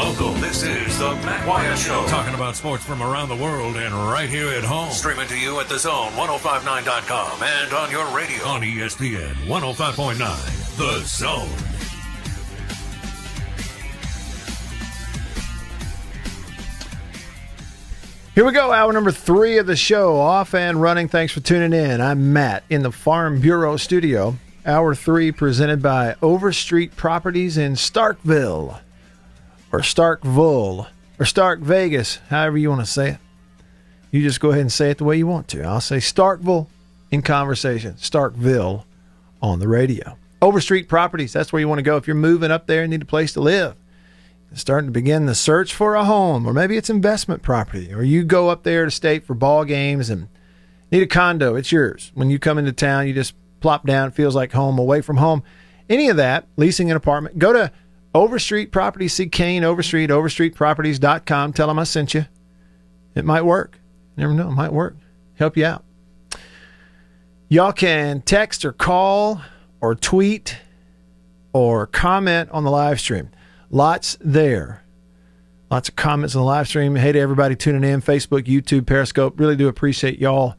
local. This is the Matt Wyatt Show. Talking about sports from around the world and right here at home. Streaming to you at thezone1059.com and on your radio on ESPN 105.9. The Zone. Here we go, hour number 3 of the show, off and running. Thanks for tuning in. I'm Matt in the Farm Bureau studio. Hour 3 presented by Overstreet Properties in Starkville, or Starkville, or Stark Vegas, however you want to say it. You just go ahead and say it the way you want to. I'll say Starkville in conversation, Starkville on the radio. Overstreet Properties, that's where you want to go if you're moving up there and need a place to live. Starting to begin the search for a home, or maybe it's investment property, or you go up there to state for ball games and need a condo. It's yours. When you come into town, you just plop down. It feels like home, away from home. Any of that, leasing an apartment, go to Overstreet Properties. See Kane Overstreet, overstreetproperties.com. Tell them I sent you. It might work. You never know. It might work. Help you out. Y'all can text or call or tweet or comment on the live stream. Lots there. Lots of comments on the live stream. Hey to everybody tuning in, Facebook, YouTube, Periscope. Really do appreciate y'all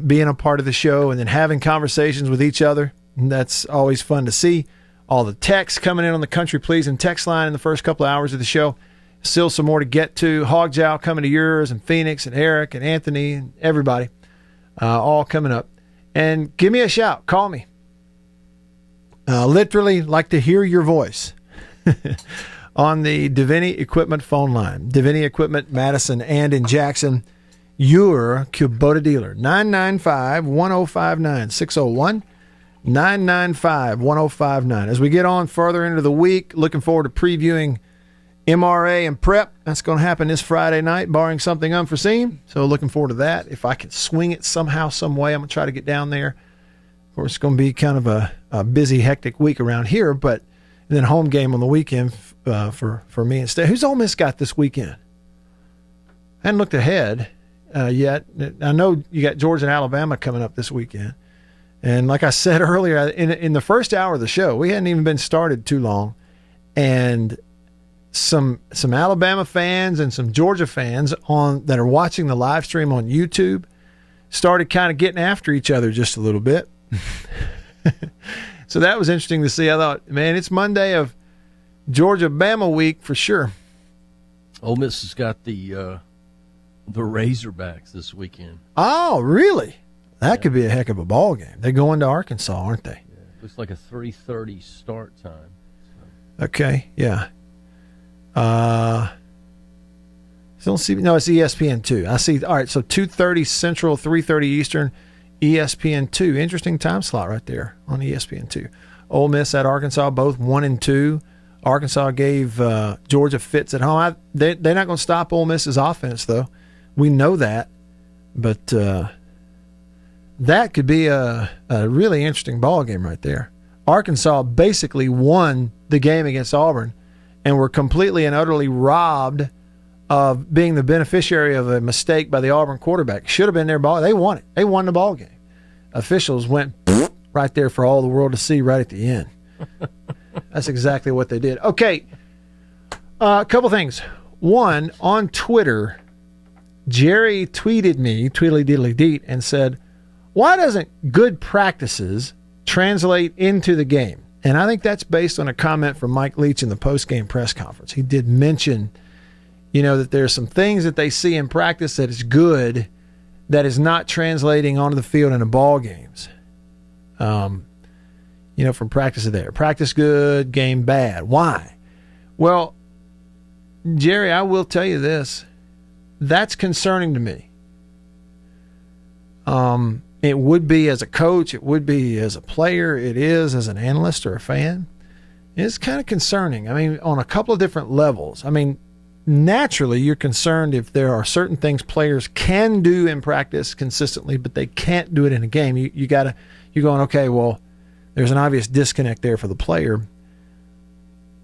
being a part of the show and then having conversations with each other. And that's always fun to see. All the texts coming in on the Country Pleasing text line in the first couple of hours of the show. Still some more to get to. Hog Jowl coming to yours, and Phoenix and Eric and Anthony and everybody. All coming up. And give me a shout. Call me. Literally like to hear your voice. On the Davini Equipment phone line. Davini Equipment, Madison and in Jackson, your Kubota dealer. 995-1059. 601-995-1059. As we get on further into the week, looking forward to previewing MRA and prep. That's going to happen this Friday night, barring something unforeseen. So looking forward to that. If I can swing it somehow, some way, I'm going to try to get down there. Of course, it's going to be kind of a busy, hectic week around here, but and then home game on the weekend for me instead. Who's Ole Miss got this weekend? I hadn't looked ahead yet. I know you got Georgia and Alabama coming up this weekend. And like I said earlier, in the first hour of the show, we hadn't even been started too long. And some Alabama fans and some Georgia fans that are watching the live stream on YouTube started kind of getting after each other just a little bit. So that was interesting to see. I thought, man, it's Monday of Georgia-Bama week for sure. Ole Miss has got the Razorbacks this weekend. Oh, really? That could be a heck of a ball game. They're going to Arkansas, aren't they? Yeah, looks like a 3:30 start time. So. Okay, yeah. Don't see. No, it's ESPN 2. I see. All right, so 2:30 Central, 3:30 Eastern. ESPN 2. Interesting time slot right there on ESPN 2. Ole Miss at Arkansas, both 1-2. Arkansas gave Georgia fits at home. They're not going to stop Ole Miss's offense, though. We know that. But that could be a really interesting ball game right there. Arkansas basically won the game against Auburn and were completely and utterly robbed of being the beneficiary of a mistake by the Auburn quarterback. Should have been their ball. They won it. They won the ball game. Officials went right there for all the world to see right at the end. That's exactly what they did. Okay, a couple things. One, on Twitter, Jerry tweeted me, tweedly diddly deet, and said, why doesn't good practices translate into the game? And I think that's based on a comment from Mike Leach in the post-game press conference. He did mention that there's some things that they see in practice that is good that is not translating onto the field in the ball games. From practice to there. Practice good, game bad. Why? Well, Jerry, I will tell you this. That's concerning to me. It would be as a coach. It would be as a player. It is as an analyst or a fan. It's kind of concerning. I mean, on a couple of different levels. I mean, naturally, you're concerned if there are certain things players can do in practice consistently, but they can't do it in a game. You're going, okay, well, there's an obvious disconnect there for the player.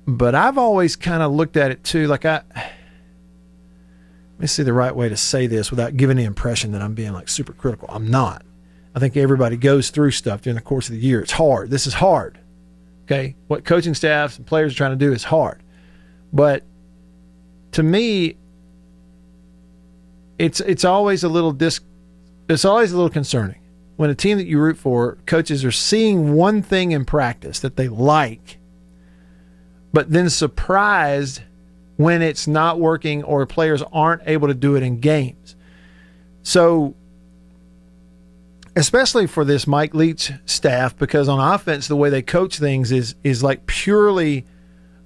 But I've always kind of looked at it too, let me see the right way to say this without giving the impression that I'm being like super critical. I'm not. I think everybody goes through stuff during the course of the year. It's hard. This is hard. Okay? What coaching staffs and players are trying to do is hard. But to me, it's always a little concerning when a team that you root for, coaches are seeing one thing in practice that they like, but then surprised when it's not working or players aren't able to do it in games. So, especially for this Mike Leach staff, because on offense, the way they coach things is like purely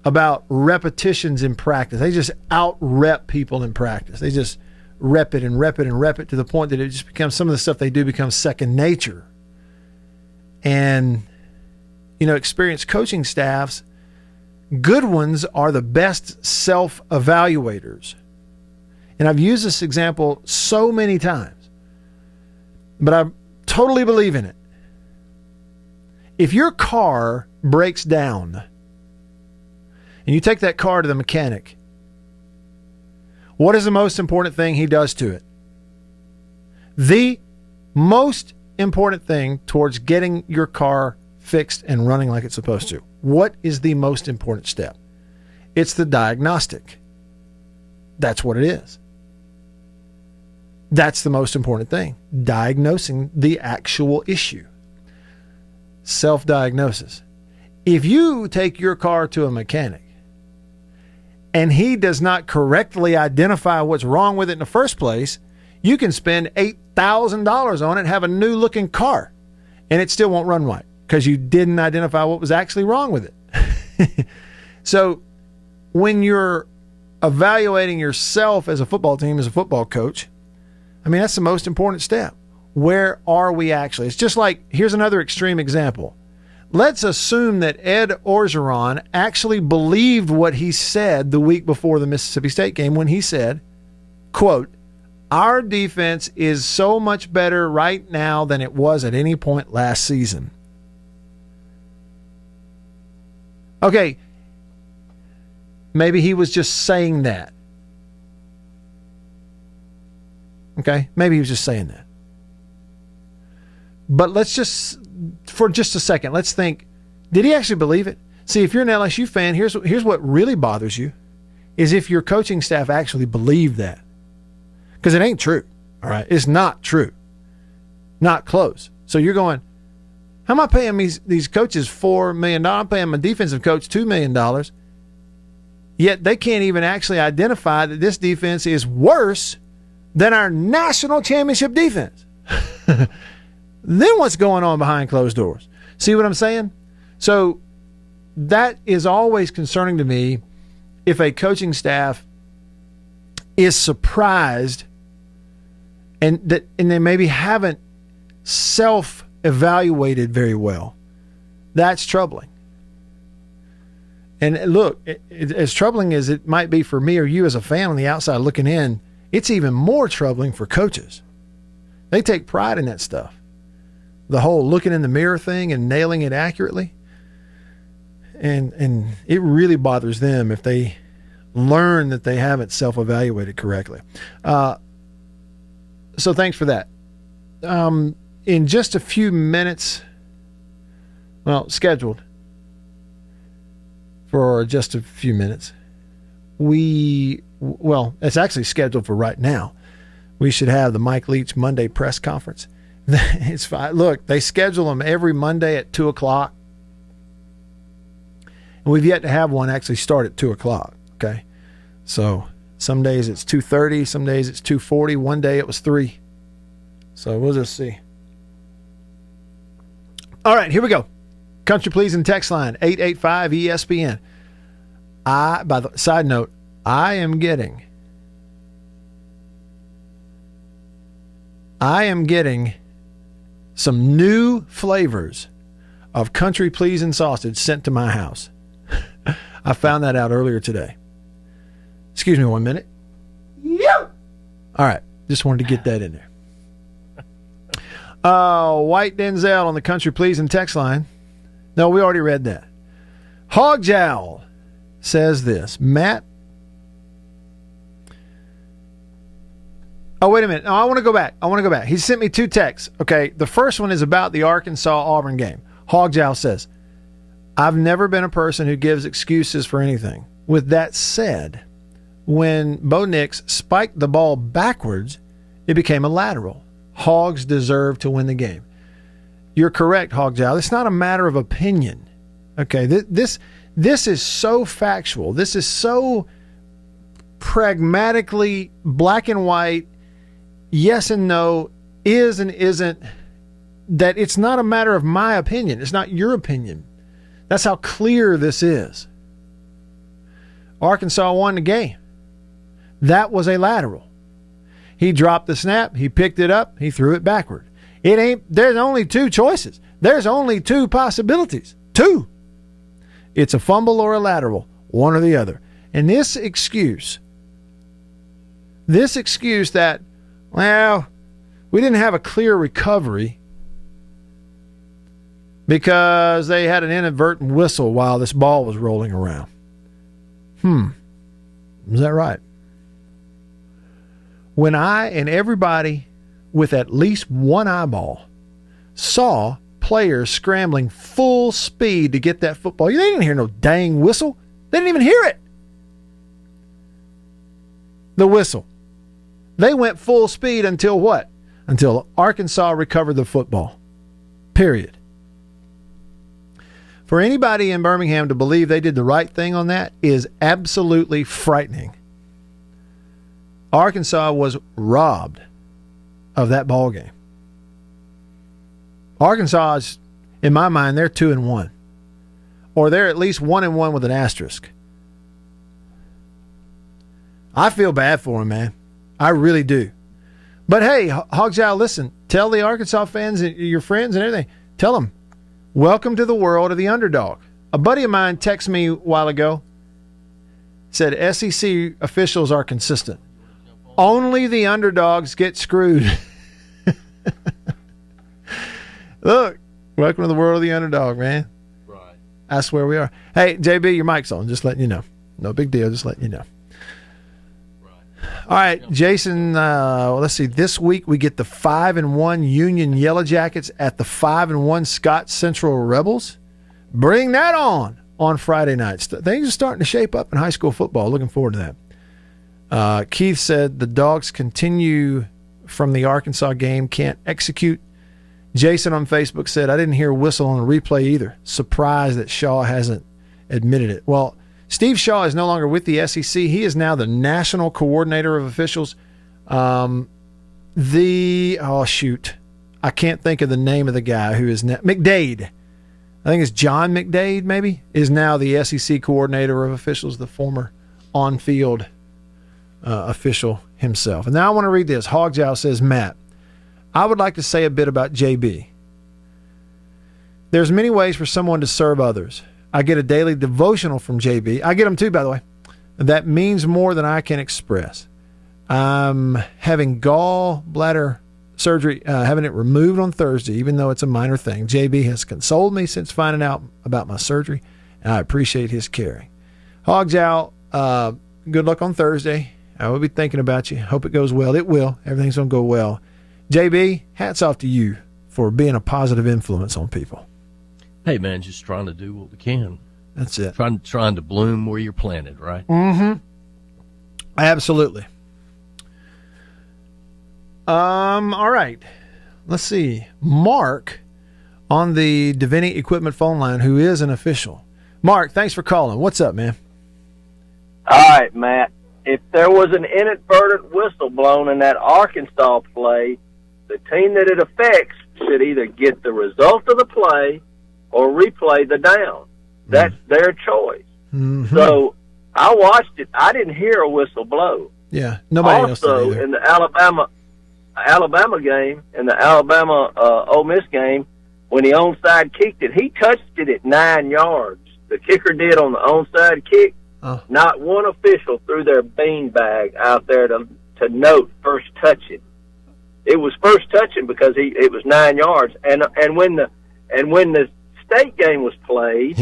about repetitions in practice. They just out-rep people in practice. They just rep it and rep it and rep it to the point that it just becomes, some of the stuff they do becomes second nature. And, experienced coaching staffs, good ones are the best self-evaluators. And I've used this example so many times, but I totally believe in it. If your car breaks down and you take that car to the mechanic, what is the most important thing he does to it? The most important thing towards getting your car fixed and running like it's supposed to. What is the most important step? It's the diagnostic. That's what it is. That's the most important thing. Diagnosing the actual issue. Self-diagnosis. If you take your car to a mechanic and he does not correctly identify what's wrong with it in the first place, you can spend $8,000 on it and have a new looking car, and it still won't run right because you didn't identify what was actually wrong with it. So when you're evaluating yourself as a football team, as a football coach, that's the most important step. Where are we actually? It's just like, here's another extreme example. Let's assume that Ed Orgeron actually believed what he said the week before the Mississippi State game when he said, quote, "Our defense is so much better right now than it was at any point last season." Okay, maybe he was just saying that. Okay, maybe he was just saying that. But let's just, for just a second, let's think, did he actually believe it? See, if you're an LSU fan, here's what really bothers you, is if your coaching staff actually believed that. Because it ain't true, all right? It's not true. Not close. So you're going, how am I paying these coaches $4 million? I'm paying my defensive coach $2 million. Yet they can't even actually identify that this defense is worse than our national championship defense. Then what's going on behind closed doors? See what I'm saying? So that is always concerning to me if a coaching staff is surprised and they maybe haven't self-evaluated very well. That's troubling. And look, as troubling as it might be for me or you as a fan on the outside looking in, it's even more troubling for coaches. They take pride in that stuff. The whole looking in the mirror thing and nailing it accurately. And it really bothers them if they learn that they haven't self-evaluated correctly. So thanks for that. In just a few minutes, scheduled for just a few minutes, it's actually scheduled for right now. We should have the Mike Leach Monday press conference. It's fine. Look, they schedule them every Monday at 2 o'clock. And we've yet to have one actually start at 2 o'clock. Okay. So some days it's 2:30, some days it's 2:40. One day it was 3. So we'll just see. All right, here we go. Country Pleasing text line 885 ESPN. By the side note, I am getting some new flavors of country pleasing sausage sent to my house. I found that out earlier today. Excuse me 1 minute. Yeah. All right. Just wanted to get that in there. White Denzel on the country pleasing text line. No, we already read that. Hog Jowl says this. Matt. Oh, wait a minute. No, I want to go back. He sent me 2 texts. Okay, the first one is about the Arkansas-Auburn game. Hog Jowl says, I've never been a person who gives excuses for anything. With that said, when Bo Nix spiked the ball backwards, it became a lateral. Hogs deserve to win the game. You're correct, Hogjow. It's not a matter of opinion. Okay, this is so factual. This is so pragmatically black and white, yes and no, is and isn't, that it's not a matter of my opinion. It's not your opinion. That's how clear this is. Arkansas won the game. That was a lateral. He dropped the snap, he picked it up, he threw it backward. There's only two choices. There's only two possibilities. Two. It's a fumble or a lateral, one or the other. And this excuse that, well, we didn't have a clear recovery because they had an inadvertent whistle while this ball was rolling around. Is that right? When I and everybody with at least one eyeball saw players scrambling full speed to get that football, they didn't hear no dang whistle. They didn't even hear it. The whistle. They went full speed until what? Until Arkansas recovered the football. Period. For anybody in Birmingham to believe they did the right thing on that is absolutely frightening. Arkansas was robbed of that ball game. Arkansas is, in my mind, they're 2-1. Or they're at least 1-1 with an asterisk. I feel bad for them, man. I really do. But hey, Hogjow, listen, tell the Arkansas fans, your friends and everything, tell them, welcome to the world of the underdog. A buddy of mine texted me a while ago, said SEC officials are consistent. Only the underdogs get screwed. Look, welcome to the world of the underdog, man. Right. That's where we are. Hey, JB, your mic's on. Just letting you know. No big deal. Just letting you know. Right. All right, Jason, let's see. This week we get the 5-1 Union Yellow Jackets at the 5-1 Scott Central Rebels. Bring that on Friday nights. Things are starting to shape up in high school football. Looking forward to that. Keith said the Dogs continue from the Arkansas game, can't execute. Jason on Facebook said, I didn't hear a whistle on the replay either. Surprised that Shaw hasn't admitted it. Well, Steve Shaw is no longer with the SEC. He is now the national coordinator of officials. I can't think of the name of the guy who is McDade. I think it's John McDade, maybe, is now the SEC coordinator of officials, the former on-field official himself. And now I want to read this. Hogjow says, Matt, I would like to say a bit about JB. There's many ways for someone to serve others. I get a daily devotional from JB. I get them too, by the way. That means more than I can express. I'm having gallbladder surgery, having it removed on Thursday, even though it's a minor thing. JB has consoled me since finding out about my surgery, and I appreciate his caring. Hogjow, good luck on Thursday. I will be thinking about you. Hope it goes well. It will. Everything's going to go well. JB, hats off to you for being a positive influence on people. Hey, man, just trying to do what we can. That's it. Trying to bloom where you're planted, right? Mm-hmm. Absolutely. All right. Let's see. Mark on the Davini Equipment phone line, who is an official. Mark, thanks for calling. What's up, man? All right, Matt. If there was an inadvertent whistle blown in that Arkansas play, the team that it affects should either get the result of the play or replay the down. That's their choice. Mm-hmm. So I watched it. I didn't hear a whistle blow. Yeah, nobody else did either. Also, in the Alabama game, in the Alabama Ole Miss game, when he onside kicked it, he touched it at 9 yards. The kicker did on the onside kick. Not one official threw their beanbag out there to note first touching. It was first touching because it was 9 yards. And when the state game was played,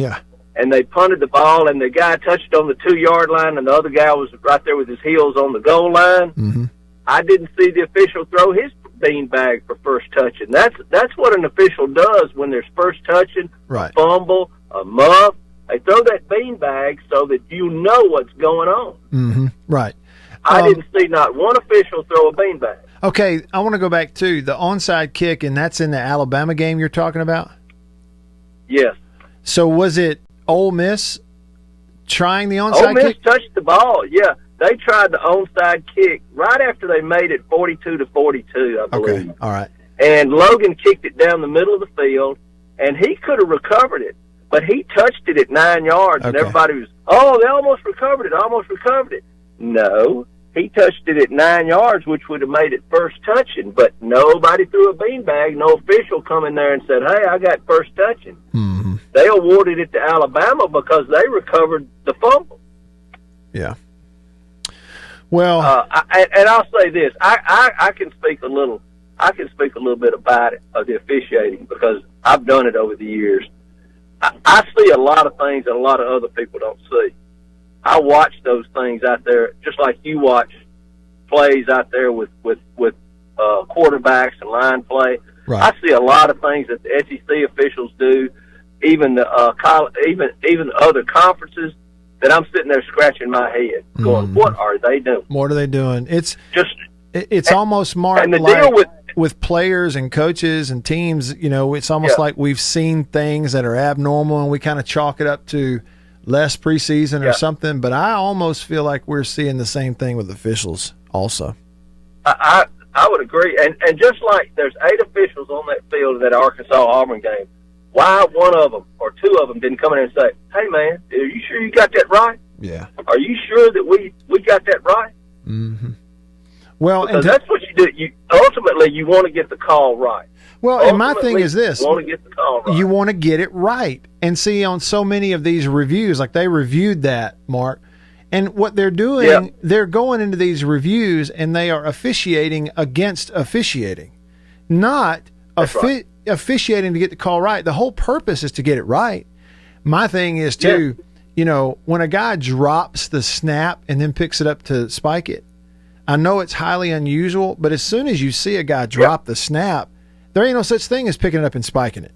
and they punted the ball, and the guy touched on the 2-yard line, and the other guy was right there with his heels on the goal line, I didn't see the official throw his beanbag for first touching. That's what an official does when there's first touching, a fumble, a muff. They throw that beanbag so that you know what's going on. Mm-hmm. Right. I didn't see not one official throw a beanbag. Okay, I want to go back to the onside kick, and that's in the Alabama game you're talking about? Yes. So was it Ole Miss trying the onside Ole Miss kick? touched the ball. Yeah, they tried the onside kick right after they made it 42-42, I believe. Okay, all right. And Logan kicked it down the middle of the field, and he could have recovered it, but he touched it at 9 yards, and everybody was, they almost recovered it. No, he touched it at 9 yards, which would have made it first touching, but nobody threw a beanbag. No official come in there and said, hey, I got first touching. Mm-hmm. They awarded it to Alabama because they recovered the fumble. Yeah. Well, and I'll say this: I can speak a little. I can speak a little bit about it, of the officiating, because I've done it over the years. I see a lot of things that a lot of other people don't see. I watch those things out there, just like you watch plays out there with quarterbacks and line play. Right. I see a lot of things that the SEC officials do, even the even other conferences, that I'm sitting there scratching my head, going, "What are they doing? What are they doing?" It's and, almost marked and the like deal with players and coaches and teams. It's almost like we've seen things that are abnormal, and we kind of chalk it up to less preseason or something. But I almost feel like we're seeing the same thing with officials also. I would agree, and just like there's 8 officials on that field of that Arkansas-Auburn game, why one of them or 2 of them didn't come in and say, "Hey man, are you sure you got that right? Yeah. Are you sure that we got that right?" Mm-hmm. Well, because that's what you do. You ultimately you want to get the call right. Well, and my thing is this: you want to get the call right. You want to get it right, and see on so many of these reviews, like they reviewed that, Mark. And what they're doing, they're going into these reviews and they are officiating against officiating, not officiating to get the call right. The whole purpose is to get it right. My thing is too, when a guy drops the snap and then picks it up to spike it, I know it's highly unusual, but as soon as you see a guy drop the snap, there ain't no such thing as picking it up and spiking it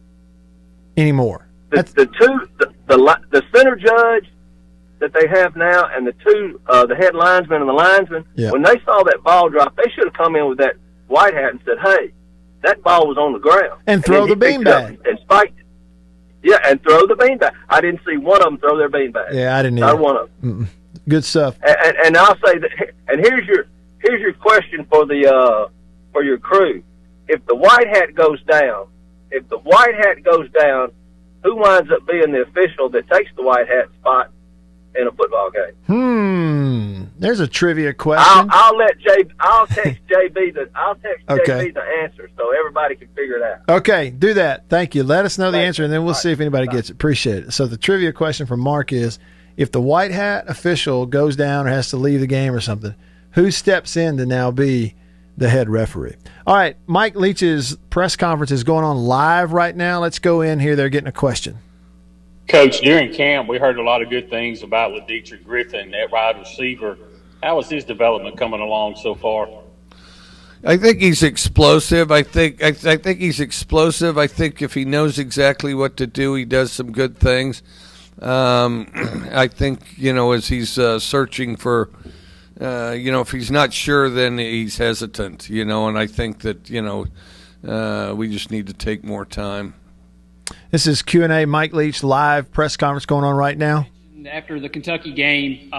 anymore. The center judge that they have now, and the head linesman and the linesman, when they saw that ball drop, they should have come in with that white hat and said, "Hey, that ball was on the ground." And throw the beanbag. And spiked it. Yeah, and throw the beanbag. I didn't see one of them throw their beanbag. Yeah, I didn't either. Not one of them. Good stuff. And I'll say that. And here's your question for your crew: if the white hat goes down, who winds up being the official that takes the white hat spot in a football game? There's a trivia question. I'll text JB the answer so everybody can figure it out. Okay, do that. Thank you. Let us know the answer, and then we'll see if anybody gets it. Appreciate it. So the trivia question from Mark is, if the white hat official goes down or has to leave the game or something, who steps in to now be the head referee? All right, Mike Leach's press conference is going on live right now. Let's go in here. They're getting a question. Coach, during camp, we heard a lot of good things about LaDietrich Griffin, that wide receiver. How is his development coming along so far? I think he's explosive. I think he's explosive. I think if he knows exactly what to do, he does some good things. I think, as he's searching for, if he's not sure, then he's hesitant, and I think that, we just need to take more time. This is Q&A. Mike Leach live press conference going on right now. After the Kentucky game,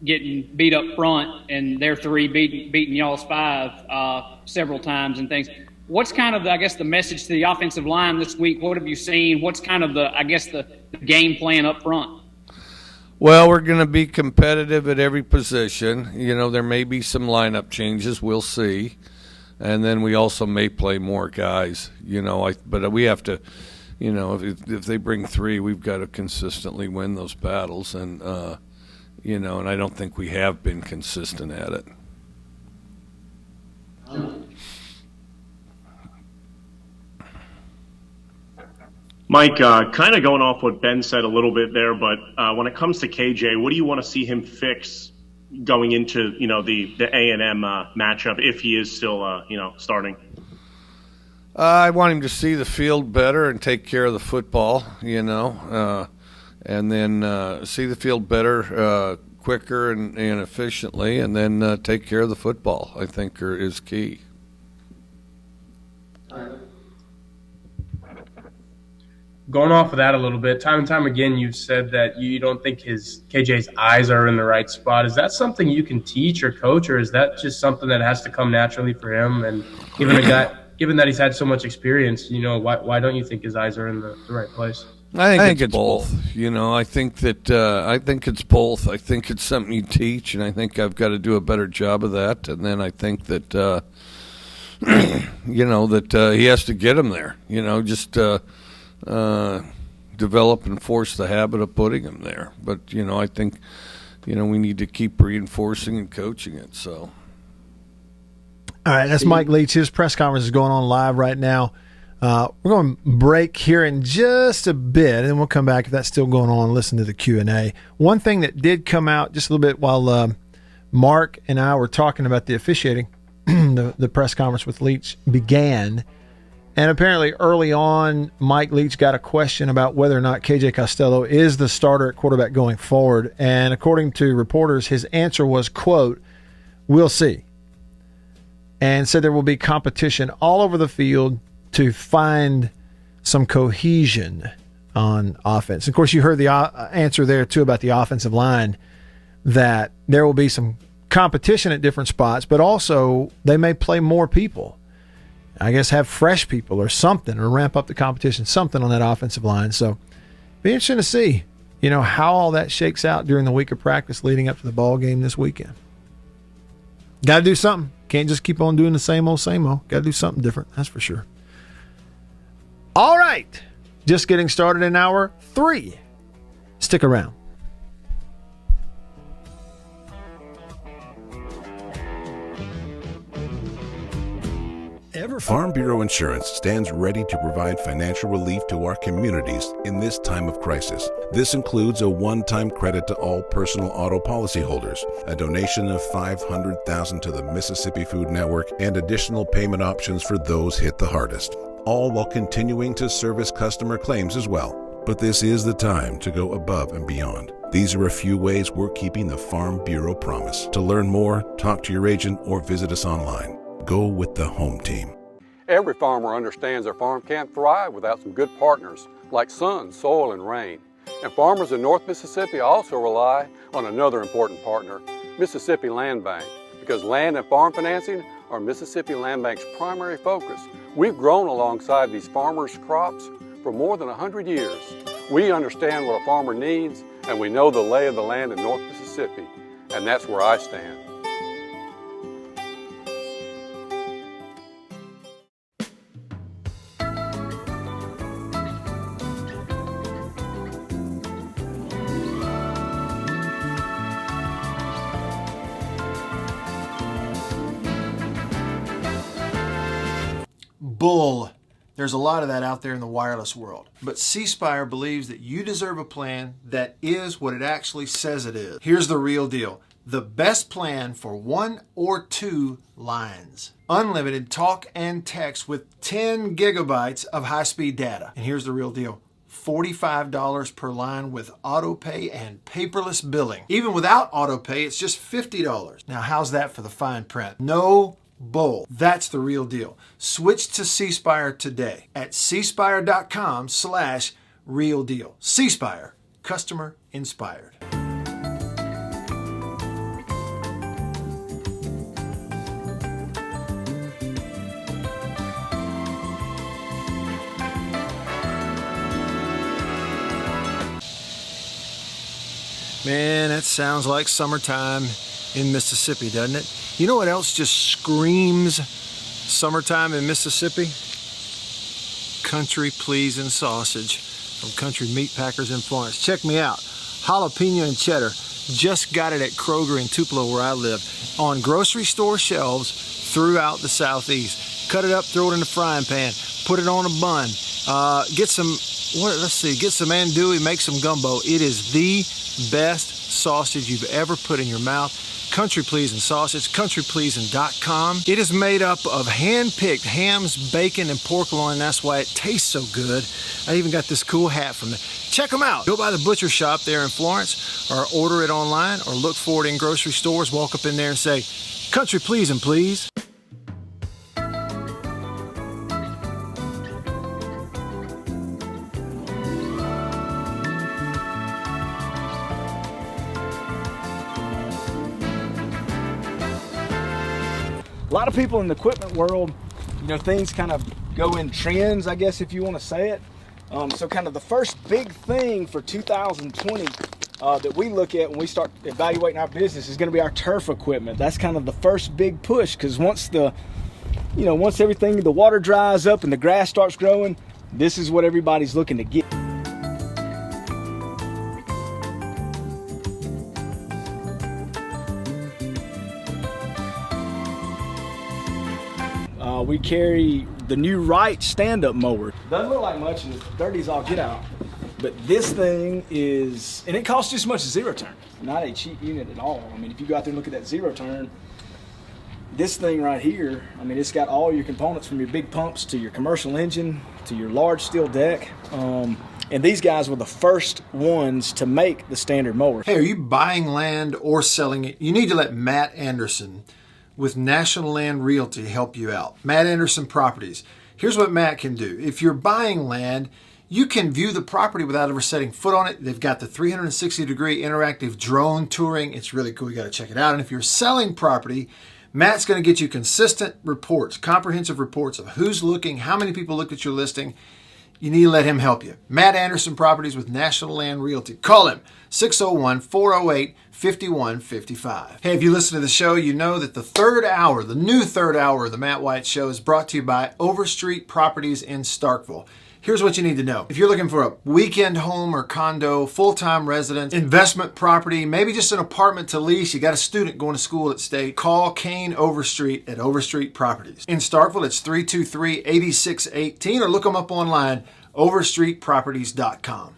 getting beat up front and their 3 beating y'all's 5 several times and things. What's kind of, the message to the offensive line this week? What have you seen? What's kind of the game plan up front? Well, we're going to be competitive at every position. There may be some lineup changes. We'll see. And then we also may play more guys, but we have to, if they bring 3, we've got to consistently win those battles. And, and I don't think we have been consistent at it. Mike, kind of going off what Ben said a little bit there, but when it comes to KJ, what do you want to see him fix going into, the A&M matchup if he is still, starting? I want him to see the field better and take care of the football, and then see the field better, quicker and efficiently, and then take care of the football, I think is key. Going off of that a little bit, time and time again, you've said that you don't think KJ's eyes are in the right spot. Is that something you can teach or coach, or is that just something that has to come naturally for him? And given that he's had so much experience, why don't you think his eyes are in the right place? I think it's both. I think it's both. I think it's something you teach, and I think I've got to do a better job of that. And then I think that he has to get him there. Develop and force the habit of putting him there. But I think we need to keep reinforcing and coaching it. So, all right, that's Mike Leach. His press conference is going on live right now. We're going to break here in just a bit, and we'll come back if that's still going on and listen to the Q&A. One thing that did come out just a little bit while Mark and I were talking about the officiating, the press conference with Leach began, and apparently early on, Mike Leach got a question about whether or not KJ Costello is the starter at quarterback going forward, and according to reporters, his answer was, quote, "We'll see," and said there will be competition all over the field to find some cohesion on offense. Of course, you heard the answer there, too, about the offensive line, that there will be some competition at different spots, but also they may play more people. I guess have fresh people or something, or ramp up the competition, something on that offensive line. So be interesting to see, how all that shakes out during the week of practice leading up to the ball game this weekend. Got to do something. Can't just keep on doing the same old, same old. Got to do something different, that's for sure. All right, just getting started in hour 3. Stick around. Farm Bureau Insurance stands ready to provide financial relief to our communities in this time of crisis. This includes a one-time credit to all personal auto policyholders, a donation of $500,000 to the Mississippi Food Network, and additional payment options for those hit the hardest, all while continuing to service customer claims as well. But this is the time to go above and beyond. These are a few ways we're keeping the Farm Bureau promise. To learn more, talk to your agent or visit us online. Go with the home team. Every farmer understands their farm can't thrive without some good partners like sun, soil, and rain. And farmers in North Mississippi also rely on another important partner, Mississippi Land Bank, because land and farm financing are Mississippi Land Bank's primary focus. We've grown alongside these farmers' crops for more than 100 years. We understand what a farmer needs, and we know the lay of the land in North Mississippi, and that's where I stand. Bull. There's a lot of that out there in the wireless world. But C Spire believes that you deserve a plan that is what it actually says it is. Here's the real deal. The best plan for 1 or 2 lines. Unlimited talk and text with 10 gigabytes of high-speed data. And here's the real deal. $45 per line with auto pay and paperless billing. Even without auto pay, it's just $50. Now, how's that for the fine print? No bull. That's the real deal. Switch to C Spire today at cspire.com/real deal. C Spire, customer inspired. Man, that sounds like summertime in Mississippi, doesn't it? You know what else just screams summertime in Mississippi? Country Pleasing sausage from Country Meat Packers in Florence. Check me out. Jalapeno and cheddar. Just got it at Kroger in Tupelo where I live. On grocery store shelves throughout the Southeast. Cut it up, throw it in the frying pan. Put it on a bun. Get some andouille, make some gumbo. It is the best sausage you've ever put in your mouth. Country Pleasing sausage, countrypleasing.com. It is made up of hand-picked hams, bacon, and pork loin. That's why it tastes so good. I even got this cool hat from it. Check them out. Go by the butcher shop there in Florence, or order it online, or look for it in grocery stores. Walk up in there and say, "Country pleasing, please." A lot of people in the equipment world, things kind of go in trends, I guess, if you want to say it. So kind of the first big thing for 2020 that we look at when we start evaluating our business is going to be our turf equipment. That's kind of the first big push, because once everything, the water dries up and the grass starts growing, this is what everybody's looking to get. We carry the new REAX stand-up mower. Doesn't look like much, and it's dirty as all get out. But this thing is, and it costs just as much as zero turn. Not a cheap unit at all. I mean, if you go out there and look at that zero turn, this thing right here, I mean, it's got all your components from your big pumps to your commercial engine to your large steel deck. And these guys were the first ones to make the standard mower. Hey, are you buying land or selling it? You need to let Matt Anderson with National Land Realty help you out. Matt Anderson Properties. Here's what Matt can do. If you're buying land, you can view the property without ever setting foot on it. They've got the 360-degree interactive drone touring. It's really cool. You got to check it out. And if you're selling property, Matt's going to get you consistent reports, comprehensive reports of who's looking, how many people looked at your listing. You need to let him help you. Matt Anderson Properties with National Land Realty. Call him, 601-408-5155. Hey, if you listen to the show, you know that the new third hour of the Matt Wyatt Show is brought to you by Overstreet Properties in Starkville. Here's what you need to know. If you're looking for a weekend home or condo, full-time residence, investment property, maybe just an apartment to lease, you got a student going to school at State, call Kane Overstreet at Overstreet Properties. In Starkville, it's 323-8618, or look them up online, overstreetproperties.com.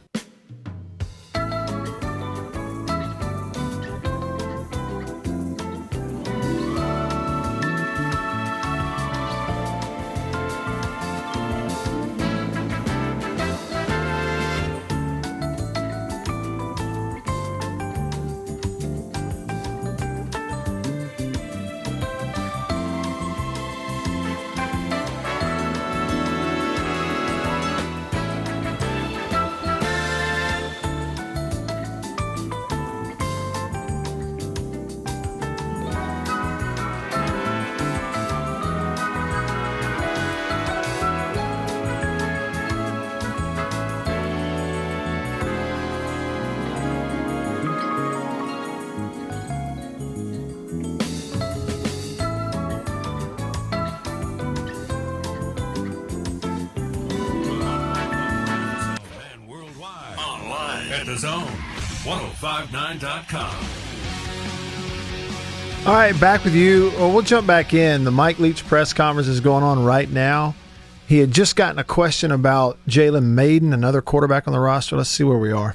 At the Zone, 1059.com. All right, back with you. Well, we'll jump back in. The Mike Leach press conference is going on right now. He had just gotten a question about Jalen Maiden, another quarterback on the roster. Let's see where we are.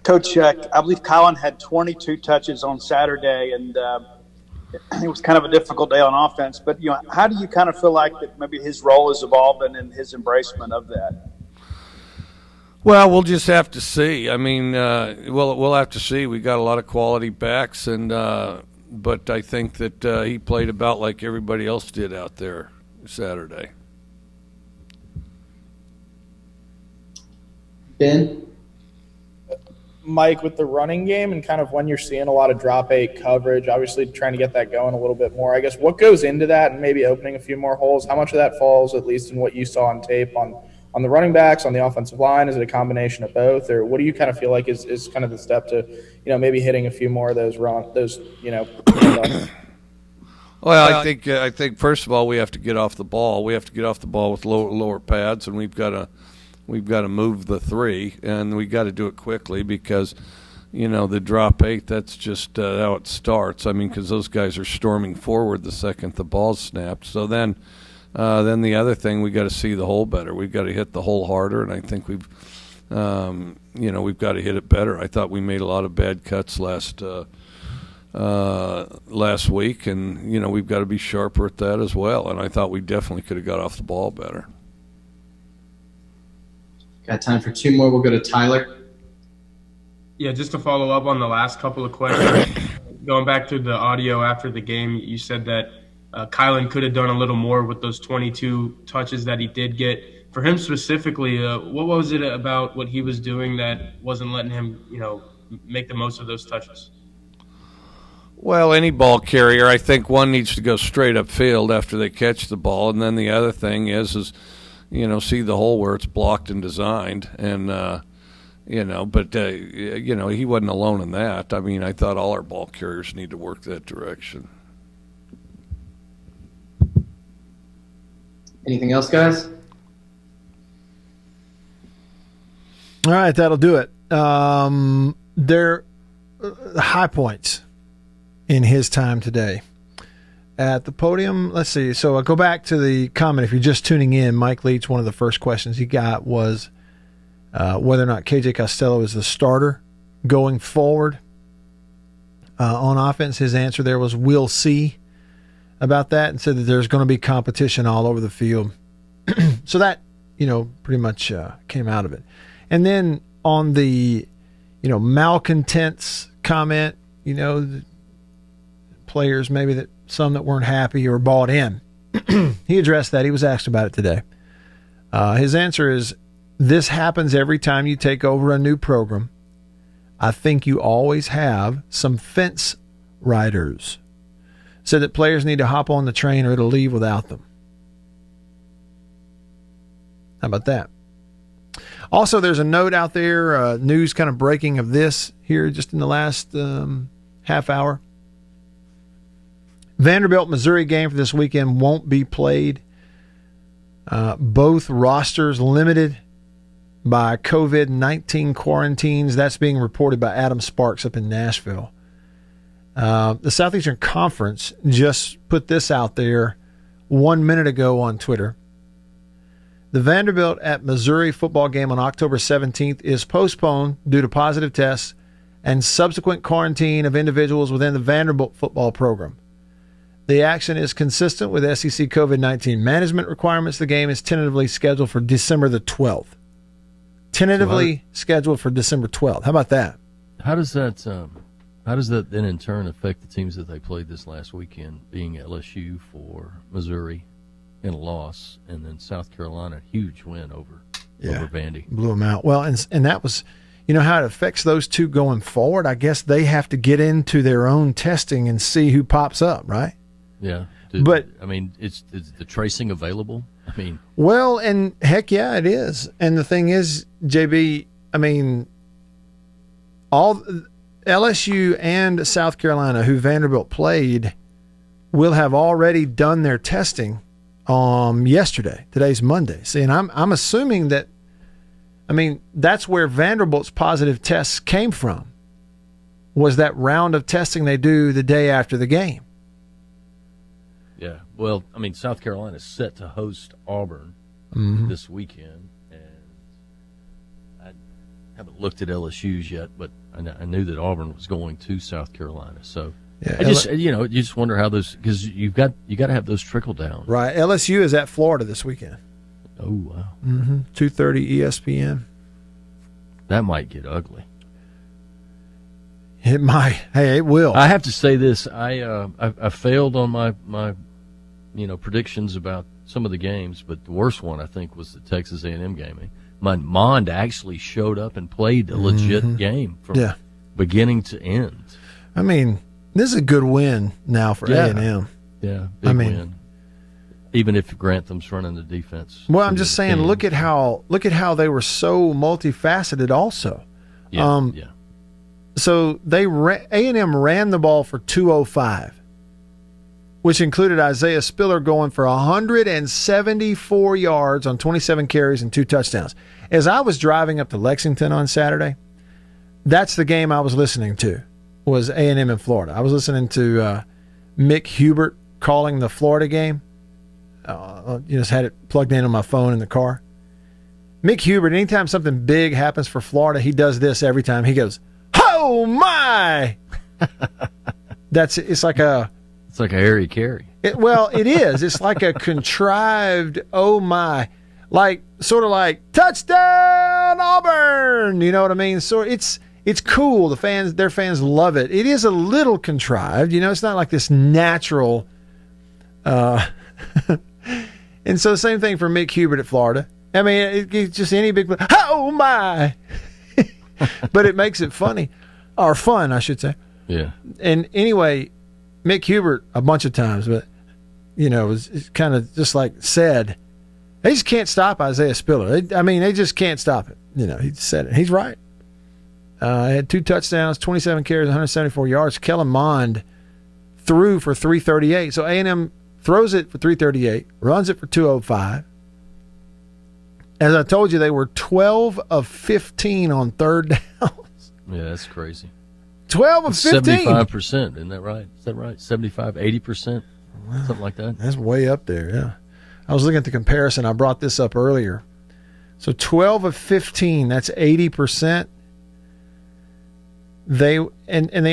Coach, I believe Colin had 22 touches on Saturday, and it was kind of a difficult day on offense. But, how do you kind of feel like that maybe his role has evolved and his embracement of that? Well, we'll just have to see. I mean, we'll have to see. We got a lot of quality backs, and but I think that he played about like everybody else did out there Saturday. Ben? Mike, with the running game and kind of when you're seeing a lot of drop 8 coverage, obviously trying to get that going a little bit more, I guess what goes into that and maybe opening a few more holes? How much of that falls, at least in what you saw on tape, on the running backs, on the offensive line? Is it a combination of both, or what do you kind of feel like is kind of the step to, maybe hitting a few more of those Well, I think first of all we have to get off the ball. We have to get off the ball with lower pads, and we've got to move the 3, and we got to do it quickly because, the drop 8. That's just how it starts. I mean, because those guys are storming forward the second the ball's snapped. So then the other thing, we got to see the hole better. We've got to hit the hole harder, and I think we've got to hit it better. I thought we made a lot of bad cuts last week, and we've got to be sharper at that as well. And I thought we definitely could have got off the ball better. Got time for 2 more. We'll go to Tyler. Yeah, just to follow up on the last couple of questions, going back to the audio after the game, you said that Kylan could have done a little more with those 22 touches that he did get. For him specifically, what was it about what he was doing that wasn't letting him, make the most of those touches? Well, any ball carrier, I think one needs to go straight upfield after they catch the ball, and then the other thing is see the hole where it's blocked and designed, and but he wasn't alone in that. I mean, I thought all our ball carriers need to work that direction. Anything else, guys? All right, that'll do it. There high points in his time today at the podium. Let's see. So I'll go back to the comment. If you're just tuning in, Mike Leach, one of the first questions he got was whether or not KJ Costello is the starter going forward on offense. His answer there was, we'll see about that, and said that there's going to be competition all over the field. So that, pretty much came out of it. And then on the, malcontents comment, players maybe that some that weren't happy or bought in, he addressed that. He was asked about it today. His answer is, this happens every time you take over a new program. I think you always have some fence riders. Said that players need to hop on the train or it'll leave without them. How about that? Also, there's a note out there, news kind of breaking of this here just in the last half hour. Vanderbilt-Missouri game for this weekend won't be played. Both rosters limited by COVID-19 quarantines. That's being reported by Adam Sparks up in Nashville. The Southeastern Conference just put this out there 1 minute ago on Twitter. The Vanderbilt at Missouri football game on October 17th is postponed due to positive tests and subsequent quarantine of individuals within the Vanderbilt football program. The action is consistent with SEC COVID-19 management requirements. The game is tentatively scheduled for December the 12th. Tentatively scheduled for December 12th. How about that? How does that then in turn affect the teams that they played this last weekend, being LSU for Missouri in a loss, and then South Carolina, huge win over Vandy. Blew them out. Well, and that was, how it affects those two going forward. I guess they have to get into their own testing and see who pops up, right? Yeah. But is the tracing available? Well, and heck yeah, it is. And the thing is, JB, all LSU and South Carolina, who Vanderbilt played, will have already done their testing yesterday. Today's Monday. See, and I'm assuming that, that's where Vanderbilt's positive tests came from, was that round of testing they do the day after the game. Yeah. Well, South Carolina is set to host Auburn this weekend, and I haven't looked at LSU's yet, but I knew that Auburn was going to South Carolina. So yeah, you just wonder how those, because you got to have those trickle down. Right. LSU is at Florida this weekend. Oh wow. 2:30 ESPN. That might get ugly. It might. Hey, it will. I have to say this. I failed on my predictions about some of the games, but the worst one I think was the Texas A&M game. Mond actually showed up and played a legit game from beginning to end. This is a good win now for A&M. Yeah, big win. Even if Grantham's running the defense. Well, I'm just saying, look at how they were so multifaceted. Also, So A&M ran the ball for 205, which included Isaiah Spiller going for 174 yards on 27 carries and 2 touchdowns. As I was driving up to Lexington on Saturday, that's the game I was listening to, was A&M in Florida. I was listening to Mick Hubert calling the Florida game. Just had it plugged in on my phone in the car. Mick Hubert, anytime something big happens for Florida, he does this every time. He goes, "Oh my!" It's like a Harry Carey. It is. It's like a contrived "oh my," sort of like touchdown Auburn. You know what I mean? So it's cool. Their fans love it. It is a little contrived. It's not like this natural. And so the same thing for Mick Hubert at Florida. I mean, it's just any big. Oh my! But it makes it funny, or fun, I should say. Yeah. And anyway, Mick Hubert a bunch of times, but was kind of just like said, they just can't stop Isaiah Spiller. They just can't stop it. He said it. He's right. Had 2 touchdowns, 27 carries, 174 yards. Kellen Mond threw for 338. So A&M throws it for 338, runs it for 205. As I told you, they were 12 of 15 on third downs. Yeah, that's crazy. 12 of 15. 75%, isn't that right? Is that right? 75, 80%? Something like that. That's way up there, yeah. I was looking at the comparison. I brought this up earlier. So 12 of 15, that's 80%. They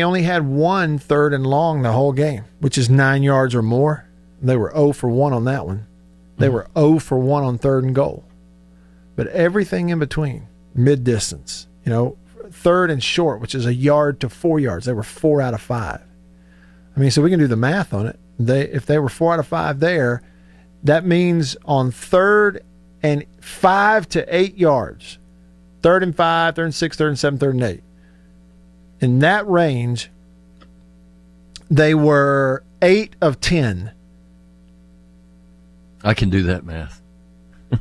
only had 1 third and long the whole game, which is 9 yards or more. They were 0 for 1 on that one. They were 0 for 1 on third and goal. But everything in between, mid-distance, third and short, which is a yard to 4 yards, they were 4 out of 5. So we can do the math on it. If they were 4 out of 5 there, that means on third and 5 to 8 yards, third and 5, third and 6, third and 7, third and 8. In that range, they were 8 of 10. I can do that math.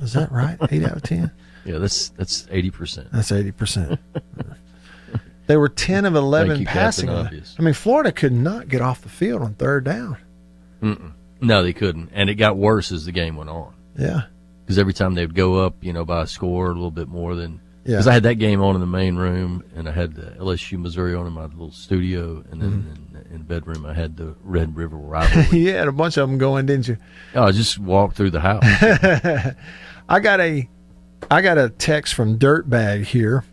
Is that right? 8 out of 10? Yeah, that's 80%. That's 80%. They were 10 of 11 passing. Florida could not get off the field on third down. Mm-mm. No, they couldn't. And it got worse as the game went on. Yeah. Because every time they would go up, by a score a little bit more than. Because Yeah. I had that game on in the main room, and I had the LSU Missouri on in my little studio, and then in the bedroom I had the Red River rivalry. You had a bunch of them going, didn't you? Oh, I just walked through the house. I got a text from Dirtbag here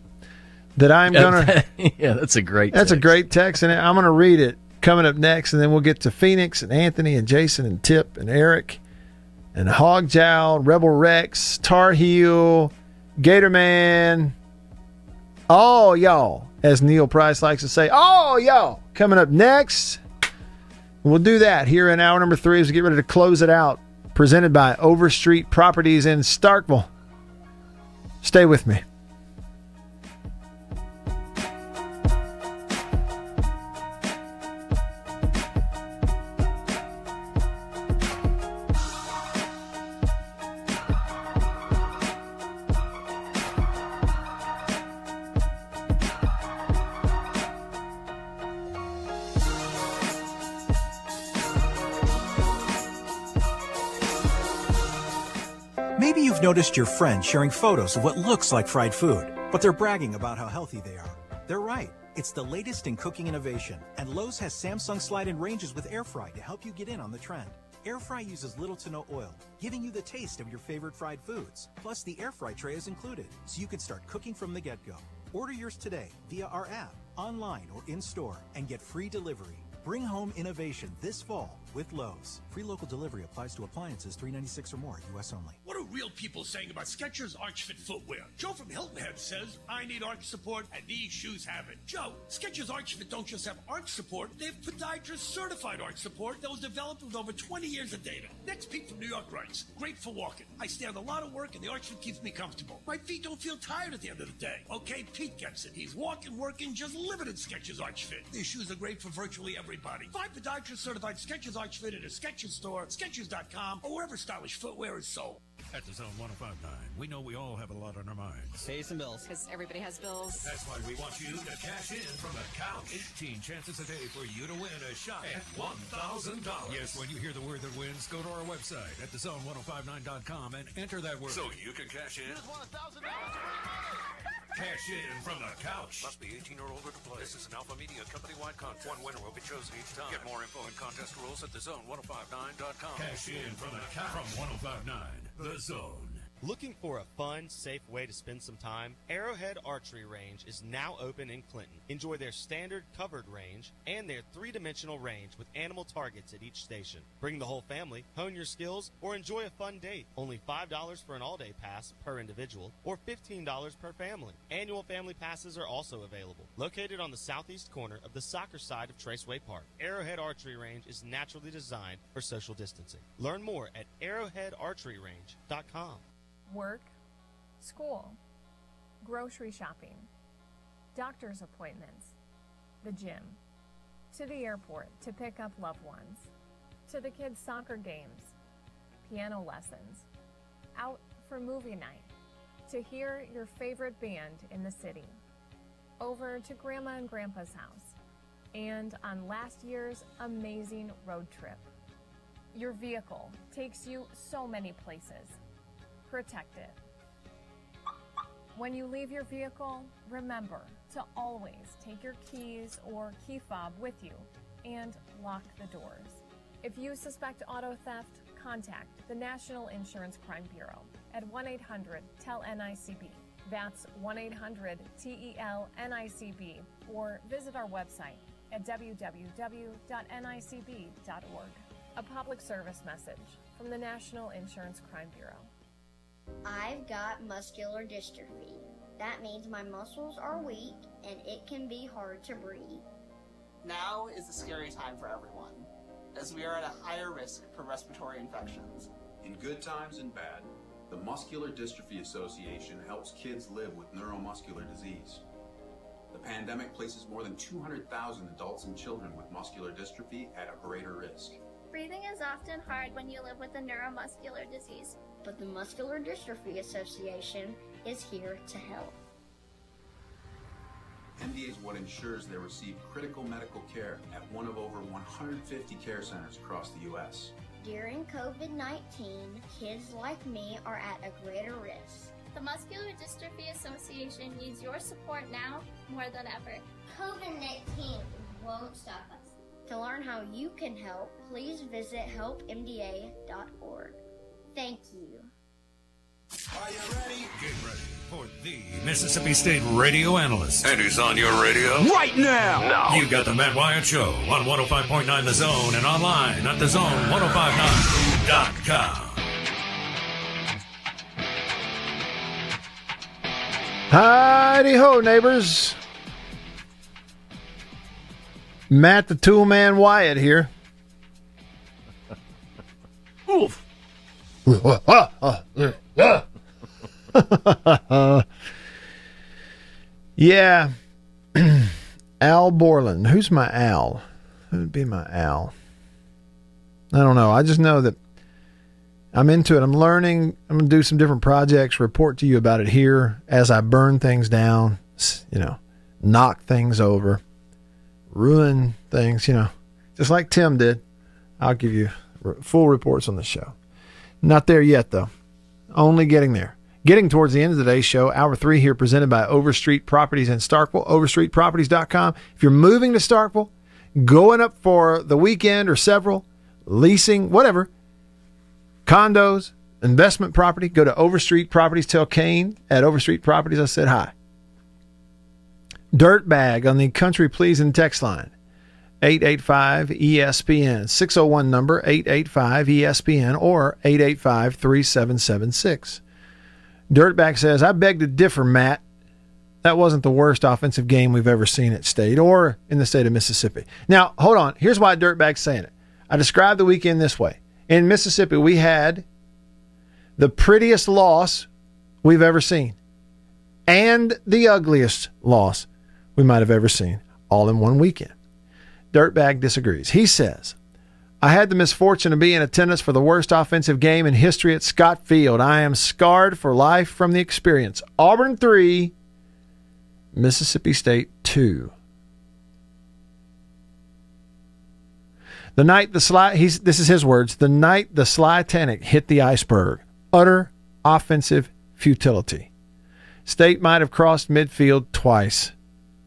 that I'm gonna. Yeah, that's a great. That's a great text, and I'm gonna read it coming up next, and then we'll get to Phoenix and Anthony and Jason and Tip and Eric and Hogjowl, Rebel Rex, Tar Heel, Gatorman, all y'all, as Neil Price likes to say, all y'all coming up next. We'll do that here in hour number 3 as we get ready to close it out. Presented by Overstreet Properties in Starkville. Stay with me. Maybe you've noticed your friends sharing photos of what looks like fried food, but they're bragging about how healthy they are. They're right. It's the latest in cooking innovation, and Lowe's has Samsung slide-in ranges with air fry to help you get in on the trend. Air fry uses little to no oil, giving you the taste of your favorite fried foods. Plus, the air fry tray is included, so you can start cooking from the get-go. Order yours today via our app, online, or in-store, and get free delivery. Bring home innovation this fall with Lowe's. Free local delivery applies to appliances $3.96 or more, U.S. only. What are real people saying about Skechers Arch Fit footwear? Joe from Hilton Head says, I need arch support, and these shoes have it. Joe, Skechers Arch Fit don't just have arch support, they have podiatrist-certified arch support that was developed with over 20 years of data. Next, Pete from New York writes, great for walking. I stand a lot of work, and the Arch Fit keeps me comfortable. My feet don't feel tired at the end of the day. Okay, Pete gets it. He's walking, working, just living in Skechers Arch Fit. These shoes are great for virtually everybody. Find podiatrist-certified Skechers Arch Fit at a Skechers store, Skechers.com, or wherever stylish footwear is sold. At the Zone 105.9, we know we all have a lot on our minds. Pay some bills. Because everybody has bills. That's why we want you to cash in from the couch. 18 chances a day for you to win a shot at $1,000. Yes, when you hear the word that wins, go to our website at thezone1059.com and enter that word. So you can cash in. Cash in from the couch. Must be 18 or older to play. This is an Alpha Media company-wide contest. One winner will be chosen each time. Get more info and contest rules at thezone1059.com. Cash in from the couch. From 105.9, The Zone. Looking for a fun, safe way to spend some time? Arrowhead Archery Range is now open in Clinton. Enjoy their standard covered range and their three-dimensional range with animal targets at each station. Bring the whole family, hone your skills, or enjoy a fun date. Only $5 for an all-day pass per individual or $15 per family. Annual family passes are also available. Located on the southeast corner of the soccer side of Traceway Park, Arrowhead Archery Range is naturally designed for social distancing. Learn more at arrowheadarcheryrange.com. Work, school, grocery shopping, doctor's appointments, the gym, to the airport to pick up loved ones, to the kids' soccer games, piano lessons, out for movie night, to hear your favorite band in the city, over to Grandma and Grandpa's house, and on last year's amazing road trip. Your vehicle takes you so many places. Protect it. When you leave your vehicle, remember to always take your keys or key fob with you and lock the doors. If you suspect auto theft, contact the National Insurance Crime Bureau at 1-800-TEL-NICB. That's 1-800-TEL-NICB, or visit our website at www.nicb.org. A public service message from the National Insurance Crime Bureau. I've got muscular dystrophy. That means my muscles are weak and it can be hard to breathe. Now is a scary time for everyone, as we are at a higher risk for respiratory infections. In good times and bad, the Muscular Dystrophy Association helps kids live with neuromuscular disease. The pandemic places more than 200,000 adults and children with muscular dystrophy at a greater risk. Breathing is often hard when you live with a neuromuscular disease. But the Muscular Dystrophy Association is here to help. MDA is what ensures they receive critical medical care at one of over 150 care centers across the U.S. During COVID-19, kids like me are at a greater risk. The Muscular Dystrophy Association needs your support now more than ever. COVID-19 won't stop us. To learn how you can help, please visit helpmda.org. Thank you. Are you ready? Get ready for the Mississippi State radio analyst. And he's on your radio right now. You got the Matt Wyatt Show on 105.9 The Zone and online at thezone1059.com. Howdy ho, neighbors. Matt the Tool Man Wyatt here. Oof. Yeah. Al Borland. Who's my Al? Who would be my Al? I don't know. I just know that I'm into it. I'm learning. I'm going to do some different projects, report to you about it here as I burn things down, knock things over, ruin things, just like Tim did. I'll give you full reports on the show. Not there yet, though. Only getting there. Getting towards the end of today's show, Hour 3 here, presented by Overstreet Properties in Starkville, overstreetproperties.com. If you're moving to Starkville, going up for the weekend or several, leasing, whatever, condos, investment property, go to Overstreet Properties. Tell Kane at Overstreet Properties I said hi. Dirtbag on the Country Pleasing text line. 885-ESPN, 601 number, 885-ESPN, or 885-3776. Dirtbag says, I beg to differ, Matt. That wasn't the worst offensive game we've ever seen at State or in the state of Mississippi. Now, hold on. Here's why Dirtbag's saying it. I described the weekend this way. In Mississippi, we had the prettiest loss we've ever seen and the ugliest loss we might have ever seen, all in one weekend. Dirtbag disagrees. He says, I had the misfortune to be in attendance for the worst offensive game in history at Scott Field. I am scarred for life from the experience. Auburn 3, Mississippi State 2. The night the this is his words, the night the Slytanic hit the iceberg. Utter offensive futility. State might have crossed midfield twice.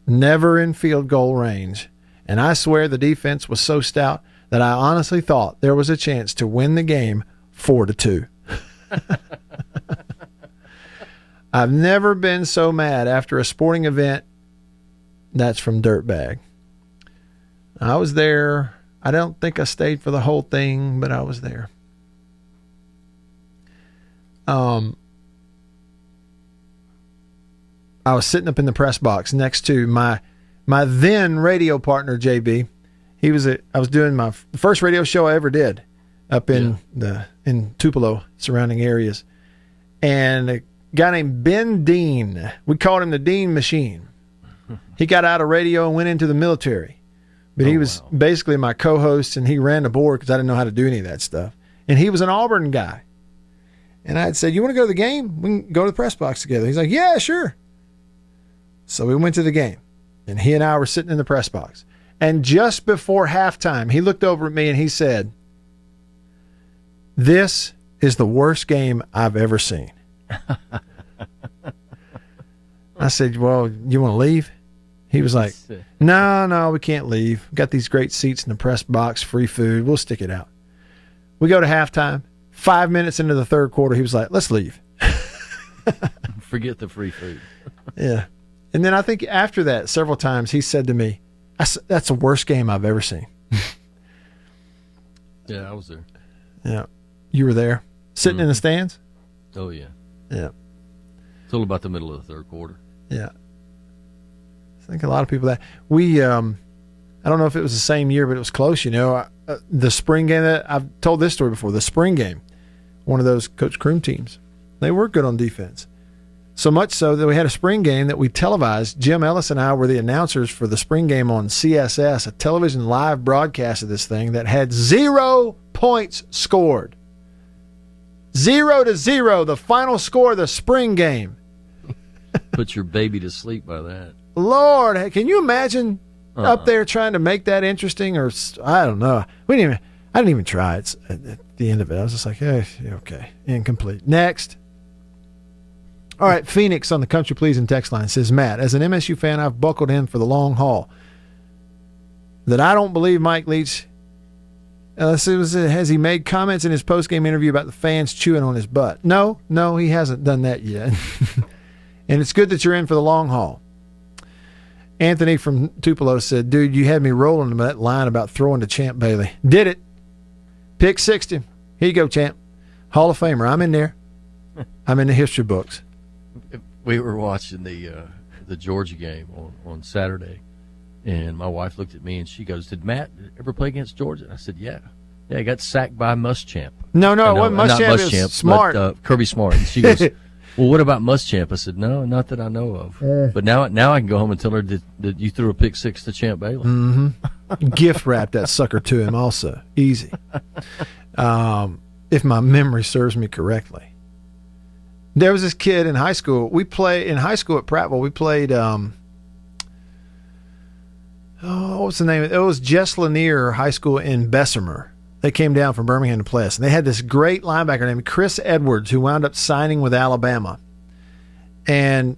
Never in field goal range. And I swear the defense was so stout that I honestly thought there was a chance to win the game 4-2. I've never been so mad after a sporting event. That's from Dirtbag. I was there. I don't think I stayed for the whole thing, but I was there. I was sitting up in the press box next to my then radio partner, JB. I was doing my first radio show I ever did up in Tupelo, surrounding areas. And a guy named Ben Dean, we called him the Dean Machine. He got out of radio and went into the military. But he was basically my co-host, and he ran the board because I didn't know how to do any of that stuff. And he was an Auburn guy. And I had said, you want to go to the game? We can go to the press box together. He's like, yeah, sure. So we went to the game. And he and I were sitting in the press box. And just before halftime, he looked over at me and he said, this is the worst game I've ever seen. I said, well, you want to leave? He was like, no, we can't leave. We've got these great seats in the press box, free food. We'll stick it out. We go to halftime. 5 minutes into the third quarter, he was like, let's leave. Forget the free food. Yeah. And then I think after that, several times, he said to me, that's the worst game I've ever seen. Yeah, I was there. Yeah. You were there? Sitting in the stands? Oh, yeah. Yeah. Till about the middle of the third quarter. Yeah. I think a lot of people that we, I don't know if it was the same year, but it was close. The spring game I've told this story before. The spring game, one of those Coach Kroom teams, they were good on defense. So much so that we had a spring game that we televised. Jim Ellis and I were the announcers for the spring game on CSS, a television live broadcast of this thing that had 0 points scored. 0-0, the final score of the spring game. Put your baby to sleep by that. Lord, can you imagine up there trying to make that interesting? Or I don't know. I didn't even try. It's at the end of it. I was just like, hey, okay, incomplete. Next. All right, Phoenix on the Country Pleasing text line says, Matt, as an MSU fan, I've buckled in for the long haul. That I don't believe Mike Leach. Has he made comments in his post-game interview about the fans chewing on his butt? No, he hasn't done that yet. And it's good that you're in for the long haul. Anthony from Tupelo said, dude, you had me rolling to that line about throwing to Champ Bailey. Did it. Pick 60. Here you go, Champ. Hall of Famer. I'm in there. I'm in the history books. We were watching the Georgia game on Saturday, and my wife looked at me and she goes, did Matt ever play against Georgia? I said, yeah. Yeah, he got sacked by Muschamp. No, it wasn't Muschamp. It was Smart. But, Kirby Smart. And she goes, well, what about Muschamp? I said, no, not that I know of. But now I can go home and tell her that you threw a pick 6 to Champ Bailey. Mm-hmm. Gift wrap that sucker to him also. Easy. If my memory serves me correctly. There was this kid in high school. In high school at Prattville, we played, what's the name? It was Jess Lanier High School in Bessemer. They came down from Birmingham to play us. And they had this great linebacker named Chris Edwards who wound up signing with Alabama. And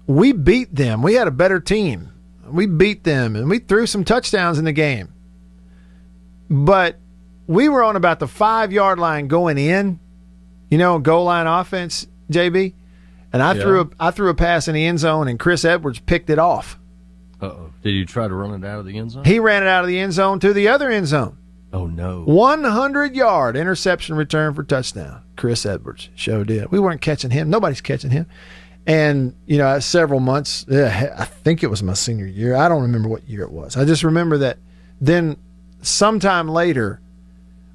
we beat them. We had a better team. We beat them, and we threw some touchdowns in the game. But we were on about the 5-yard line going in, goal line offense, JB. And I threw a pass in the end zone, and Chris Edwards picked it off. Uh-oh. Did you try to run it out of the end zone? He ran it out of the end zone to the other end zone. Oh, no. 100-yard interception return for touchdown. Chris Edwards sure did. We weren't catching him. Nobody's catching him. And, several months, I think it was my senior year. I don't remember what year it was. I just remember that then sometime later,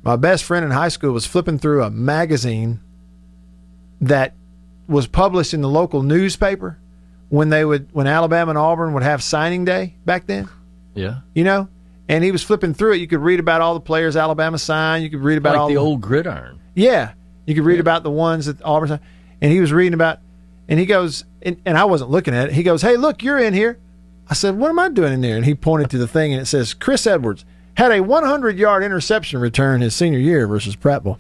my best friend in high school was flipping through a magazine that was published in the local newspaper when Alabama and Auburn would have signing day back then. Yeah. And he was flipping through it. You could read about all the players Alabama signed. You could read about all the old gridiron. Yeah. You could read about the ones that Auburn signed. And he was reading about, and he goes, and I wasn't looking at it. He goes, hey, look, you're in here. I said, what am I doing in there? And he pointed to the thing, and it says, Chris Edwards had a 100-yard interception return his senior year versus Prattville.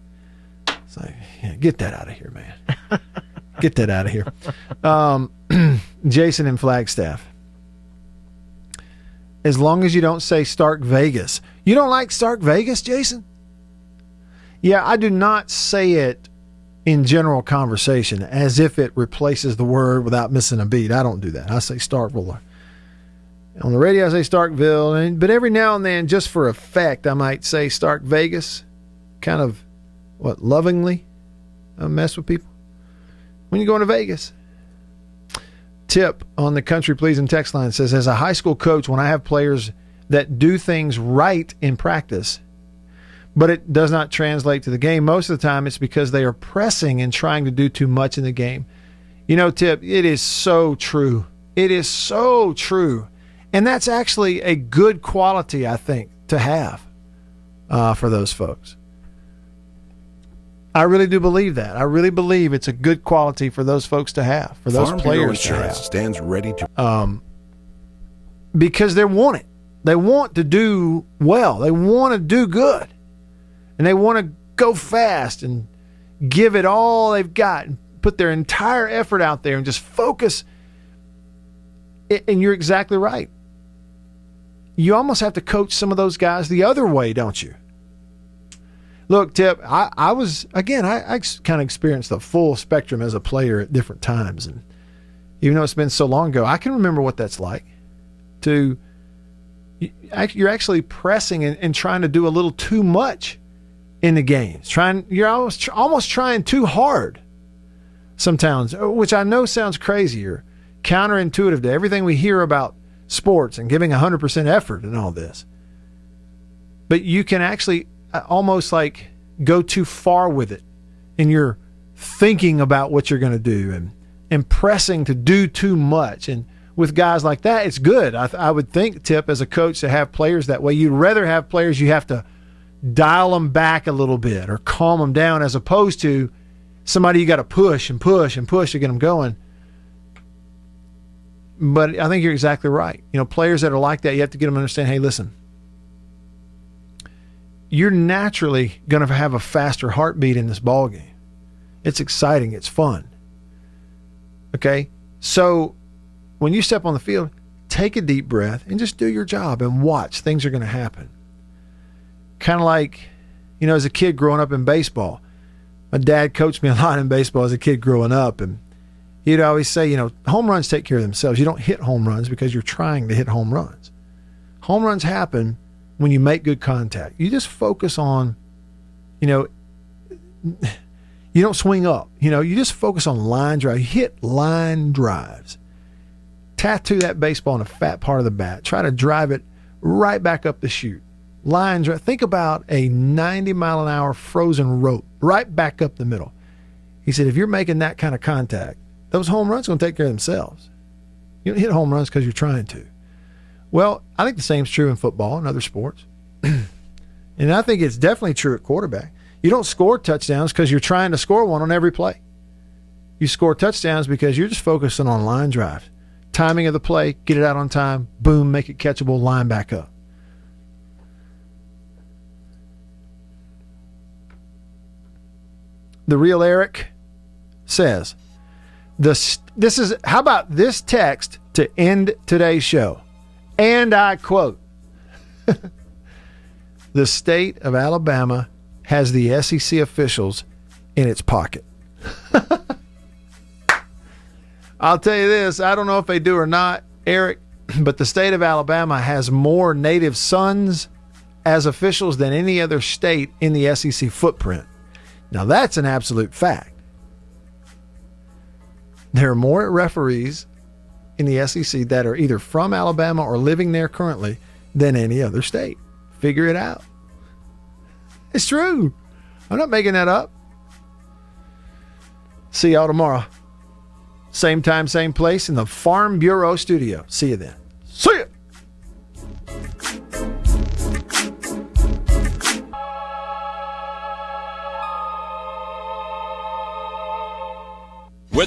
It's like, yeah, get that out of here, man. Get that out of here. Jason in Flagstaff. As long as you don't say Stark Vegas. You don't like Stark Vegas, Jason? Yeah, I do not say it in general conversation as if it replaces the word without missing a beat. I don't do that. I say Starkville. On the radio, I say Starkville, but every now and then, just for effect, I might say Stark Vegas, kind of, lovingly mess with people. When you go into Vegas. Tip on the Country Pleasing text line says, as a high school coach, when I have players that do things right in practice, but it does not translate to the game, most of the time it's because they are pressing and trying to do too much in the game. Tip, it is so true. It is so true. And that's actually a good quality, I think, to have for those folks. I really do believe that. I really believe it's a good quality for those folks to have, for those Farm Bureau players to have. Insurance stands ready to... Because they want it. They want to do well. They want to do good. And they want to go fast and give it all they've got and put their entire effort out there and just focus. And you're exactly right. You almost have to coach some of those guys the other way, don't you? Look, Tip, I kind of experienced the full spectrum as a player at different times. And even though it's been so long ago, I can remember what that's like. You're actually pressing and trying to do a little too much in the games. You're almost trying too hard sometimes, which I know sounds crazy or counterintuitive to everything we hear about sports and giving 100% effort and all this. But you can actually almost like go too far with it, and you're thinking about what you're going to do and pressing to do too much. And with guys like that, it's good. I would think, Tip, as a coach, to have players that way. You'd rather have players you have to dial them back a little bit or calm them down, as opposed to somebody you got to push and push and push to get them going. But I think you're exactly right. Players that are like that, you have to get them to understand, hey, listen, you're naturally going to have a faster heartbeat in this ball game. It's exciting. It's fun. Okay? So when you step on the field, take a deep breath and just do your job and watch. Things are going to happen. Kind of like, as a kid growing up in baseball. My dad coached me a lot in baseball as a kid growing up, and he'd always say, home runs take care of themselves. You don't hit home runs because you're trying to hit home runs. Home runs happen when you make good contact. You just focus on, you don't swing up. You just focus on line drive. You hit line drives. Tattoo that baseball on a fat part of the bat. Try to drive it right back up the chute. Line drive. Think about a 90-mile-an-hour frozen rope right back up the middle. He said, if you're making that kind of contact, those home runs are going to take care of themselves. You don't hit home runs because you're trying to. Well, I think the same is true in football and other sports. And I think it's definitely true at quarterback. You don't score touchdowns because you're trying to score one on every play. You score touchdowns because you're just focusing on line drives. Timing of the play, get it out on time, boom, make it catchable, line back up. The real Eric says, how about this text to end today's show? And I quote, the state of Alabama has the SEC officials in its pocket. I'll tell you this, I don't know if they do or not, Eric, but the state of Alabama has more native sons as officials than any other state in the SEC footprint. Now that's an absolute fact. There are more referees in the SEC that are either from Alabama or living there currently than any other state. Figure it out. It's true. I'm not making that up. See y'all tomorrow. Same time, same place in the Farm Bureau studio. See you then.